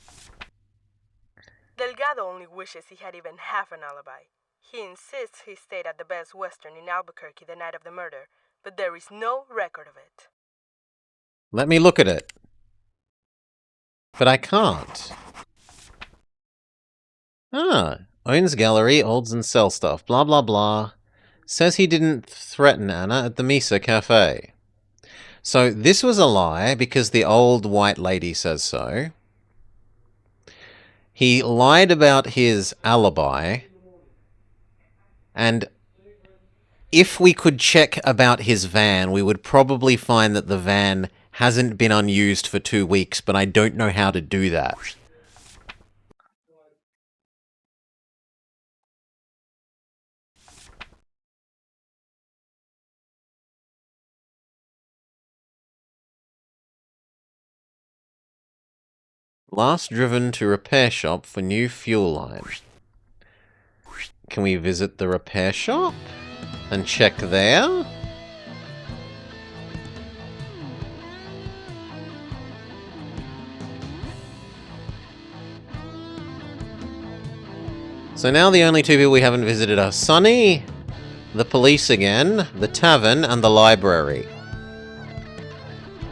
Speaker 5: Delgado only wishes he had even half an alibi. He insists he stayed at the Best Western in Albuquerque the night of the murder, but there is no record of it.
Speaker 1: Let me look at it. But I can't. Owns gallery, olds and sell stuff, blah blah blah. Says he didn't threaten Anna at the Misa Cafe. So this was a lie because the old white lady says so. He lied about his alibi. And if we could check about his van, we would probably find that the van hasn't been unused for 2 weeks, but I don't know how to do that. Last driven to repair shop for new fuel line. Can we visit the repair shop and check there? So now the only two people we haven't visited are Sunny, the police again, the tavern, and the library.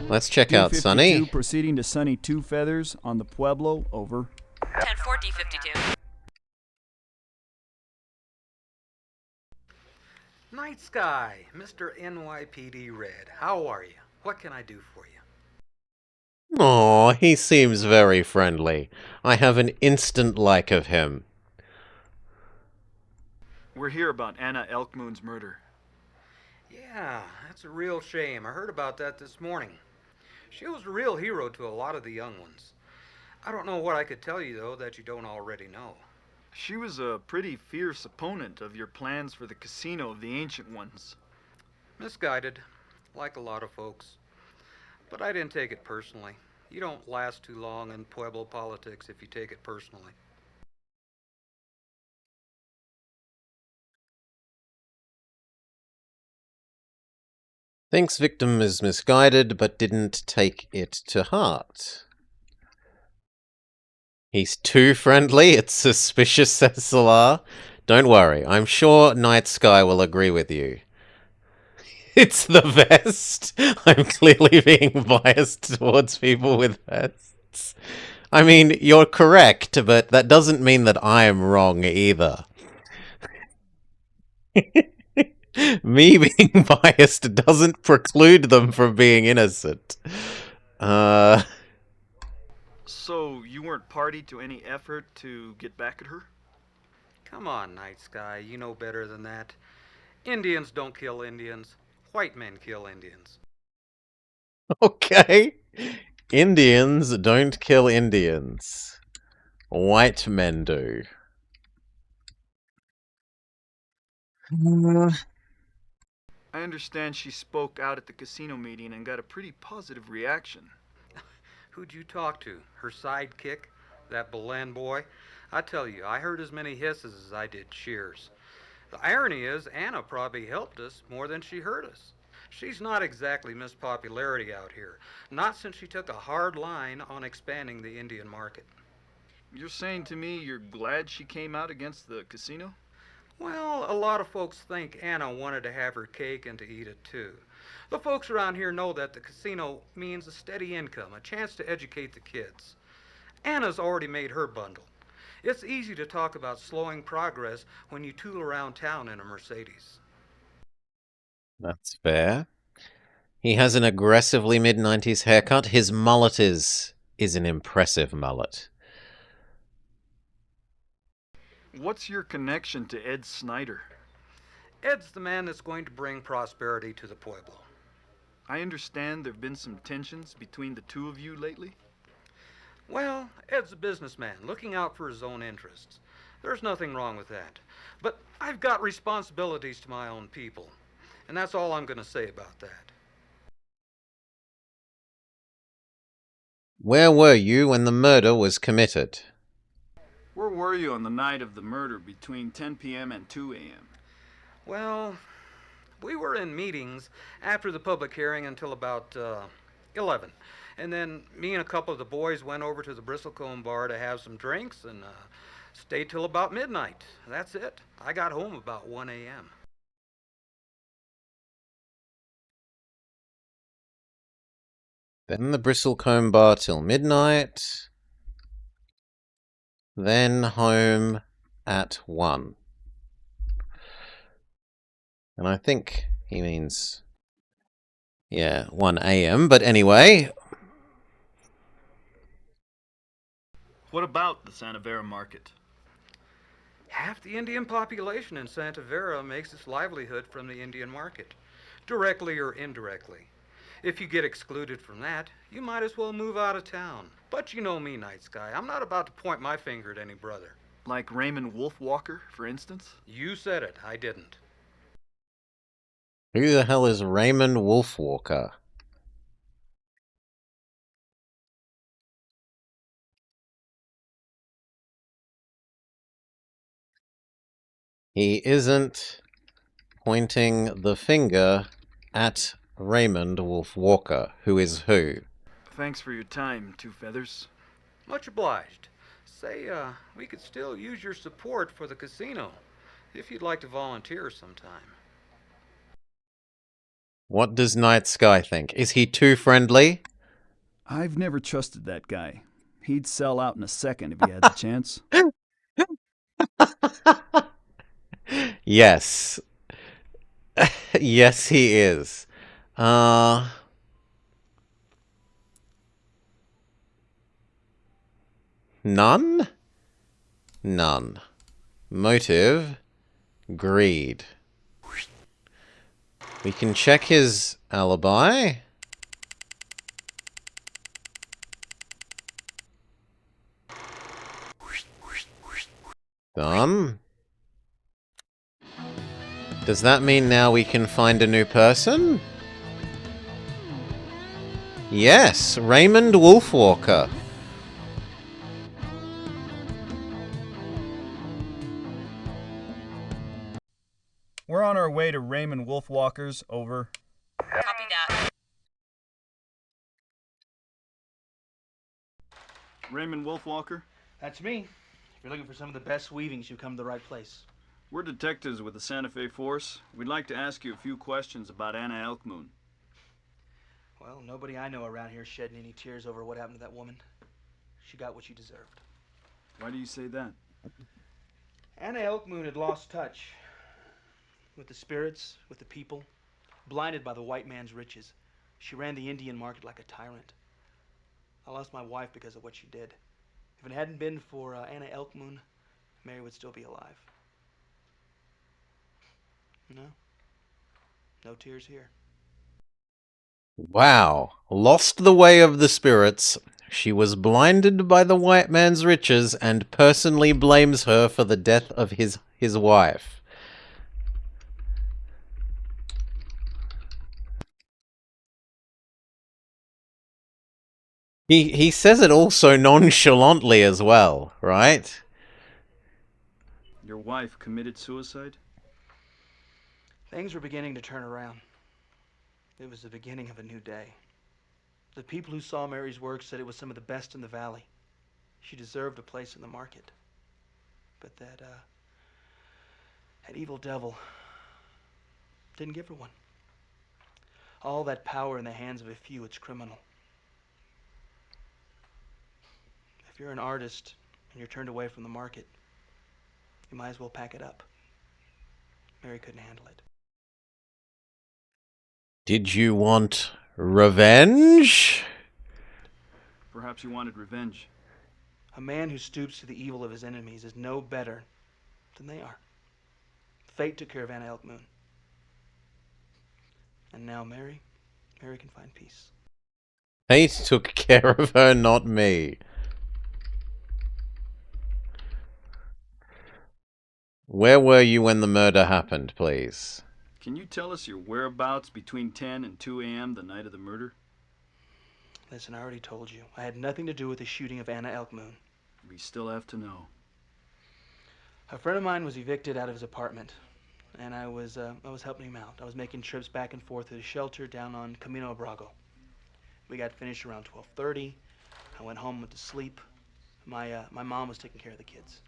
Speaker 1: Let's check out Sunny.
Speaker 6: Proceeding to Sunny Two Feathers on the Pueblo, over.
Speaker 8: 10-4 D52.
Speaker 19: Night Sky, Mr. NYPD Red. How are you? What can I do for you?
Speaker 1: Aw, he seems very friendly. I have an instant like of him.
Speaker 6: We're here about Anna Elkmoon's murder.
Speaker 19: Yeah, that's a real shame. I heard about that this morning. She was a real hero to a lot of the young ones. I don't know what I could tell you, though, that you don't already know.
Speaker 6: She was a pretty fierce opponent of your plans for the casino of the Ancient Ones.
Speaker 19: Misguided, like a lot of folks. But I didn't take it personally. You don't last too long in Pueblo politics if you take it personally.
Speaker 1: Thinks victim is misguided, but didn't take it to heart. He's too friendly, it's suspicious, says Salar. Don't worry, I'm sure Night Sky will agree with you. It's the vest! I'm clearly being biased towards people with vests. I mean, you're correct, but that doesn't mean that I'm wrong either. Me being biased doesn't preclude them from being innocent.
Speaker 6: So, you weren't party to any effort to get back at her?
Speaker 19: Come on, Night Sky, you know better than that. Indians don't kill Indians. White men kill Indians.
Speaker 1: Okay. Indians don't kill Indians. White men do.
Speaker 6: I understand she spoke out at the casino meeting and got a pretty positive reaction.
Speaker 19: Who'd you talk to? Her sidekick? That Belen boy? I tell you, I heard as many hisses as I did cheers. The irony is, Anna probably helped us more than she hurt us. She's not exactly Miss Popularity out here, not since she took a hard line on expanding the Indian market.
Speaker 6: You're saying to me you're glad she came out against the casino?
Speaker 19: Well, a lot of folks think Anna wanted to have her cake and to eat it too. The folks around here know that the casino means a steady income, a chance to educate the kids. Anna's already made her bundle. It's easy to talk about slowing progress when you tool around town in a Mercedes.
Speaker 1: That's fair. He has an aggressively mid-90s haircut. His mullet is an impressive mullet.
Speaker 6: What's your connection to Ed Snyder?
Speaker 19: Ed's the man that's going to bring prosperity to the Pueblo.
Speaker 6: I understand there have been some tensions between the two of you lately?
Speaker 19: Well, Ed's a businessman, looking out for his own interests. There's nothing wrong with that. But I've got responsibilities to my own people. And that's all I'm going to say about that.
Speaker 1: Where were you when the murder was committed?
Speaker 6: Where were you on the night of the murder between 10 p.m. and 2 a.m.?
Speaker 19: Well, we were in meetings after the public hearing until about 11. And then me and a couple of the boys went over to the Bristlecombe bar to have some drinks and stayed till about midnight. That's it. I got home about 1 a.m.
Speaker 1: Then the Bristlecombe bar till midnight. Then home at 1. And I think he means, 1 a.m. But anyway.
Speaker 6: What about the Santa Vera market?
Speaker 19: Half the Indian population in Santa Vera makes its livelihood from the Indian market, directly or indirectly. If you get excluded from that, you might as well move out of town. But you know me, Night Sky. I'm not about to point my finger at any brother.
Speaker 6: Like Raymond Wolfwalker, for instance?
Speaker 19: You said it. I didn't.
Speaker 1: Who the hell is Raymond Wolfwalker? He isn't pointing the finger at Raymond Wolf Walker, who is who?
Speaker 6: Thanks for your time, Two Feathers.
Speaker 19: Much obliged. Say, we could still use your support for the casino, if you'd like to volunteer sometime.
Speaker 1: What does Night Sky think? Is he too friendly?
Speaker 6: I've never trusted that guy. He'd sell out in a second if he had the chance.
Speaker 1: Yes. Yes, he is. None? None. Motive? Greed. We can check his alibi. Done. Does that mean now we can find a new person? Yes, Raymond Wolfwalker.
Speaker 6: We're on our way to Raymond Wolfwalker's, over.
Speaker 8: Copy that.
Speaker 6: Raymond Wolfwalker?
Speaker 4: That's me. If you're looking for some of the best weavings, you've come to the right place.
Speaker 6: We're detectives with the Santa Fe Force. We'd like to ask you a few questions about Anna Elkmoon.
Speaker 4: Well, nobody I know around here is shedding any tears over what happened to that woman. She got what she deserved.
Speaker 6: Why do you say that?
Speaker 4: Anna Elkmoon had lost touch with the spirits, with the people, blinded by the white man's riches. She ran the Indian market like a tyrant. I lost my wife because of what she did. If it hadn't been for Anna Elkmoon, Mary would still be alive. No. No tears here.
Speaker 1: Wow. Lost the way of the spirits. She was blinded by the white man's riches and personally blames her for the death of his wife. He says it also nonchalantly as well, right?
Speaker 6: Your wife committed suicide?
Speaker 4: Things were beginning to turn around. It was the beginning of a new day. The people who saw Mary's work said it was some of the best in the valley. She deserved a place in the market. But that evil devil didn't give her one. All that power in the hands of a few, it's criminal. If you're an artist and you're turned away from the market, you might as well pack it up. Mary couldn't handle it.
Speaker 1: Did you want revenge?
Speaker 6: Perhaps you wanted revenge.
Speaker 4: A man who stoops to the evil of his enemies is no better than they are. Fate took care of Anna Elkmoon. And now Mary can find peace.
Speaker 1: Fate took care of her, not me. Where were you when the murder happened, please?
Speaker 6: Can you tell us your whereabouts between 10 and 2 a.m. the night of the murder?
Speaker 4: Listen, I already told you. I had nothing to do with the shooting of Anna Elkmoon.
Speaker 6: We still have to know.
Speaker 4: A friend of mine was evicted out of his apartment, and I was helping him out. I was making trips back and forth to the shelter down on Camino Brago. We got finished around 12:30. I went home, went to sleep. My mom was taking care of the kids.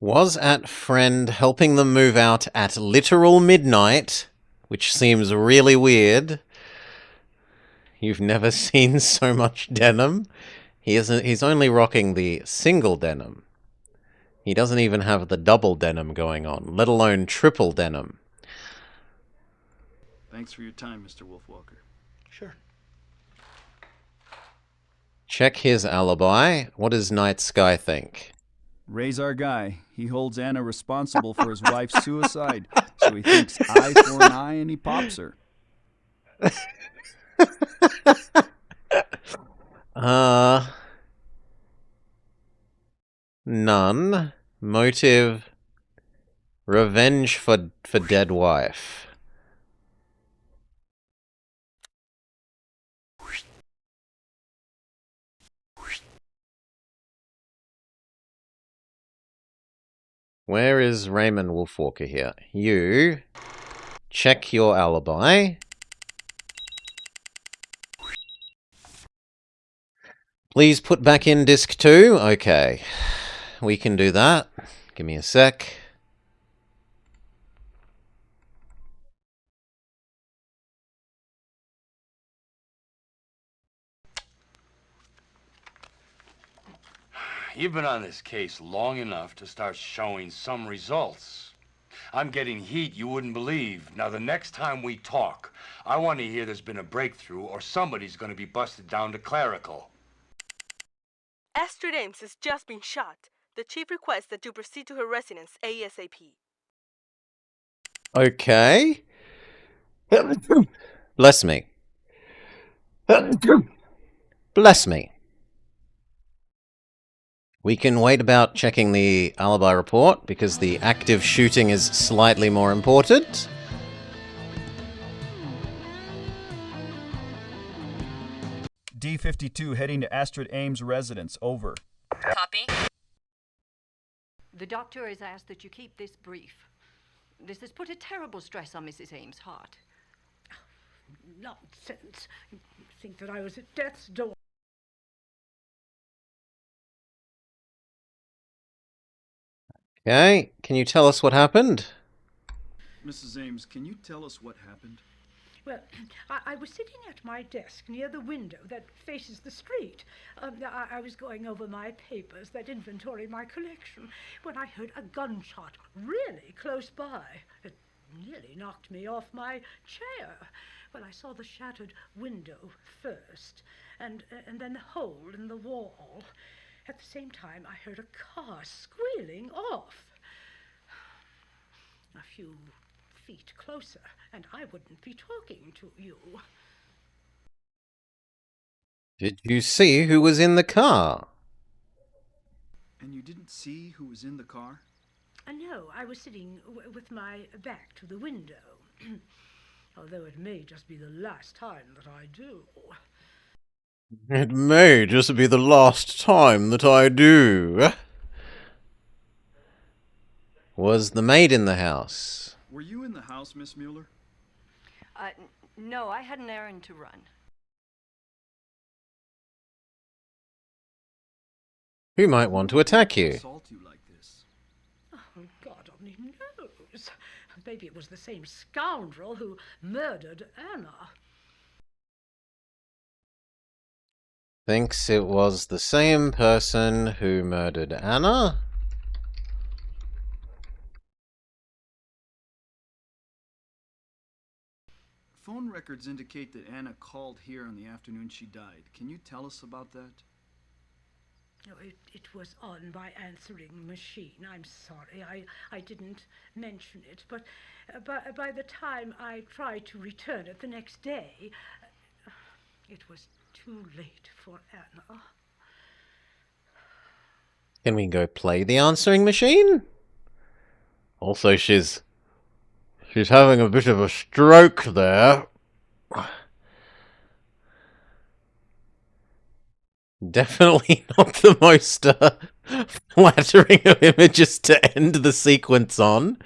Speaker 1: Was at friend helping them move out at literal midnight, which seems really weird. You've never seen so much denim. He's only rocking the single denim. He doesn't even have the double denim going on, let alone triple denim.
Speaker 6: Thanks for your time, Mr. Wolfwalker.
Speaker 4: Sure.
Speaker 1: Check his alibi. What does Night Sky think?
Speaker 6: Ray's our guy. He holds Anna responsible for his wife's suicide, so he thinks eye for an eye and he pops her.
Speaker 1: None. Motive, revenge for dead wife. Where is Raymond Wolfwalker here? You check your alibi. Please put back in disc 2. Okay. We can do that. Give me a sec.
Speaker 2: You've been on this case long enough to start showing some results. I'm getting heat you wouldn't believe. Now, the next time we talk, I want to hear there's been a breakthrough or somebody's going to be busted down to clerical.
Speaker 5: Astrid Ames has just been shot. The chief requests that you proceed to her residence ASAP.
Speaker 1: Okay. Bless me. Bless me. We can wait about checking the alibi report because the active shooting is slightly more important.
Speaker 6: D-52 heading to Astrid Ames' residence. Over.
Speaker 8: Copy.
Speaker 11: The doctor has asked that you keep this brief. This has put a terrible stress on Mrs. Ames' heart.
Speaker 20: Nonsense. You think that I was at death's door.
Speaker 1: Okay, can you tell us what happened?
Speaker 6: Mrs. Ames, can you tell us what happened?
Speaker 20: Well, I was sitting at my desk near the window that faces the street. I was going over my papers that inventory my collection when I heard a gunshot really close by. It nearly knocked me off my chair. Well, I saw the shattered window first, and then the hole in the wall. At the same time, I heard a car squealing off. A few feet closer, and I wouldn't be talking to you.
Speaker 1: Did you see who was in the car?
Speaker 6: And you didn't see who was in the car?
Speaker 20: No, I was sitting with my back to the window. Although it may just be the last time that I do.
Speaker 1: It may just be the last time that I do. Was the maid in the house?
Speaker 6: Were you in the house, Miss Mueller?
Speaker 11: No, I had an errand to run.
Speaker 1: Who might want to attack you?
Speaker 6: Assault you like this?
Speaker 20: Oh, God only knows. Maybe it was the same scoundrel who murdered Anna.
Speaker 1: Thinks it was the same person who murdered Anna?
Speaker 6: Phone records indicate that Anna called here on the afternoon she died. Can you tell us about that?
Speaker 20: No, it was on my answering machine. I'm sorry, I didn't mention it, but by the time I tried to return it the next day, it was too late for Anna.
Speaker 1: Can we go play the answering machine? Also, she's having a bit of a stroke there. Definitely not the most flattering of images to end the sequence on.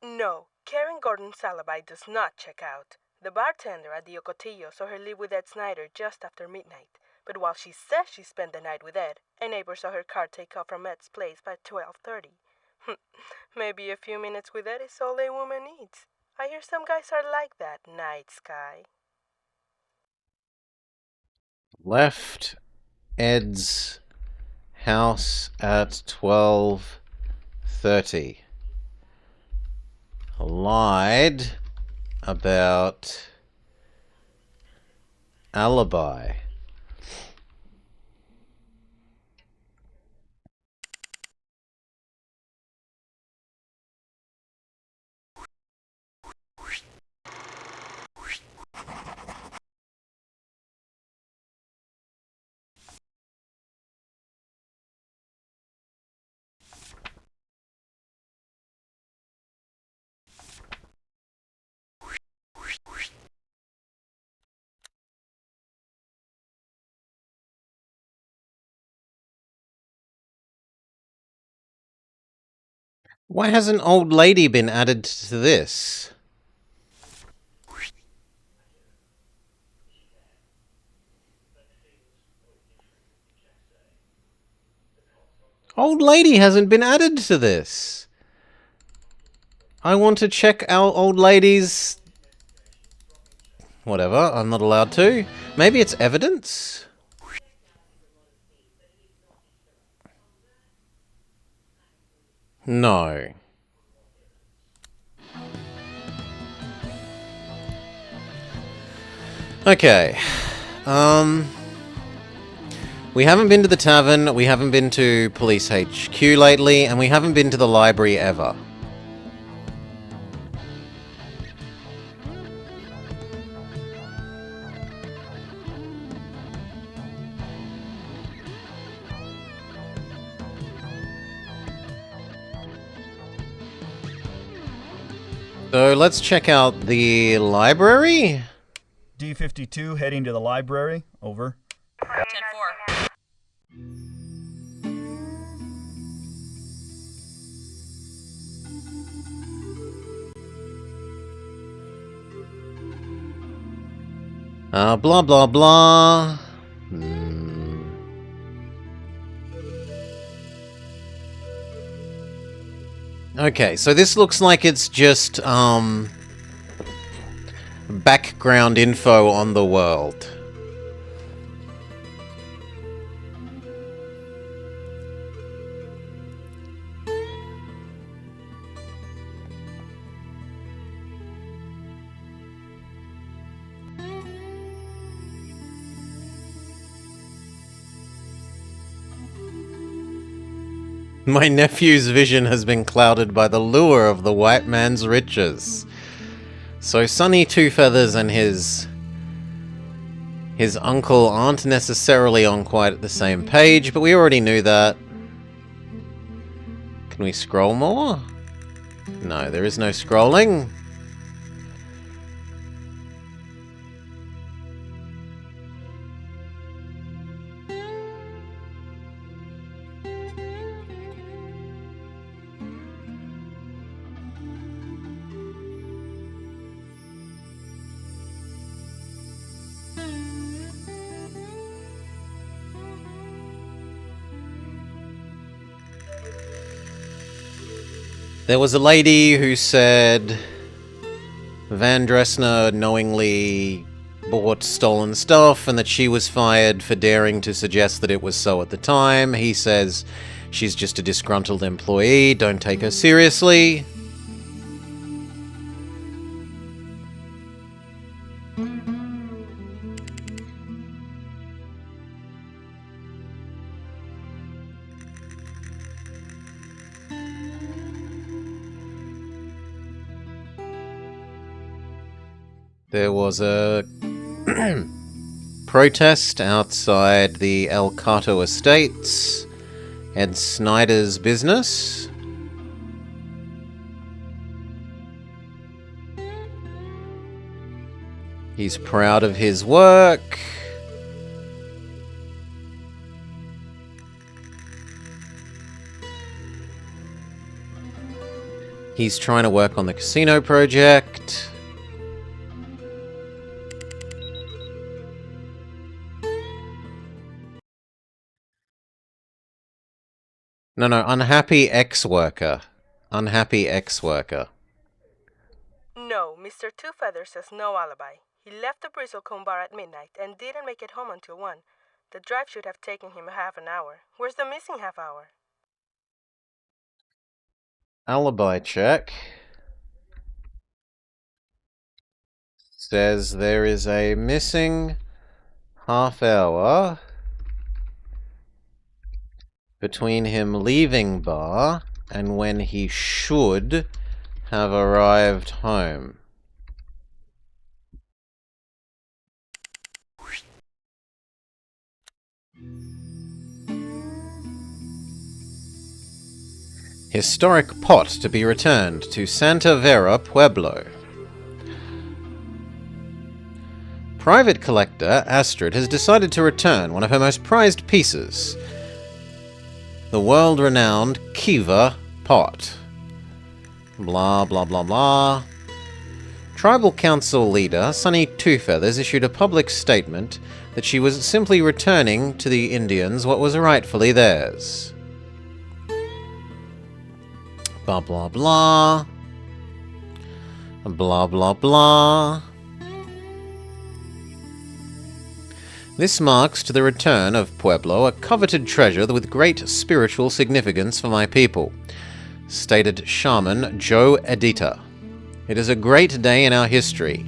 Speaker 5: No, Karen Gordon's alibi does not check out. The bartender at the Ocotillo saw her leave with Ed Snyder just after midnight. But while she says she spent the night with Ed, a neighbor saw her car take off from Ed's place by 12:30. Maybe a few minutes with Ed is all a woman needs. I hear some guys are like that, Night Sky.
Speaker 1: Left Ed's house at 12:30. Lied about alibi. Why hasn't old lady been added to this? Old lady hasn't been added to this. I want to check our old lady's... Whatever, I'm not allowed to. Maybe it's evidence? No. Okay. We haven't been to the tavern, we haven't been to Police HQ lately, and we haven't been to the library ever. So let's check out the library.
Speaker 6: D-52 heading to the library. Over.
Speaker 8: 10-4.
Speaker 1: Blah blah blah. Okay, so this looks like it's just, background info on the world. My nephew's vision has been clouded by the lure of the white man's riches. So Sonny Two Feathers and his uncle aren't necessarily on quite the same page, but we already knew that. Can we scroll more? No, there is no scrolling. There was a lady who said Van Dressner knowingly bought stolen stuff and that she was fired for daring to suggest that it was so at the time. He says she's just a disgruntled employee, don't take her seriously. There was a protest outside the El Cato Estates, Ed Snyder's business. He's proud of his work. He's trying to work on the casino project. No, unhappy ex-worker. Unhappy ex-worker.
Speaker 5: No, Mr. Two Feathers has no alibi. He left the Bristlecone bar at midnight and didn't make it home until 1. The drive should have taken him half an hour. Where's the missing half hour?
Speaker 1: Alibi check. Says there is a missing half hour between him leaving bar and when he should have arrived home. Historic pot to be returned to Santa Vera Pueblo. Private collector Astrid has decided to return one of her most prized pieces, the world-renowned Kiva pot. Blah, blah, blah, blah. Tribal Council leader Sunny Two Feathers issued a public statement that she was simply returning to the Indians what was rightfully theirs. Blah, blah, blah. Blah, blah, blah. This marks to the return of Pueblo, a coveted treasure with great spiritual significance for my people, stated Shaman Joe Edita. It is a great day in our history.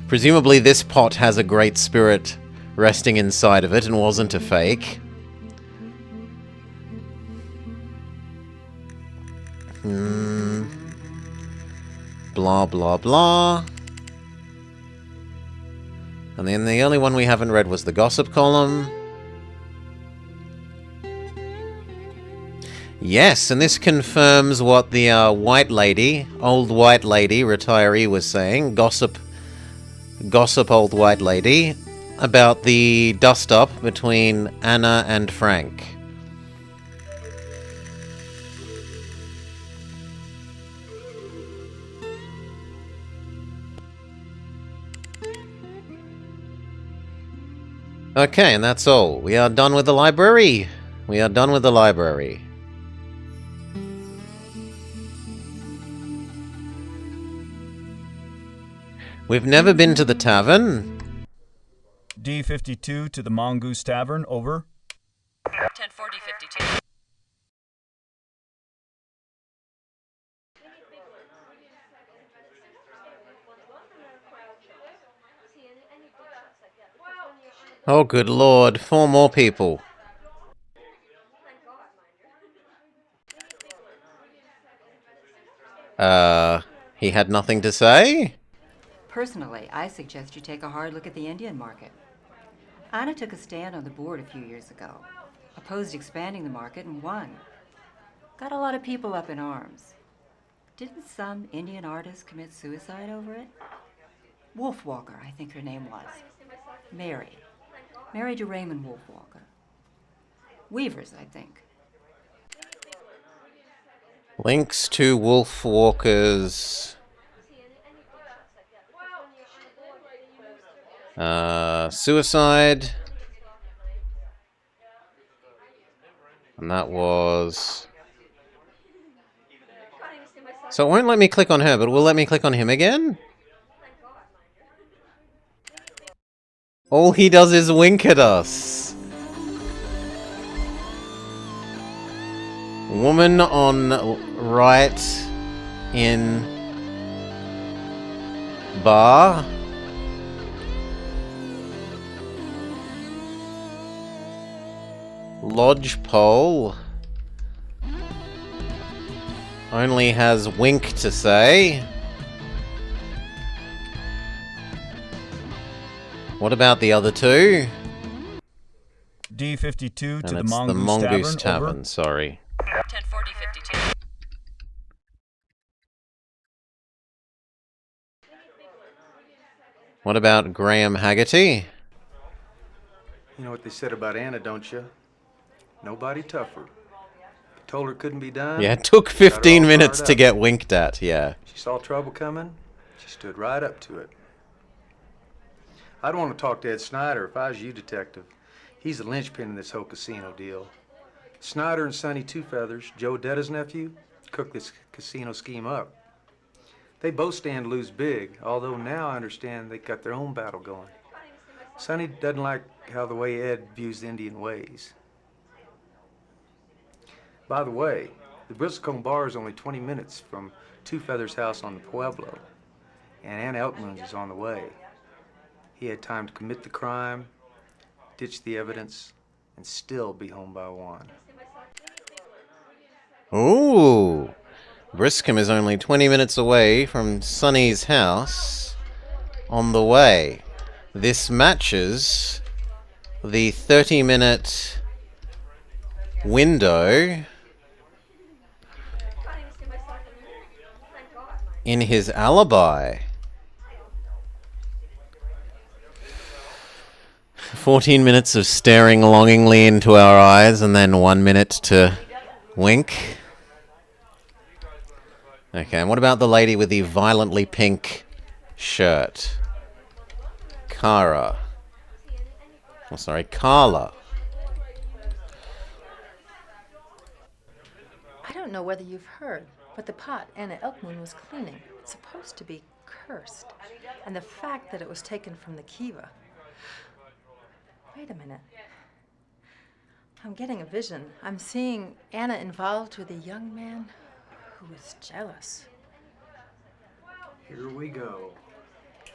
Speaker 1: Presumably this pot has a great spirit resting inside of it and wasn't a fake. Blah, blah, blah. And then the only one we haven't read was the gossip column. Yes, and this confirms what the old white lady retiree was saying. Gossip old white lady, about the dust-up between Anna and Frank. Okay, and that's all. We are done with the library. We are done with the library. We've never been to the tavern.
Speaker 6: D-52 to the Mongoose Tavern, over.
Speaker 8: 1040-52.
Speaker 1: Oh, good lord. 4 more people. He had nothing to say?
Speaker 21: Personally, I suggest you take a hard look at the Indian market. Anna took a stand on the board a few years ago, opposed expanding the market, and won. Got a lot of people up in arms. Didn't some Indian artist commit suicide over it? Wolfwalker, I think her name was. Mary. Married to Raymond Wolfwalker. Weavers, I think.
Speaker 1: Links to Wolfwalker's suicide. And that was... So it won't let me click on her, but it will let me click on him again? All he does is wink at us. Woman on right in bar. Lodgepole. Only has wink to say. What about the other two?
Speaker 6: D-52 to
Speaker 1: and
Speaker 6: the
Speaker 1: it's
Speaker 6: Mongoose,
Speaker 1: the Mongoose
Speaker 6: Tavern,
Speaker 1: Tavern, sorry.
Speaker 8: 1040-52.
Speaker 1: What about Graham Haggerty?
Speaker 22: You know what they said about Anna, don't you? Nobody tougher. Told her couldn't be done.
Speaker 1: Yeah, it took
Speaker 22: got her
Speaker 1: 15
Speaker 22: all
Speaker 1: minutes
Speaker 22: fired
Speaker 1: to
Speaker 22: up.
Speaker 1: get winked at, yeah.
Speaker 22: She saw trouble coming. She stood right up to it. I'd want to talk to Ed Snyder if I was you, Detective. He's the linchpin in this whole casino deal. Snyder and Sonny Two Feathers, Joe Detta's nephew, cooked this casino scheme up. They both stand to lose big, although now I understand they got their own battle going. Sonny doesn't like how the way Ed views the Indian ways. By the way, the Bristlecone Bar is only 20 minutes from Two Feathers' house on the Pueblo, and Anna Elkmoon's is on the way. He had time to commit the crime, ditch the evidence, and still be home by 1.
Speaker 1: Ooh. Briscombe is only 20 minutes away from Sonny's house on the way. This matches the 30-minute window in his alibi. 14 minutes of staring longingly into our eyes and then 1 minute to wink. Okay, and what about the lady with the violently pink shirt? Kara. Oh, sorry, Carla.
Speaker 3: I don't know whether you've heard, but the pot Anna Elkmoon was cleaning, it's supposed to be cursed. And the fact that it was taken from the kiva. Wait a minute. I'm getting a vision. I'm seeing Anna involved with a young man who is jealous.
Speaker 22: Here we go.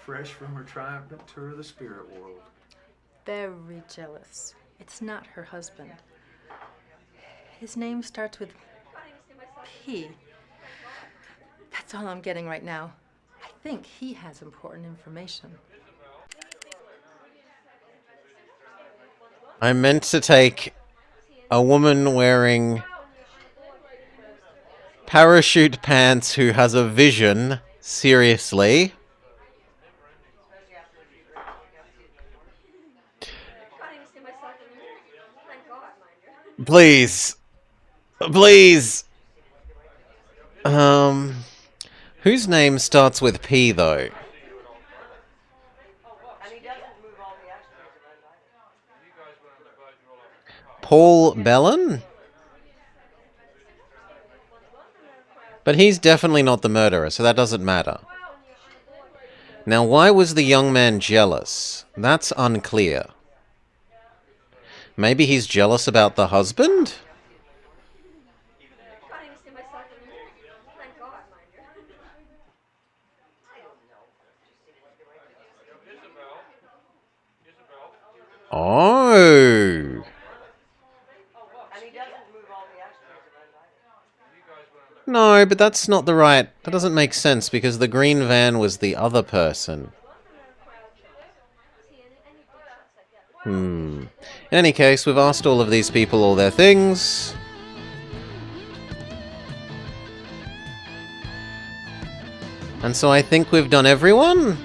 Speaker 22: Fresh from her triumphant tour of the spirit world.
Speaker 3: Very jealous. It's not her husband. His name starts with P. That's all I'm getting right now. I think he has important information.
Speaker 1: I meant to take a woman wearing parachute pants who has a vision seriously. Please. Please. Whose name starts with P, though? Paul Bellin? But he's definitely not the murderer, so that doesn't matter. Now, why was the young man jealous? That's unclear. Maybe he's jealous about the husband? Oh. No, but that's not the right... That doesn't make sense, because the green van was the other person. In any case, we've asked all of these people all their things. And so I think we've done everyone?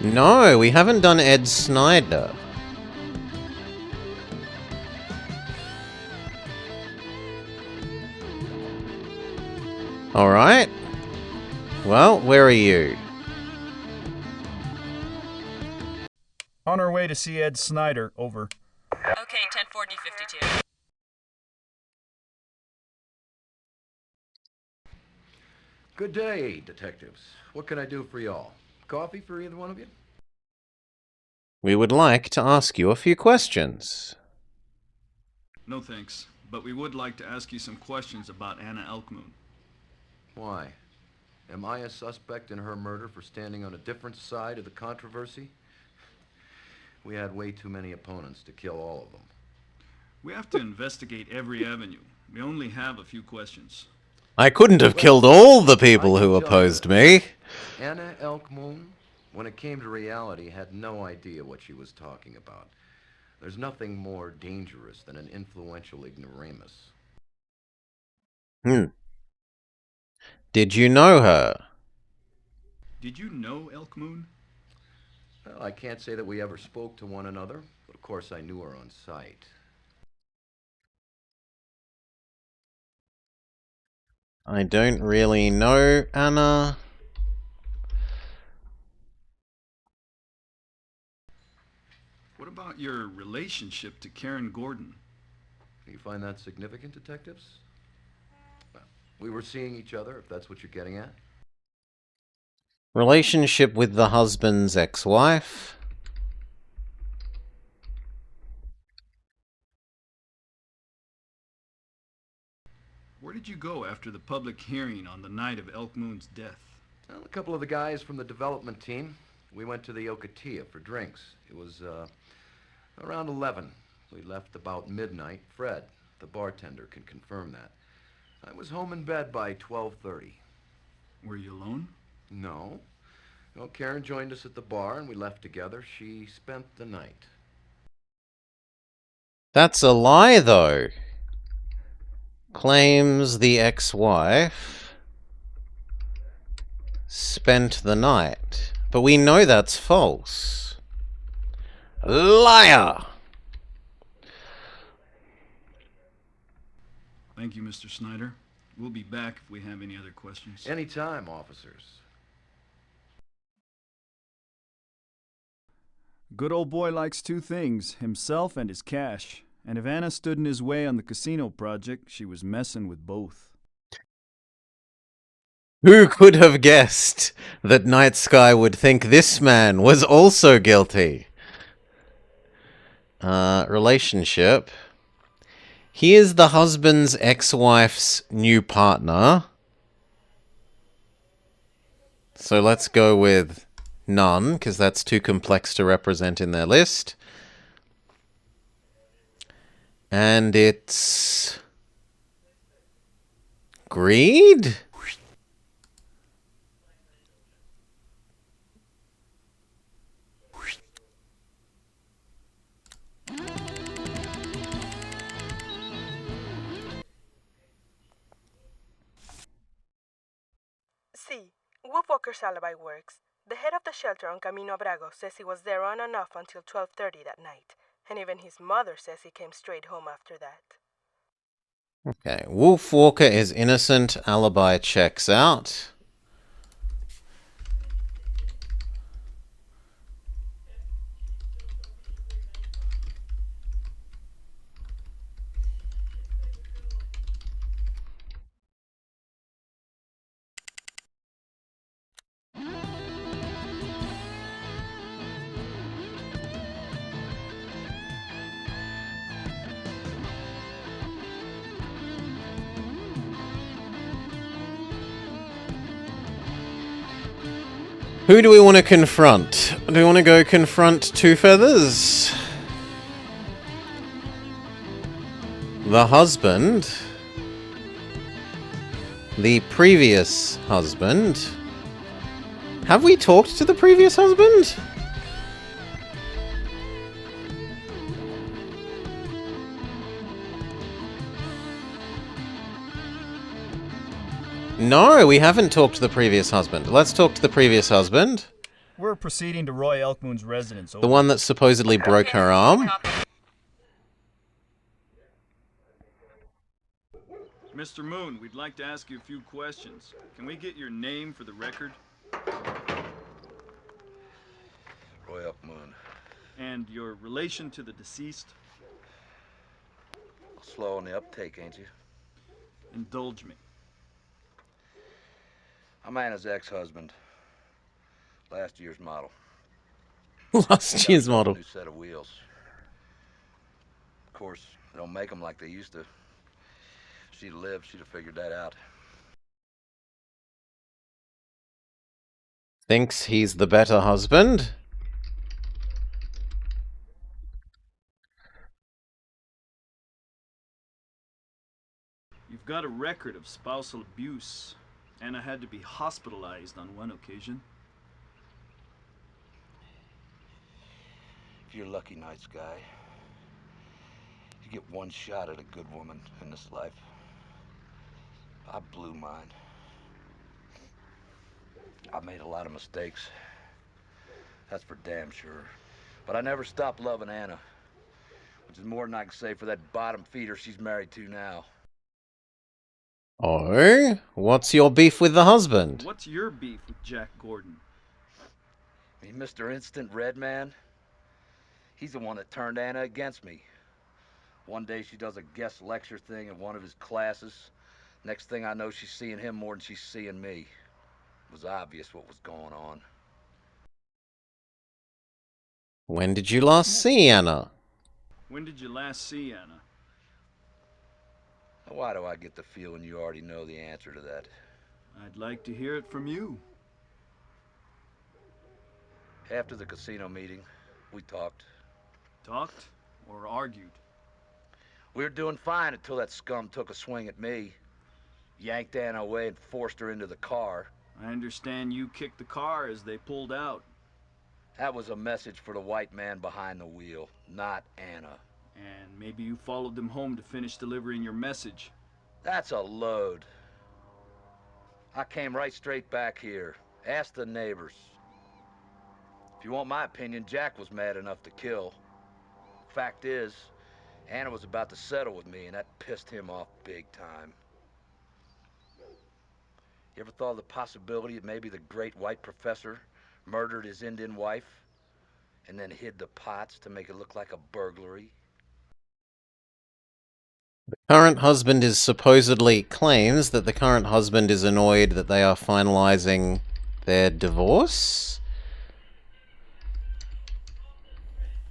Speaker 1: No, we haven't done Ed Snyder. Alright. Well, where are you?
Speaker 6: On our way to see Ed Snyder, over.
Speaker 8: Okay, 1040-52.
Speaker 7: Good day, detectives. What can I do for y'all? Coffee for either one of you?
Speaker 1: We would like to ask you a few questions.
Speaker 6: No thanks, but we would like to ask you some questions about Anna Elkmoon.
Speaker 7: Why? Am I a suspect in her murder for standing on a different side of the controversy? We had way too many opponents to kill all of them.
Speaker 6: We have to investigate every avenue. We only have a few questions.
Speaker 1: I couldn't have killed all the people who opposed me.
Speaker 7: Anna Elkmoon, when it came to reality, had no idea what she was talking about. There's nothing more dangerous than an influential ignoramus.
Speaker 1: Did you know her?
Speaker 6: Did you know Elkmoon?
Speaker 7: Well, I can't say that we ever spoke to one another, but of course I knew her on sight.
Speaker 1: I don't really know Anna.
Speaker 6: What about your relationship to Karen Gordon?
Speaker 7: Do you find that significant, detectives? Well, we were seeing each other, if that's what you're getting at.
Speaker 1: Relationship with the husband's ex-wife.
Speaker 6: Where did you go after the public hearing on the night of Elkmoon's death?
Speaker 7: Well, a couple of the guys from the development team, we went to the Ocotillo for drinks. It was around 11. We left about midnight. Fred, the bartender, can confirm that. I was home in bed by 12:30.
Speaker 6: Were you alone?
Speaker 7: No. Well, Karen joined us at the bar and we left together. She spent the night.
Speaker 1: That's a lie, though. claims the ex-wife spent the night. But we know that's false. Liar!
Speaker 6: Thank you, Mr. Snyder. We'll be back if we have any other questions.
Speaker 7: Anytime, officers.
Speaker 6: Good old boy likes two things, himself and his cash. And if Anna stood in his way on the casino project, she was messing with both.
Speaker 1: Who could have guessed that Night Sky would think this man was also guilty? Relationship. He is the husband's ex-wife's new partner. So let's go with none, because that's too complex to represent in their list. And it's... greed?
Speaker 5: See, Wolf Walker's alibi works. The head of the shelter on Camino Abrago says he was there on and off until 12:30 that night. And even his mother says he came straight home after that.
Speaker 1: Okay, Wolf Walker is innocent, alibi checks out. Who do we want to confront? Do we want to go confront Two Feathers? The husband? The previous husband? Have we talked to the previous husband? No, we haven't talked to the previous husband. Let's talk to the previous husband.
Speaker 6: We're proceeding to Roy Elkmoon's residence.
Speaker 1: The one that supposedly broke her arm.
Speaker 6: Mr. Moon, we'd like to ask you a few questions. Can we get your name for the record?
Speaker 16: Roy Elkmoon.
Speaker 6: And your relation to the deceased?
Speaker 16: Slow on the uptake, ain't you?
Speaker 6: Indulge me.
Speaker 16: I'm Anna's ex-husband. Last year's model.
Speaker 1: Last year's model.
Speaker 16: New set of wheels. Of course, they don't make them like they used to. If she'd lived, she'd have figured that out.
Speaker 1: Thinks he's the better husband.
Speaker 6: You've got a record of spousal abuse. Anna had to be hospitalized on one occasion.
Speaker 16: If you're lucky, Night Sky, you get one shot at a good woman in this life. I blew mine. I made a lot of mistakes. That's for damn sure. But I never stopped loving Anna, which is more than I can say for that bottom feeder she's married to now.
Speaker 1: Oh? What's your beef with the husband?
Speaker 6: What's your beef with Jack Gordon?
Speaker 16: I mean, Mr. Instant Red Man, he's the one that turned Anna against me. One day she does a guest lecture thing in one of his classes. Next thing I know, she's seeing him more than she's seeing me. It was obvious what was going on.
Speaker 1: When did you last see Anna?
Speaker 6: When did you last see Anna?
Speaker 16: Why do I get the feeling you already know the answer to that?
Speaker 6: I'd like to hear it from you.
Speaker 16: After the casino meeting, we talked.
Speaker 6: Talked or argued?
Speaker 16: We were doing fine until that scum took a swing at me. Yanked Anna away and forced her into the car.
Speaker 6: I understand you kicked the car as they pulled out.
Speaker 16: That was a message for the white man behind the wheel, not Anna.
Speaker 6: And maybe you followed them home to finish delivering your message.
Speaker 10: That's a load. I came right straight back here. Ask the neighbors. If you want my opinion, Jack was mad enough to kill. Fact is, Anna was about to settle with me, and that pissed him off big time. You ever thought of the possibility that maybe the great white professor murdered his Indian wife and then hid the pots to make it look like a burglary?
Speaker 1: Current husband is supposedly claims that the current husband is annoyed that they are finalizing their divorce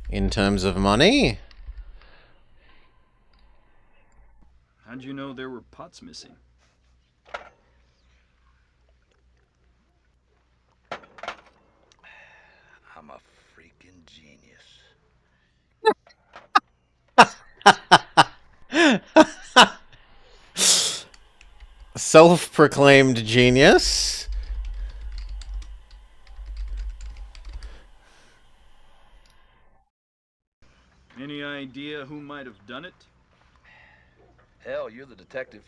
Speaker 1: in terms of money.
Speaker 6: How'd you know there were pots missing?
Speaker 10: I'm a freaking genius.
Speaker 1: Self-proclaimed genius.
Speaker 6: Any idea who might have done it?
Speaker 10: Hell, you're the detective.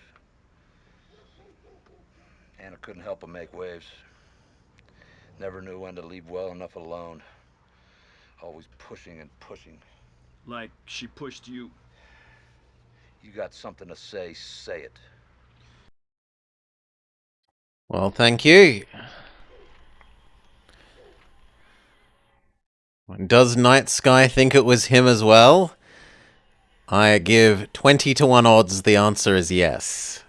Speaker 10: Anna couldn't help but make waves. Never knew when to leave well enough alone. Always pushing and pushing.
Speaker 6: Like she pushed you?
Speaker 10: You got something to say, say it.
Speaker 1: Well, thank you. Does Night Sky think it was him as well? I give 20 to 1 odds the answer is yes.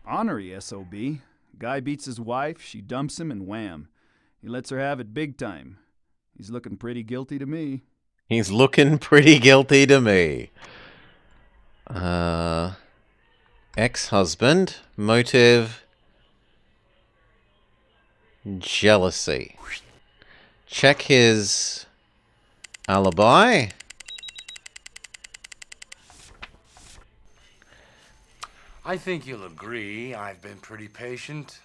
Speaker 6: Honorary SOB. Guy beats his wife, she dumps him, and wham. He lets her have it big time. He's looking pretty guilty to me.
Speaker 1: He's looking pretty guilty to me. Ex-husband. Motive. Jealousy. Check his alibi.
Speaker 2: I think you'll agree I've been pretty patient.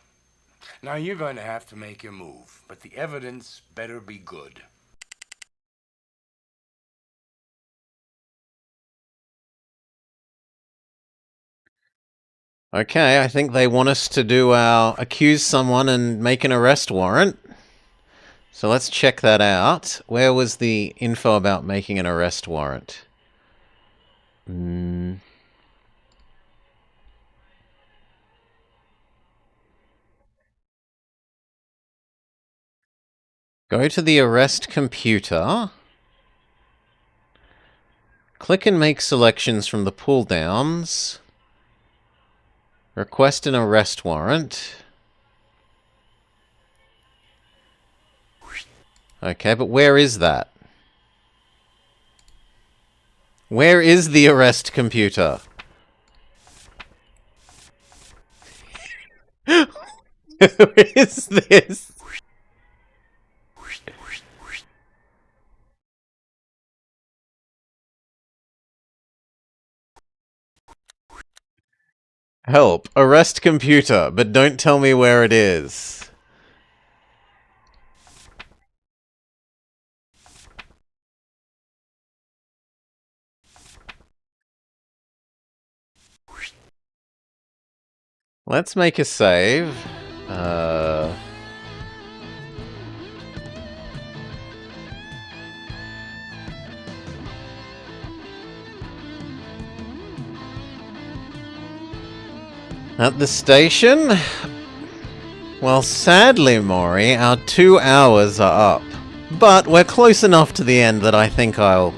Speaker 2: Now you're going to have to make your move, but the evidence better be good.
Speaker 1: Okay, I think they want us to do our accuse someone and make an arrest warrant. So let's check that out. Where was the info about making an arrest warrant? Go to the arrest computer. Click and make selections from the pull downs. Request an arrest warrant. Okay, but where is that? Where is the arrest computer? Who is this? Help. Arrest computer, but don't tell me where it is. Let's make a save. At the station? Well, sadly, Morri, our 2 hours are up. But we're close enough to the end that I think I'll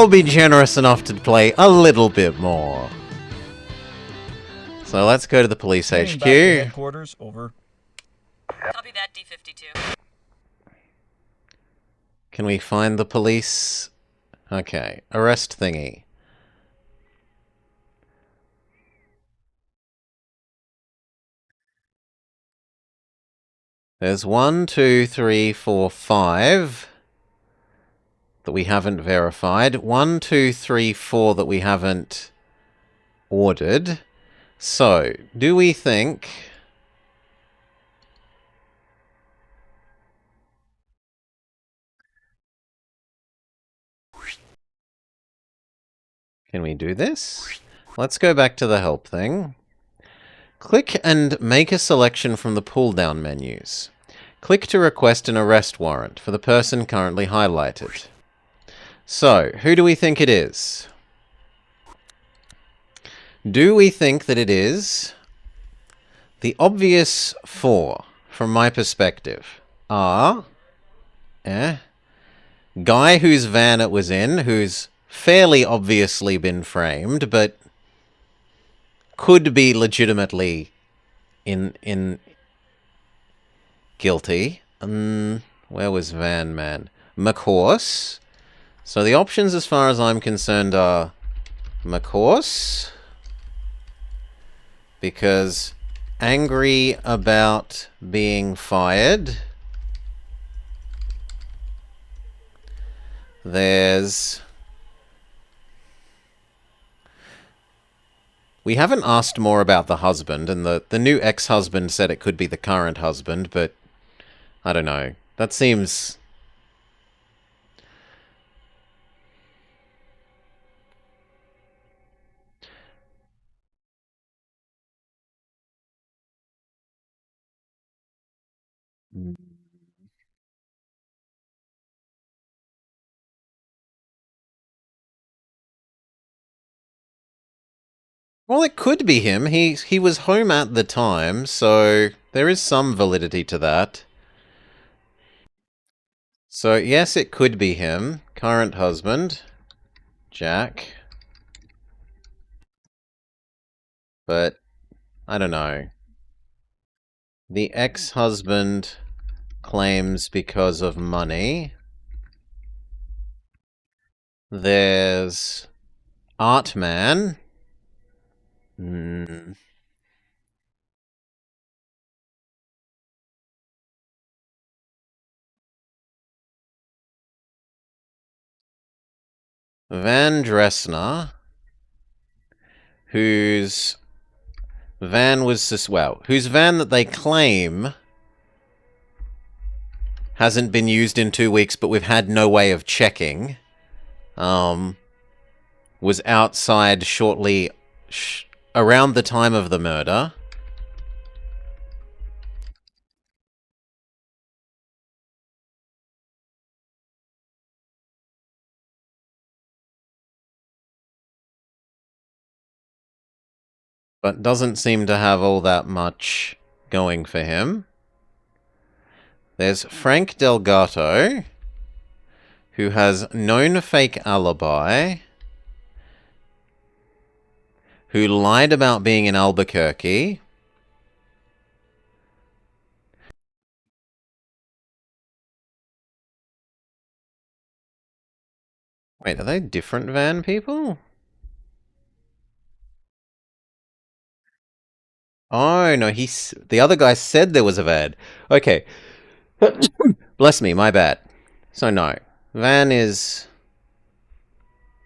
Speaker 1: be generous enough to play a little bit more. So let's go to the police HQ.
Speaker 6: Back to headquarters, over.
Speaker 8: Copy that, D-52.
Speaker 1: Can we find the police? Okay, arrest thingy. There's 1, 2, 3, 4, 5 that we haven't verified. 1, 2, 3, 4 that we haven't ordered. So, do we think... Can we do this? let's go back to the help thing. Click and make a selection from the pull-down menus. Click to request an arrest warrant for the person currently highlighted. So, who do we think it is? Do we think that it is the obvious four, from my perspective, are guy whose van it was in, who's fairly obviously been framed, but could be legitimately in guilty. Where was Van Man? McHorse. So the options as far as I'm concerned are McHorse, because angry about being fired. There's... We haven't asked more about the husband, and the new ex-husband said it could be the current husband, but I don't know. That seems... Well, it could be him. He was home at the time, so there is some validity to that. So, yes, it could be him. Current husband, Jack. But, I don't know. The ex-husband claims because of money. There's Art Man. Van Dressner, whose van was whose van that they claim hasn't been used in 2 weeks, but we've had no way of checking. Was outside shortly around the time of the murder. But doesn't seem to have all that much going for him. There's Frank Delgato, who has known fake alibi, who lied about being in Albuquerque. Wait, are they different van people? Oh, no, the other guy said there was a van. Okay. Bless me, my bad. So no, Van is...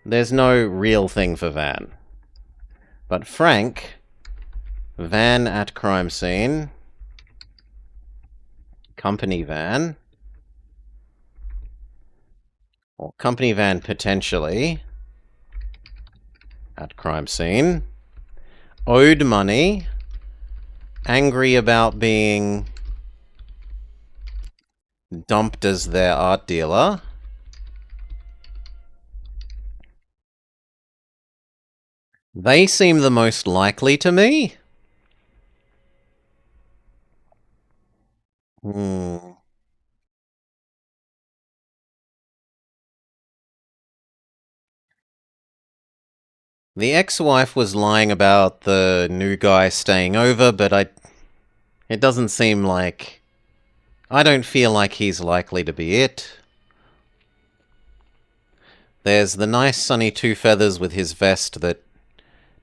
Speaker 1: There's no real thing for Van. But Frank, van at crime scene, company van, or company van potentially, at crime scene, owed money, angry about being dumped as their art dealer, they seem the most likely to me. The ex-wife was lying about the new guy staying over, but it doesn't seem like... I don't feel like he's likely to be it. There's the nice Sonny Two Feathers with his vest that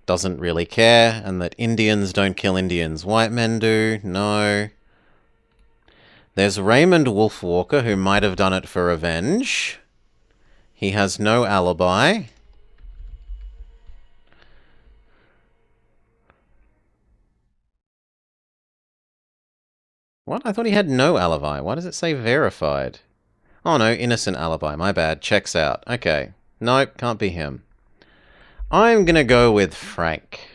Speaker 1: doesn't really care, and that Indians don't kill Indians, white men do. No. There's Raymond Wolfwalker, who might have done it for revenge. He has no alibi. What? I thought he had no alibi. Why does it say verified? Oh no, innocent alibi. My bad. Checks out. Okay. Nope, can't be him. I'm gonna go with Frank.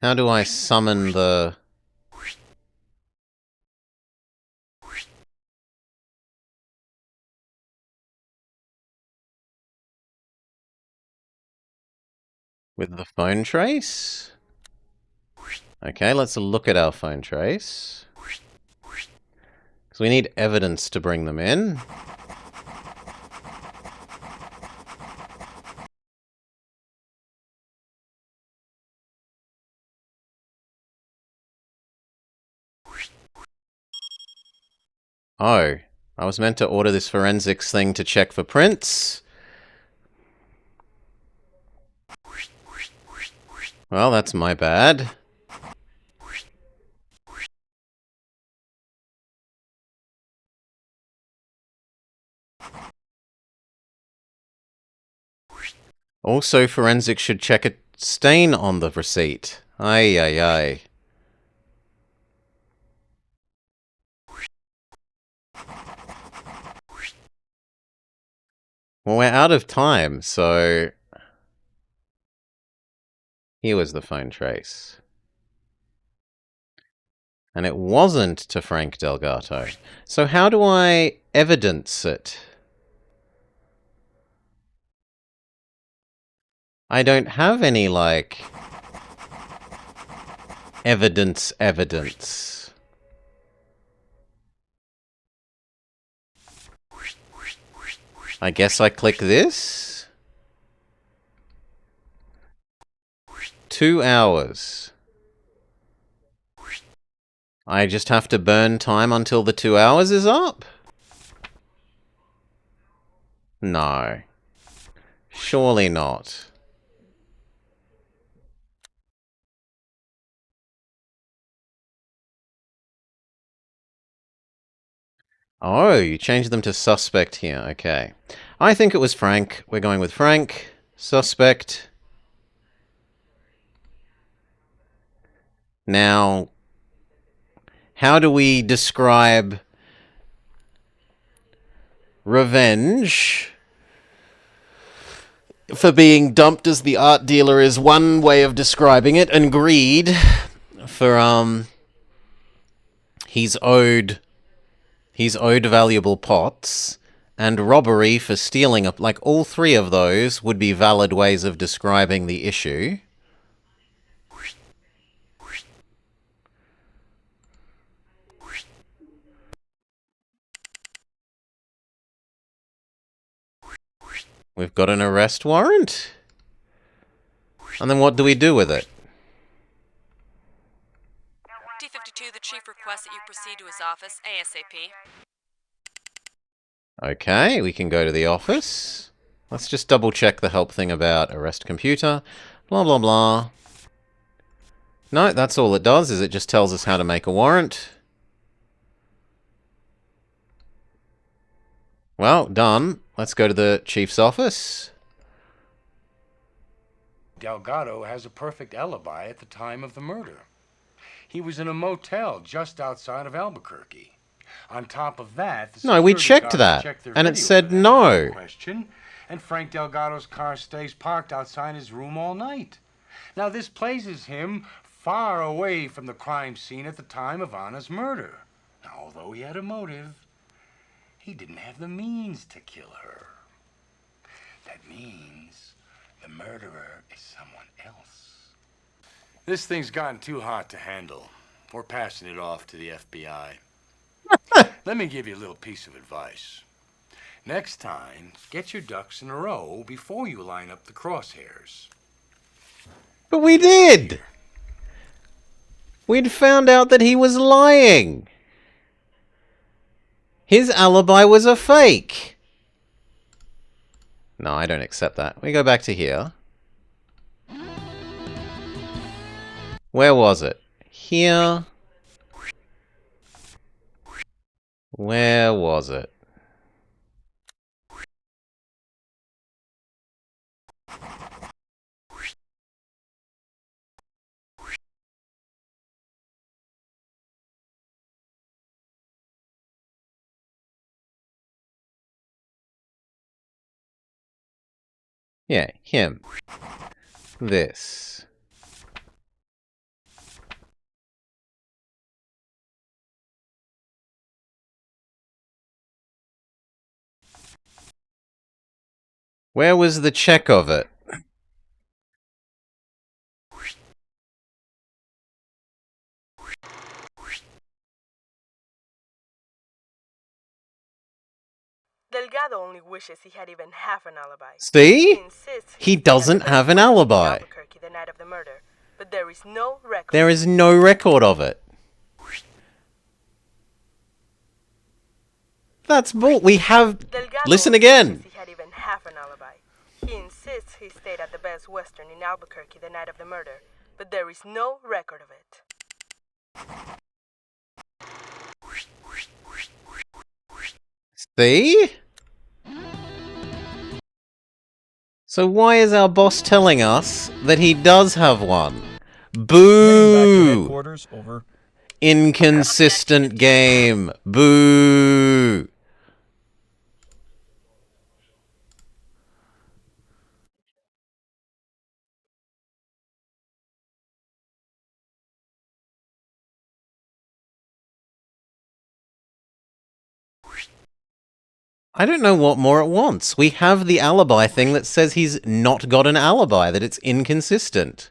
Speaker 1: How do I summon the... With the phone trace? Okay, let's look at our phone trace. Because we need evidence to bring them in. Oh, I was meant to order this forensics thing to check for prints. Well, that's my bad. Also, forensics should check a stain on the receipt. Ay, ay, ay. Well, we're out of time, so... Here was the phone trace. And it wasn't to Frank Delgato. So how do I evidence it? I don't have any, like... Evidence. I guess I click this? 2 hours. I just have to burn time until the 2 hours is up? No. Surely not. Oh, you changed them to suspect here. Okay. I think it was Frank. We're going with Frank. Suspect. Now, how do we describe revenge for being dumped as the art dealer is one way of describing it, and greed for, he's owed valuable pots, and robbery for stealing up. Like, all three of those would be valid ways of describing the issue. We've got an arrest warrant? And then what do we do with it?
Speaker 8: D52, the chief requests that you proceed to his office ASAP.
Speaker 1: Okay, we can go to the office. Let's just double check the help thing about arrest computer. Blah, blah, blah. No, that's all it does, is it just tells us how to make a warrant. Well, done. Let's go to the chief's office.
Speaker 2: Delgado has a perfect alibi at the time of the murder. He was in a motel just outside of Albuquerque. On top of that, the
Speaker 1: No, we
Speaker 2: security
Speaker 1: checked
Speaker 2: guards
Speaker 1: that,
Speaker 2: checked their
Speaker 1: and it
Speaker 2: video
Speaker 1: said
Speaker 2: for that
Speaker 1: no.
Speaker 2: question, and Frank Delgado's car stays parked outside his room all night. Now, this places him far away from the crime scene at the time of Anna's murder. Now, although he had a motive, he didn't have the means to kill her. That means the murderer is someone else. This thing's gotten too hot to handle. We're passing it off to the FBI. Let me give you a little piece of advice. Next time, get your ducks in a row before you line up the crosshairs.
Speaker 1: But we did! We'd found out that he was lying. His alibi was a fake. No, I don't accept that. We go back to here. Where was it? Here. Where was it? Yeah, him. This. Where was the check of it?
Speaker 5: Delgado only wishes he had even half an alibi.
Speaker 1: See?
Speaker 5: He insists
Speaker 1: He
Speaker 5: stayed at the
Speaker 1: doesn't
Speaker 5: best
Speaker 1: have an
Speaker 5: Western in
Speaker 1: alibi.
Speaker 5: Albuquerque the night of the murder, but there is no record.
Speaker 1: There is no record of it. That's bull. We have.
Speaker 5: Delgado
Speaker 1: Listen
Speaker 5: only
Speaker 1: again.
Speaker 5: wishes he had even half an alibi. He insists he stayed at the Best Western in Albuquerque the night of the murder, but there is no record of it.
Speaker 1: See? So why is our boss telling us that he does have one? Boo!
Speaker 13: Headquarters, over.
Speaker 1: Inconsistent game. Boo! I don't know what more it wants. We have the alibi thing that says he's not got an alibi, that it's inconsistent.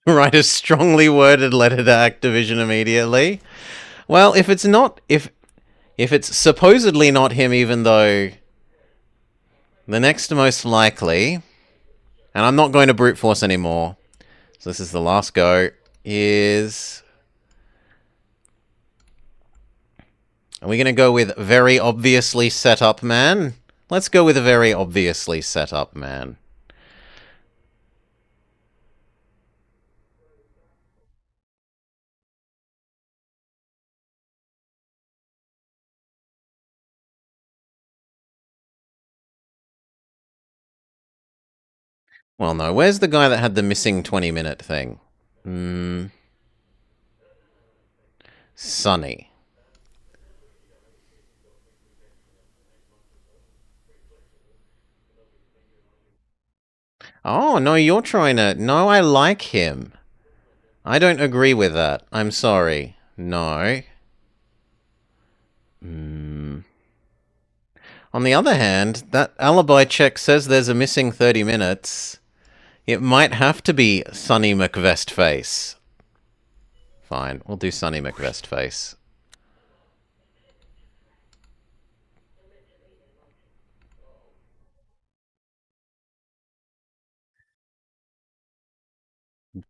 Speaker 1: Write a strongly worded letter to Activision immediately. Well, if it's not, if it's supposedly not him, even though the next most likely, and I'm not going to brute force anymore, so this is the last go, is... Are we going to go with very obviously set up man? Let's go with a very obviously set up man. Well, no. Where's the guy that had the missing 20-minute thing? Sonny. Oh, no, you're trying to... No, I like him. I don't agree with that. I'm sorry. No. On the other hand, that alibi check says there's a missing 30 minutes. It might have to be Sonny McVestface. Fine, we'll do Sonny McVestface.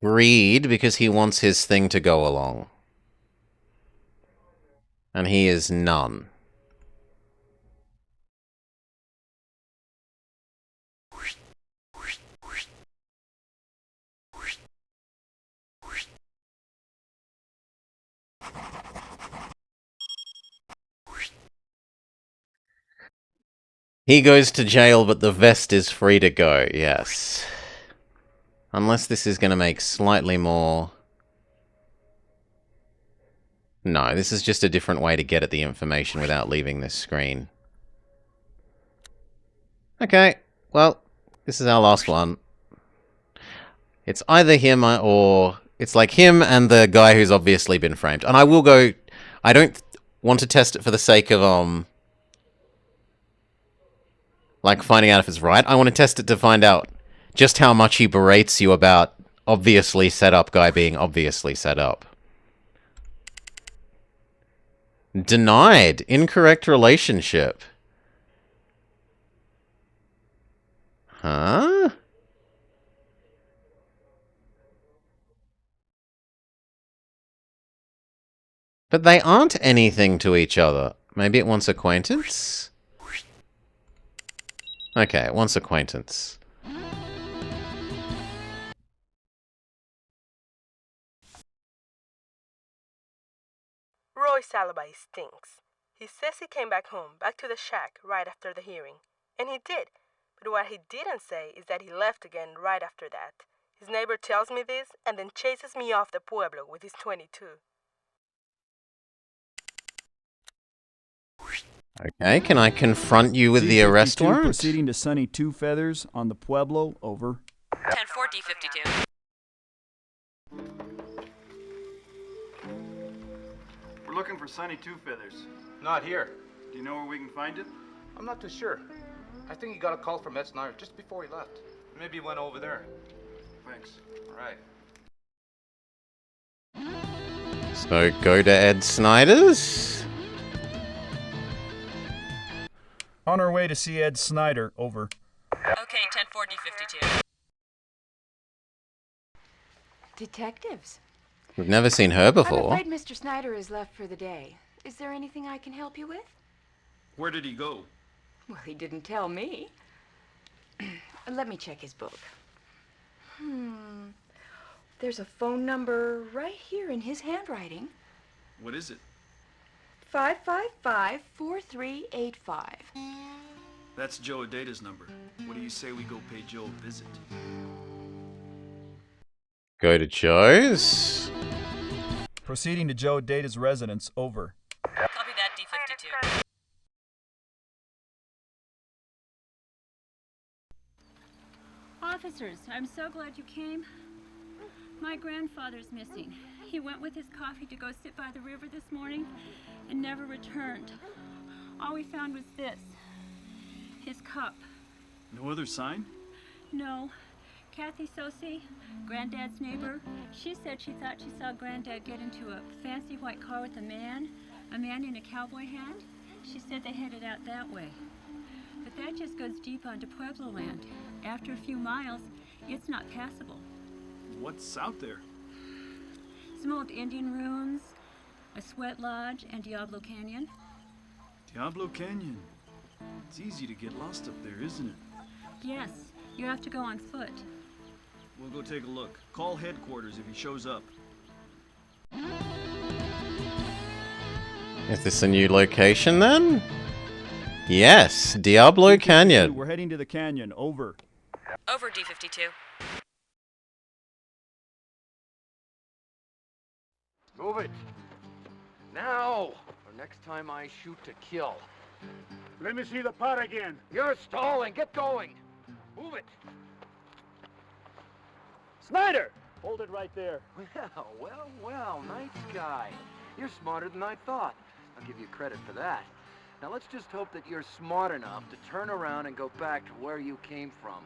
Speaker 1: Greed, because he wants his thing to go along. And he is none. He goes to jail, but the vest is free to go, yes. Unless this is going to make slightly more... No, this is just a different way to get at the information without leaving this screen. Okay, well, this is our last one. It's either him or... It's like him and the guy who's obviously been framed. And I will go... I don't want to test it for the sake of, like, finding out if it's right. I want to test it to find out just how much he berates you about obviously set up guy being obviously set up. Denied. Incorrect relationship. Huh? But they aren't anything to each other. Maybe it wants acquaintance? Okay, it wants acquaintance.
Speaker 5: Roy's alibi stinks. He says he came back home, back to the shack, right after the hearing. And he did. But what he didn't say is that he left again right after that. His neighbor tells me this and then chases me off the pueblo with his 22.
Speaker 1: Okay, can I confront you with the arrest
Speaker 6: D52
Speaker 1: warrant?
Speaker 6: proceeding to Sunny Two Feathers on the Pueblo, over.
Speaker 8: 10-4 D52.
Speaker 6: We're looking for Sunny Two Feathers.
Speaker 4: Not here.
Speaker 6: Do you know where we can find him?
Speaker 4: I'm not too sure. I think he got a call from Ed Snyder just before he left. Maybe he went over there.
Speaker 6: Thanks.
Speaker 4: All right.
Speaker 1: So go to Ed Snyder's.
Speaker 6: On our way to see Ed Snyder, over.
Speaker 8: Okay, 10-4 D52.
Speaker 11: Detectives.
Speaker 1: We've never seen her
Speaker 11: I'm
Speaker 1: before.
Speaker 11: afraid Mr. Snyder has left for the day. Is there anything I can help you with?
Speaker 6: Where did he go?
Speaker 11: Well, he didn't tell me. Let me check his book. There's a phone number right here in his handwriting.
Speaker 6: What is it?
Speaker 11: 555-4385.
Speaker 6: That's Joe Adata's number. What do you say we go pay Joe a visit?
Speaker 1: Go to Joe's.
Speaker 6: Proceeding to Joe Adata's residence, over.
Speaker 8: Copy that, D52.
Speaker 13: Officers, I'm so glad you came. My grandfather's missing. He went with his coffee to go sit by the river this morning and never returned. All we found was this. His cup.
Speaker 6: No other sign?
Speaker 13: No. Kathy Sosi, Granddad's neighbor, she said she thought she saw Granddad get into a fancy white car with a man in a cowboy hat. She said they headed out that way. But that just goes deep onto Pueblo land. After a few miles, it's not passable.
Speaker 6: What's out there?
Speaker 13: Some old Indian ruins, a sweat lodge, and Diablo Canyon.
Speaker 6: Diablo Canyon. It's easy to get lost up there, isn't it?
Speaker 13: Yes, you have to go on foot.
Speaker 6: We'll go take a look. Call headquarters if he shows up.
Speaker 1: Is this a new location then? Yes, Diablo Canyon.
Speaker 6: We're heading to the canyon, over.
Speaker 8: Over D52.
Speaker 7: Move it. Now, or next time I shoot to kill.
Speaker 12: Let me see the pot again.
Speaker 7: You're stalling. Get going. Move it.
Speaker 9: Snyder! Hold it right there.
Speaker 7: Well, nice guy. You're smarter than I thought. I'll give you credit for that. Now let's just hope that you're smart enough to turn around and go back to where you came from.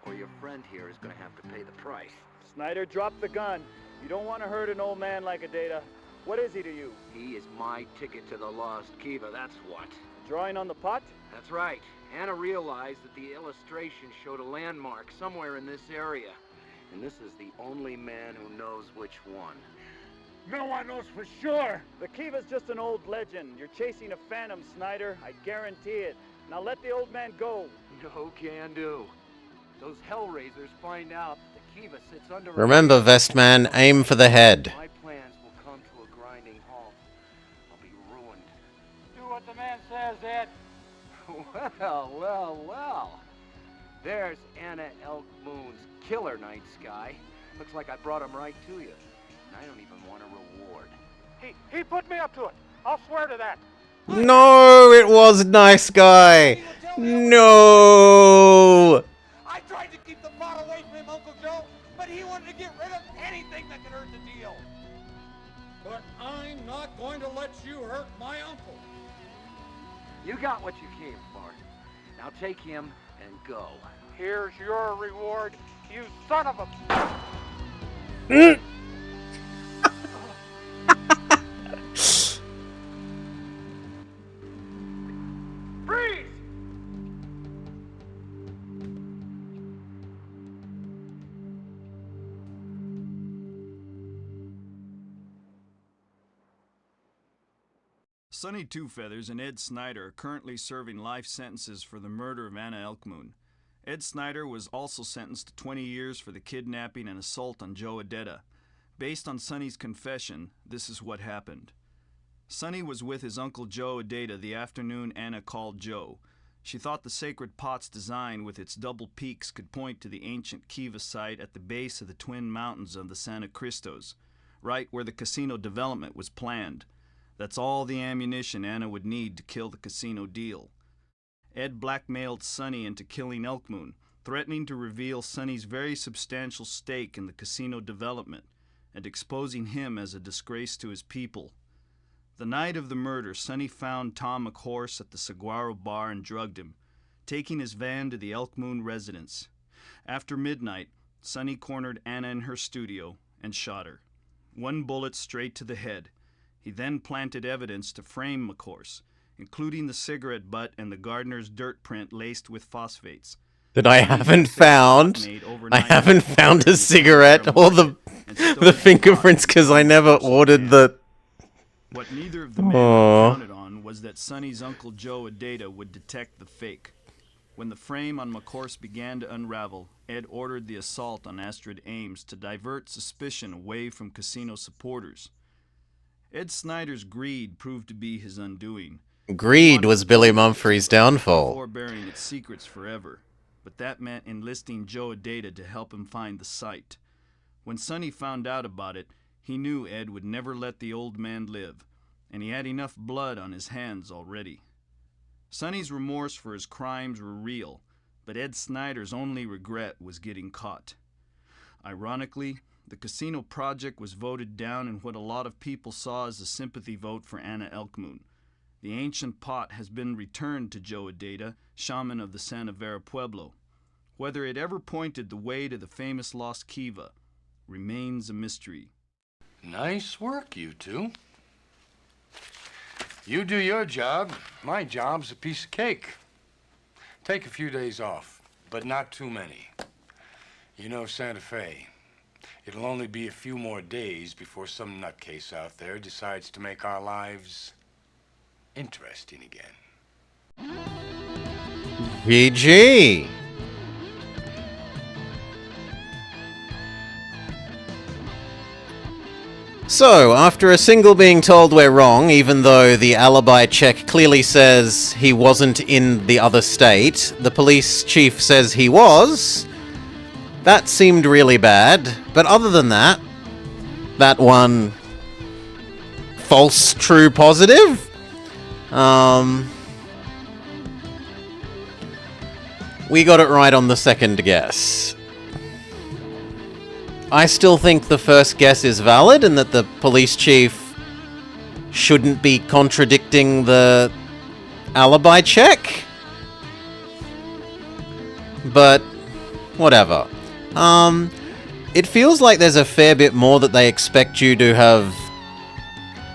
Speaker 7: Or your friend here is going to have to pay the price.
Speaker 9: Snyder, drop the gun. You don't want to hurt an old man like Adata. What is he to you?
Speaker 7: He is my ticket to the lost Kiva, that's what.
Speaker 9: Drawing on the pot?
Speaker 7: That's right. Anna realized that the illustration showed a landmark somewhere in this area. And this is the only man who knows which one.
Speaker 12: No one knows for sure.
Speaker 9: The Kiva's just an old legend. You're chasing a phantom, Snyder. I guarantee it. Now let the old man go.
Speaker 7: No can do. Those Hellraisers find out that the Kiva sits under...
Speaker 1: Remember, Vestman, aim for the head.
Speaker 7: My plans will come to a grinding halt. I'll be ruined.
Speaker 12: Do what the man says, Ed.
Speaker 7: Well. There's Anna Elk Moon's killer night sky. Looks like I brought him right to you. And I don't even want a reward.
Speaker 12: He put me up to it. I'll swear to that.
Speaker 1: No, it was nice guy. No.
Speaker 12: I tried to keep the pot away from him, Uncle Joe, but he wanted to get rid of anything that could hurt the deal. But I'm not going to let you hurt my uncle.
Speaker 7: You got what you came for. Now take him and go.
Speaker 12: Here's your reward, you son of a...
Speaker 7: Freeze!
Speaker 6: Sonny Two Feathers and Ed Snyder are currently serving life sentences for the murder of Anna Elkmoon. Ed Snyder was also sentenced to 20 years for the kidnapping and assault on Joe Adeta. Based on Sonny's confession, this is what happened. Sonny was with his Uncle Joe Adeta the afternoon Anna called Joe. She thought the sacred pot's design with its double peaks could point to the ancient Kiva site at the base of the twin mountains of the Santa Cristos, right where the casino development was planned. That's all the ammunition Anna would need to kill the casino deal. Ed blackmailed Sonny into killing Elkmoon, threatening to reveal Sonny's very substantial stake in the casino development and exposing him as a disgrace to his people. The night of the murder, Sonny found Tom McHorse at the Saguaro bar and drugged him, taking his van to the Elkmoon residence. After midnight, Sonny cornered Anna in her studio and shot her. 1 bullet straight to the head. He then planted evidence to frame McHorse, including the cigarette butt and the gardener's dirt print laced with phosphates.
Speaker 1: That I haven't found. I haven't found a cigarette or the fingerprints because I never ordered the...
Speaker 6: What neither of the men counted on was that Sonny's Uncle Joe Adata would detect the fake. When the frame on McHorse began to unravel, Ed ordered the assault on Astrid Ames to divert suspicion away from casino supporters. Ed Snyder's greed proved to be his undoing.
Speaker 1: Greed was Billy Mumphrey's downfall.
Speaker 6: Before burying its secrets forever, but that meant enlisting Joe Adata to help him find the site. When Sonny found out about it, he knew Ed would never let the old man live, and he had enough blood on his hands already. Sonny's remorse for his crimes were real, but Ed Snyder's only regret was getting caught. Ironically, the casino project was voted down in what a lot of people saw as a sympathy vote for Anna Elkmoon. The ancient pot has been returned to Joe Adata, shaman of the Santa Vera Pueblo. Whether it ever pointed the way to the famous Lost Kiva remains a mystery.
Speaker 2: Nice work, you two. You do your job. My job's a piece of cake. Take a few days off, but not too many. You know Santa Fe. It'll only be a few more days before some nutcase out there decides to make our lives interesting again.
Speaker 1: PG. So, after a single being told we're wrong, even though the alibi check clearly says he wasn't in the other state, the police chief says he was. That seemed really bad, but other than that, that one false, true, positive. We got it right on the second guess. I still think the first guess is valid and that the police chief shouldn't be contradicting the alibi check. But whatever. It feels like there's a fair bit more that they expect you to have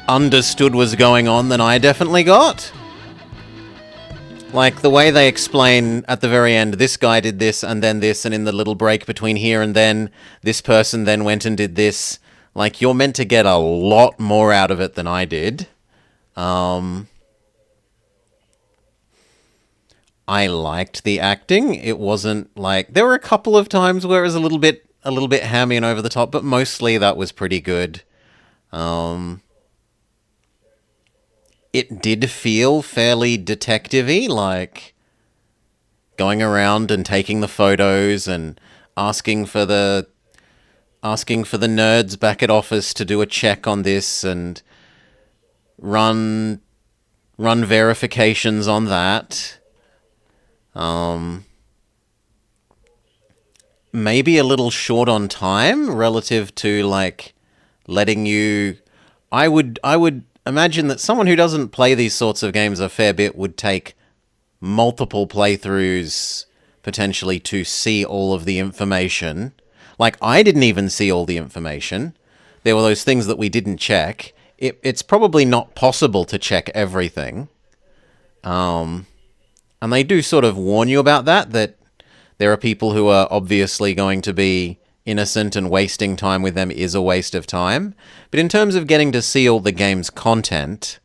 Speaker 1: understood was going on than I definitely got. Like, the way they explain at the very end, this guy did this, and then this, and in the little break between here and then, this person then went and did this. Like, you're meant to get a lot more out of it than I did. I liked the acting. It wasn't like... There were a couple of times where it was a little bit hammy and over the top, but mostly that was pretty good. It did feel fairly detective-y, like going around and taking the photos and asking for the nerds back at office to do a check on this and run verifications on that. Maybe a little short on time relative to like letting you... I would imagine that someone who doesn't play these sorts of games a fair bit would take multiple playthroughs potentially to see all of the information. Like, I didn't even see all the information. There were those things that we didn't check. It's probably not possible to check everything. And they do sort of warn you about that there are people who are obviously going to be innocent and wasting time with them is a waste of time. But in terms of getting to see all the game's content...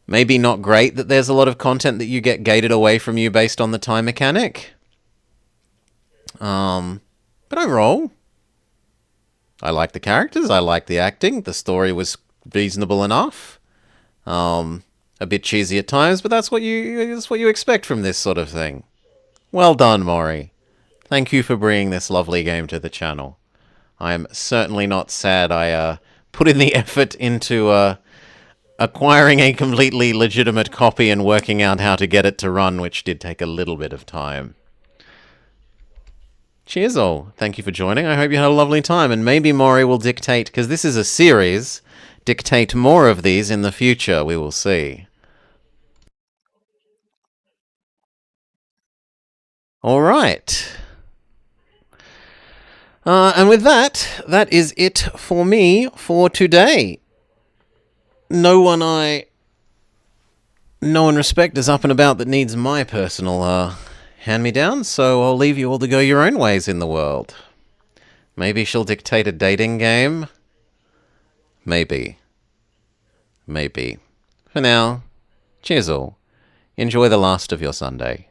Speaker 1: maybe not great that there's a lot of content that you get gated away from you based on the time mechanic. But overall, I like the characters, I like the acting, the story was reasonable enough. A bit cheesy at times, but that's what you expect from this sort of thing. Well done, Morri. Thank you for bringing this lovely game to the channel. I am certainly not sad I put in the effort into acquiring a completely legitimate copy and working out how to get it to run, which did take a little bit of time. Cheers all. Thank you for joining. I hope you had a lovely time, and maybe Morri will dictate, because this is a series, dictate more of these in the future. We will see. All right. And with that, that is it for me for today. No one respect is up and about that needs my personal hand-me-down, so I'll leave you all to go your own ways in the world. Maybe she'll dictate a dating game. Maybe. For now, cheers all. Enjoy the last of your Sunday.